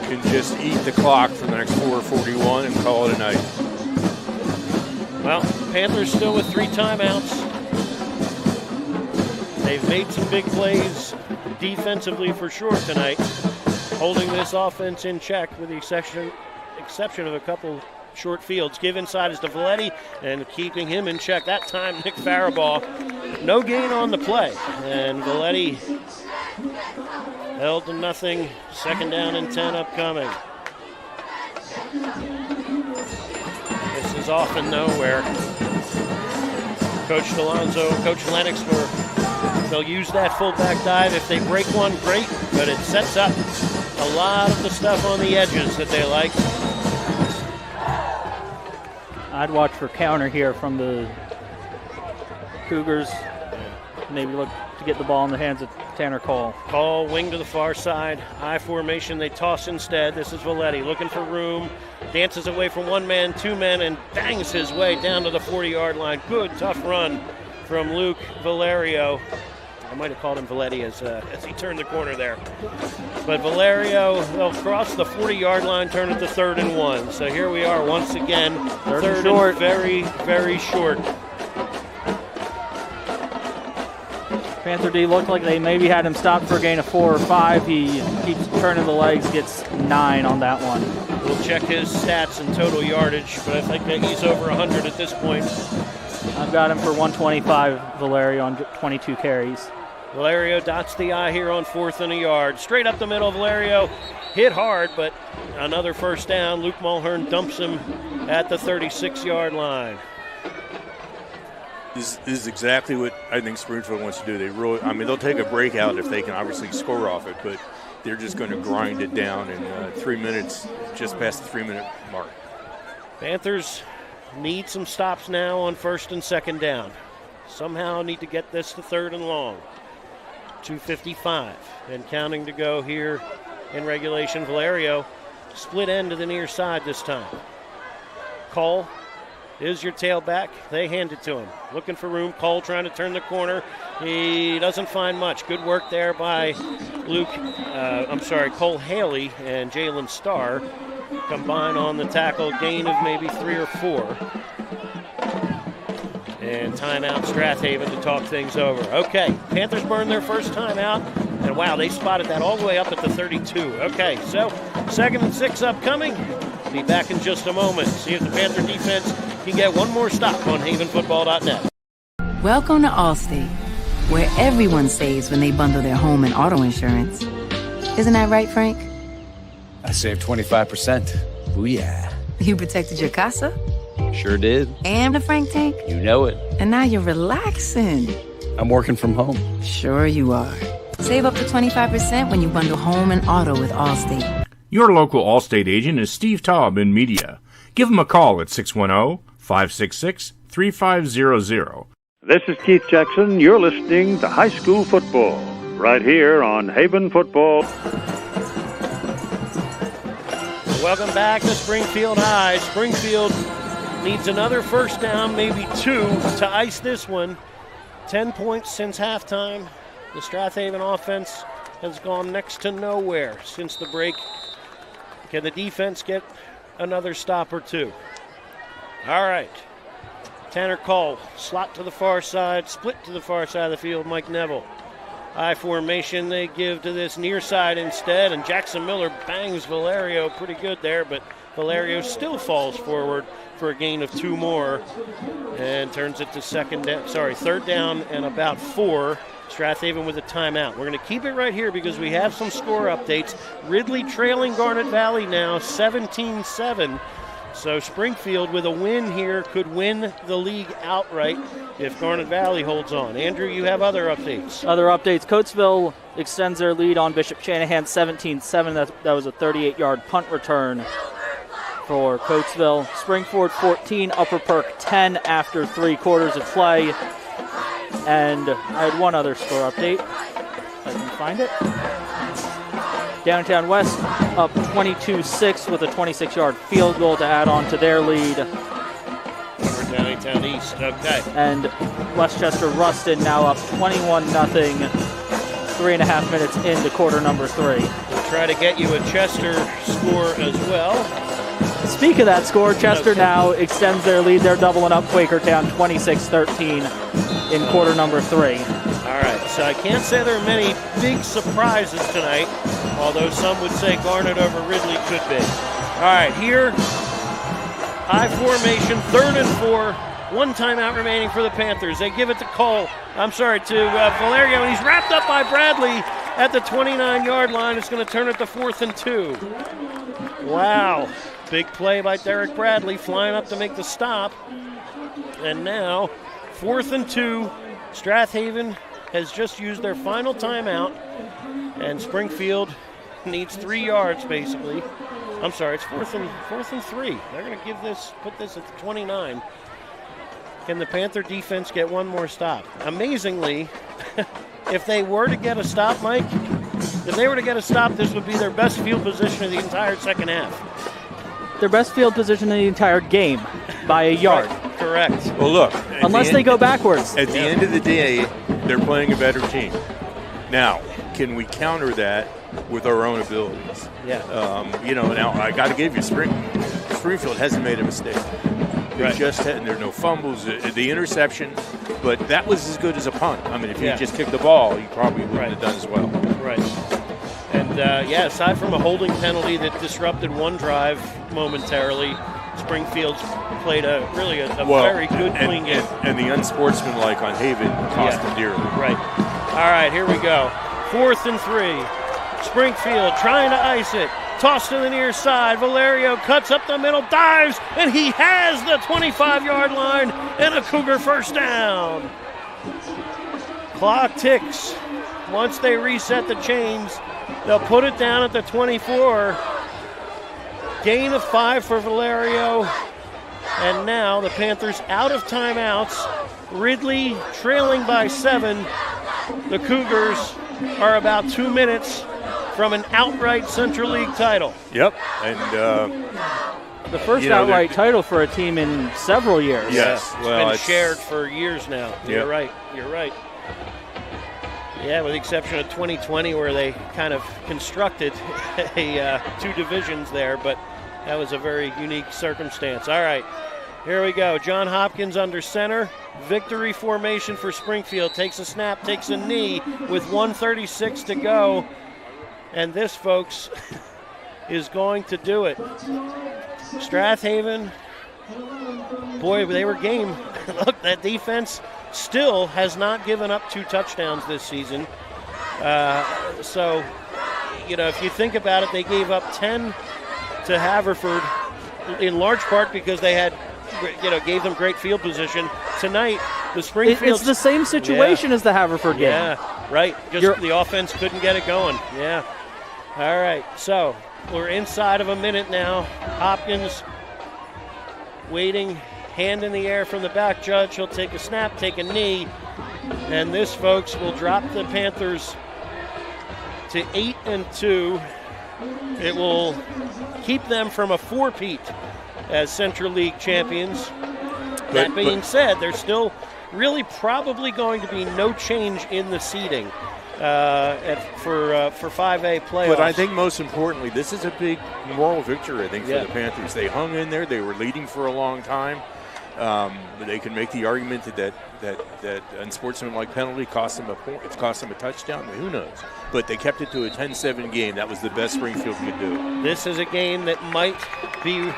can just eat the clock for the next 4:41 and call it a night. Well, Panthers still with 3 timeouts. They've made some big plays defensively for sure tonight, holding this offense in check with the exception of a couple short fields. Give inside is to Valetti, and keeping him in check. That time, Nick Faribault. No gain on the play, and Valetti held to nothing. 2nd down and 10 upcoming. This is often nowhere. Coach Delonzo, Coach Lennox, they'll use that fullback dive. If they break one, great, but it sets up a lot of the stuff on the edges that they like. I'd watch for counter here from the Cougars. Maybe look to get the ball in the hands of Tanner Cole. Cole, wing to the far side. I formation, they toss instead. This is Valetti looking for room. Dances away from 1 man, 2 men, and bangs his way down to the 40-yard line. Good, tough run from Luke Valerio. I might have called him Valetti as he turned the corner there. But Valerio, they'll cross the 40-yard line, turn it to 3rd and 1. So here we are once again, 3rd and very, very short. Panther D looked like they maybe had him stopped for a gain of 4 or 5. He keeps turning the legs, gets 9 on that one. We'll check his stats and total yardage, but I think that he's over 100 at this point. I've got him for 125, Valerio, on 22 carries. Valerio dots the I here on 4th and a yard. Straight up the middle, Valerio hit hard, but another 1st down. Luke Mulhern dumps him at the 36-yard line. This is exactly what I think Springfield wants to do. They'll take a breakout if they can obviously score off it, but they're just going to grind it down in 3 minutes, just past the 3-minute mark. Panthers need some stops now on 1st and 2nd down. Somehow need to get this to 3rd and long. 2:55 and counting to go here in regulation. Valerio split end to the near side this time. Cole is your tailback. They hand it to him. Looking for room. Cole trying to turn the corner. He doesn't find much. Good work there by Cole Haley and Jalen Starr. Combine on the tackle. Gain of maybe 3 or 4. And timeout Strath Haven to talk things over. Okay, Panthers burn their 1st timeout. And wow, they spotted that all the way up at the 32. Okay, so 2nd and 6 upcoming. Be back in just a moment. See if the Panther defense can get one more stop on havenfootball.net. Welcome to Allstate, where everyone saves when they bundle their home and auto insurance. Isn't that right, Frank? I saved 25%. Booyah. You protected your casa? Sure did. And the Frank tank? You know it. And now you're relaxing. I'm working from home. Sure you are. Save up to 25% when you bundle home and auto with Allstate. Your local Allstate agent is Steve Taub in media. Give him a call at 610-566-3500. This is Keith Jackson. You're listening to High School Football right here on Haven Football. Welcome back to Springfield High. Springfield needs another first down, maybe 2, to ice this one. 10 points since halftime. The Strath Haven offense has gone next to nowhere since the break. Can the defense get another stop or 2? All right. Tanner Cole, slot to the far side, split to the far side of the field, Mike Neville. I formation they give to this near side instead, and Jackson Miller bangs Valerio pretty good there, but Valerio still falls forward for a gain of 2 more and turns it to third down and about 4. Strath Haven with a timeout. We're going to keep it right here because we have some score updates. Ridley trailing Garnet Valley now 17-7. So Springfield with a win here could win the league outright if Garnet Valley holds on. Andrew, you have other updates. Coatesville extends their lead on Bishop Shanahan 17-7. That was a 38-yard punt return for Coatesville. Springford 14, Upper Perk 10 after 3 quarters of play. And I had one other score update, if I can find it. Downtown West up 22-6 with a 26-yard field goal to add on to their lead. We're Downtown East, okay. And Westchester Ruston now up 21-0, 3.5 minutes into quarter number 3. We'll try to get you a Chester score as well. Speak of that score, Chester now extends their lead. They're doubling up Quakertown 26-13 in quarter number 3. All right, so I can't say there are many big surprises tonight, although some would say Garnet over Ridley could be. All right, here, high formation, 3rd and 4, 1 timeout remaining for the Panthers. They give it to Valerio, and he's wrapped up by Bradley at the 29-yard line. It's going to turn it to 4th and 2. Wow, big play by Derek Bradley, flying up to make the stop. And now, 4th and 2, Strath Haven has just used their final timeout, and Springfield needs 3 yards basically. I'm sorry, it's 4th and 3. They're going to put this at the 29. Can the Panther defense get one more stop? Amazingly, if they were to get a stop, Mike, this would be their best field position of the entire second half. Their best field position in the entire game by a yard. Right, correct. Well, look. Unless they go backwards. At the end of the day, they're playing a better team. Now, can we counter that with our own abilities? Yeah. Now I got to give you, Springfield hasn't made a mistake. They just had, there are no fumbles, the interception, but that was as good as a punt. I mean, if you just kicked the ball, you probably wouldn't have done as well. Right. And, aside from a holding penalty that disrupted one drive momentarily, Springfield's played a very good, clean game. And the unsportsmanlike on Haven cost them dearly. Right. All right, here we go. 4th and 3. Springfield trying to ice it. Toss to the near side. Valerio cuts up the middle, dives, and he has the 25-yard line and a Cougar first down. Clock ticks. Once they reset the chains, they'll put it down at the 24. Gain of 5 for Valerio. And now the Panthers out of timeouts. Ridley trailing by 7. The Cougars are about 2 minutes from an outright Central League title. Yep. And the first outright title for a team in several years. Yes. It's been shared for years now. You're right. Yeah, with the exception of 2020 where they kind of constructed 2 divisions there, but that was a very unique circumstance. All right, here we go. John Hopkins under center. Victory formation for Springfield. Takes a snap, takes a knee with 1:36 to go. And this, folks, is going to do it. Strath Haven, boy, they were game. Look, that defense still has not given up 2 touchdowns this season. So, if you think about it, they gave up 10 to Haverford in large part because they had, gave them great field position. Tonight, the Springfield... It's the same situation as the Haverford game. Yeah, right. Just the offense couldn't get it going. Yeah. All right, so we're inside of a minute now. Hopkins waiting, hand in the air from the back judge. He'll take a snap, take a knee, and this, folks, will drop the Panthers to 8-2. It will keep them from a 4-peat as Central League champions. That being said, there's still really probably going to be no change in the seeding for 5A playoffs. But I think most importantly, this is a big moral victory, I think, for the Panthers. They hung in there. They were leading for a long time. They can make the argument that unsportsmanlike penalty cost them a point. It's cost them a touchdown. Who knows? But they kept it to a 10-7 game. That was the best Springfield could do. This is a game that might be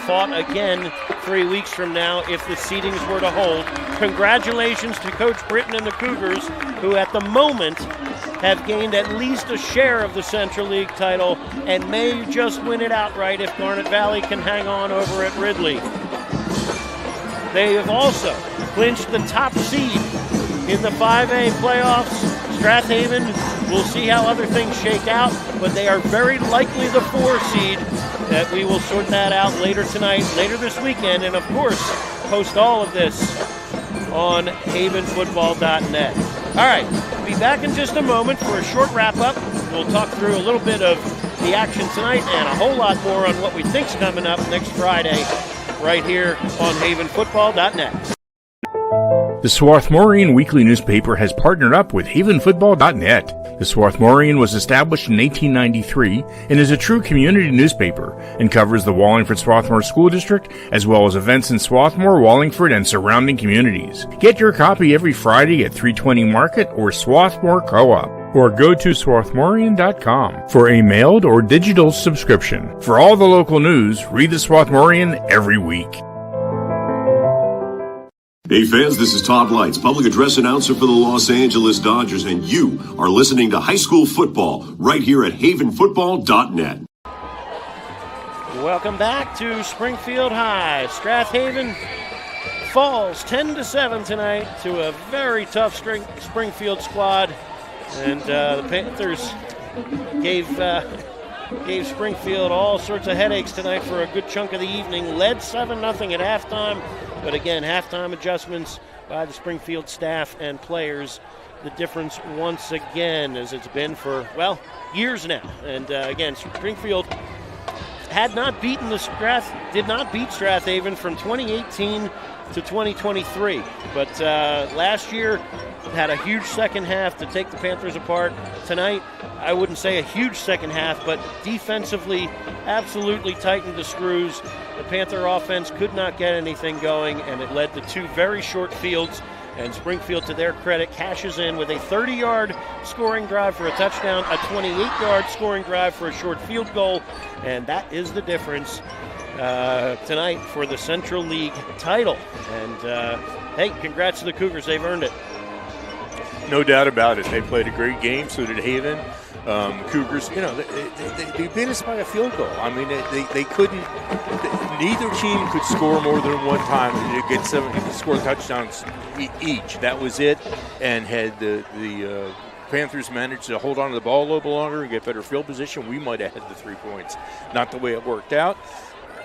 fought again 3 weeks from now if the seedings were to hold. Congratulations to Coach Britton and the Cougars, who at the moment have gained at least a share of the Central League title and may just win it outright if Garnet Valley can hang on over at Ridley. They have also clinched the top seed in the 5A playoffs. Strath Haven, we'll see how other things shake out, but they are very likely the 4 seed. That we will sort that out later tonight, later this weekend, and of course, post all of this on havenfootball.net. All right, we'll be back in just a moment for a short wrap-up. We'll talk through a little bit of the action tonight and a whole lot more on what we think's coming up next Friday right here on havenfootball.net. The Swarthmorean Weekly Newspaper has partnered up with havenfootball.net. The Swarthmorean was established in 1893 and is a true community newspaper and covers the Wallingford-Swarthmore School District as well as events in Swarthmore, Wallingford, and surrounding communities. Get your copy every Friday at 320 Market or Swarthmore Co-op, or go to swarthmorean.com for a mailed or digital subscription. For all the local news, read the Swarthmorean every week. Hey fans, this is Todd Lights, public address announcer for the Los Angeles Dodgers, and you are listening to high school football right here at havenfootball.net. Welcome back to Springfield High. Strath Haven falls 10-7 tonight to a very tough Springfield squad, and the Panthers gave Springfield all sorts of headaches tonight for a good chunk of the evening. Led 7-0 at halftime. But again, halftime adjustments by the Springfield staff and players. The difference once again, as it's been for, well, years now. And again, Springfield did not beat Strath Haven from 2018 to 2023. But last year had a huge second half to take the Panthers apart. Tonight, I wouldn't say a huge second half, but defensively absolutely tightened the screws. The Panther offense could not get anything going, and it led to 2 very short fields. And Springfield, to their credit, cashes in with a 30-yard scoring drive for a touchdown, a 28-yard scoring drive for a short field goal, and that is the difference tonight for the Central League title. And, hey, congrats to the Cougars. They've earned it. No doubt about it. They played a great game, so did Haven. Cougars, they beat us by a field goal. I mean, they couldn't. Neither team could score more than one time. They could score touchdowns each. That was it. And had the Panthers managed to hold on to the ball a little bit longer and get better field position, we might have had the 3 points. Not the way it worked out.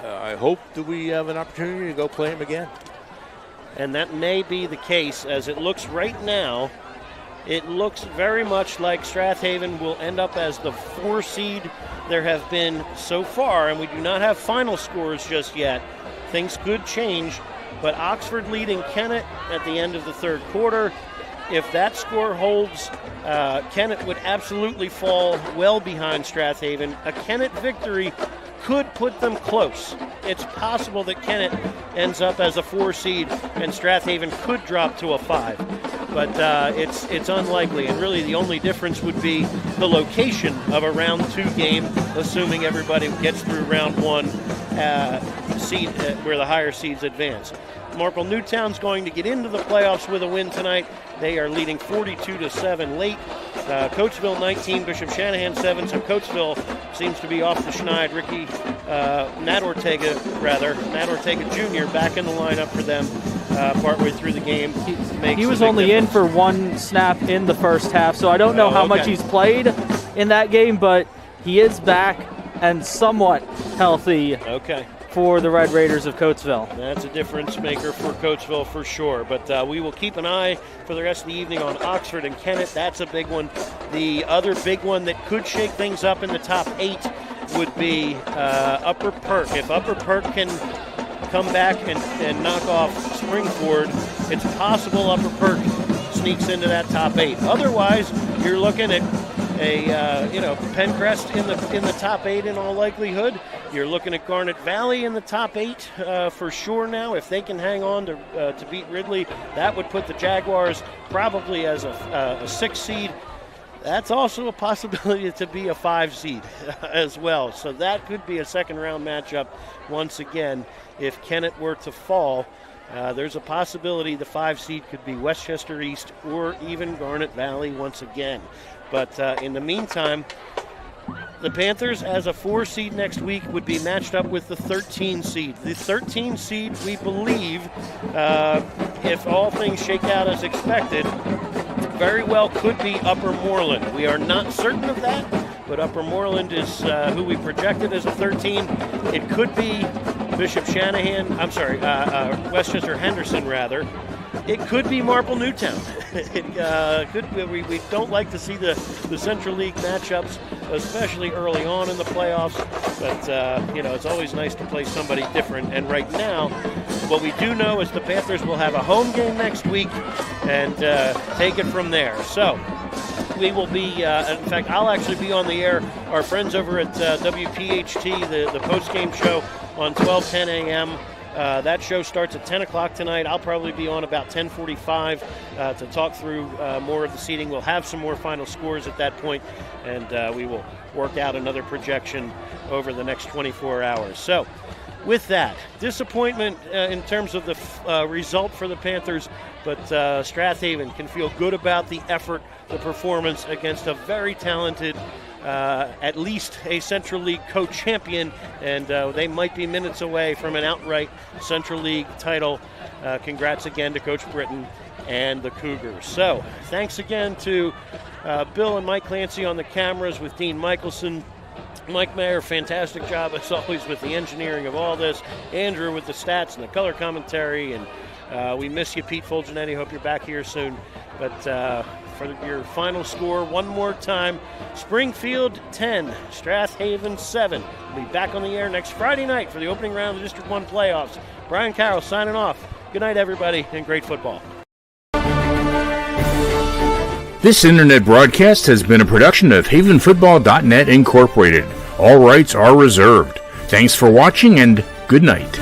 I hope that we have an opportunity to go play them again. And that may be the case, as it looks right now. It looks very much like Strath Haven will end up as the 4 seed there have been so far, and we do not have final scores just yet. Things could change, but Oxford leading Kennett at the end of the third quarter. If that score holds, Kennett would absolutely fall well behind Strath Haven. A Kennett victory could put them close. It's possible that Kennett ends up as a 4 seed and Strath Haven could drop to a 5. But it's unlikely, and really the only difference would be the location of a round 2 game, assuming everybody gets through round 1 seed where the higher seeds advance. Marple Newtown's going to get into the playoffs with a win tonight. They are leading 42-7 late. Coatesville 19, Bishop Shanahan 7. So Coatesville seems to be off the schneid. Nat Ortega Jr. back in the lineup for them partway through the game. He was only in for 1 snap in the first half, so I don't know how much he's played in that game, but he is back and somewhat healthy. For the Red Raiders of Coatesville. That's a difference maker for Coatesville for sure. But we will keep an eye for the rest of the evening on Oxford and Kennett. That's a big one. The other big one that could shake things up in the top 8 would be Upper Perk. If Upper Perk can come back and knock off Springfield, it's possible Upper Perk sneaks into that top 8. Otherwise, you're looking at a Pencrest in the top 8 in all likelihood. You're looking at Garnet Valley in the top 8 for sure now. If they can hang on to beat Ridley, that would put the Jaguars probably as a 6 seed. That's also a possibility to be a 5 seed as well. So that could be a second round matchup once again. If Kennett were to fall, there's a possibility the 5 seed could be Westchester East or even Garnet Valley once again. But in the meantime, the Panthers as a 4 seed next week would be matched up with the 13 seed. The 13 seed, we believe, if all things shake out as expected, very well could be Upper Moreland. We are not certain of that, but Upper Moreland is who we projected as a 13. It could be Bishop Shanahan, Westchester Henderson rather. It could be Marple Newtown. It could be, we don't like to see the Central League matchups, especially early on in the playoffs, but it's always nice to play somebody different. And right now, what we do know is the Panthers will have a home game next week and take it from there. So we will be, in fact, I'll actually be on the air. Our friends over at WPHT, the post-game show on 12:10 a.m., that show starts at 10 o'clock tonight. I'll probably be on about 10:45 to talk through more of the seeding. We'll have some more final scores at that point, and we will work out another projection over the next 24 hours. So with that, disappointment in terms of the result for the Panthers, but Strath Haven can feel good about the effort, the performance against a very talented at least a Central League co-champion, and they might be minutes away from an outright Central League title. Congrats again to Coach Britton and the Cougars. So thanks again to Bill and Mike Clancy on the cameras with Dean Michelson. Mike Mayer, fantastic job as always with the engineering of all this. Andrew with the stats and the color commentary, and we miss you, Pete Fulgenetti. Hope you're back here soon. But for your final score, one more time, Springfield 10, Strath Haven 7. We'll be back on the air next Friday night for the opening round of the District 1 playoffs. Brian Carroll signing off. Good night, everybody, and great football. This internet broadcast has been a production of HavenFootball.net Incorporated. All rights are reserved. Thanks for watching and good night.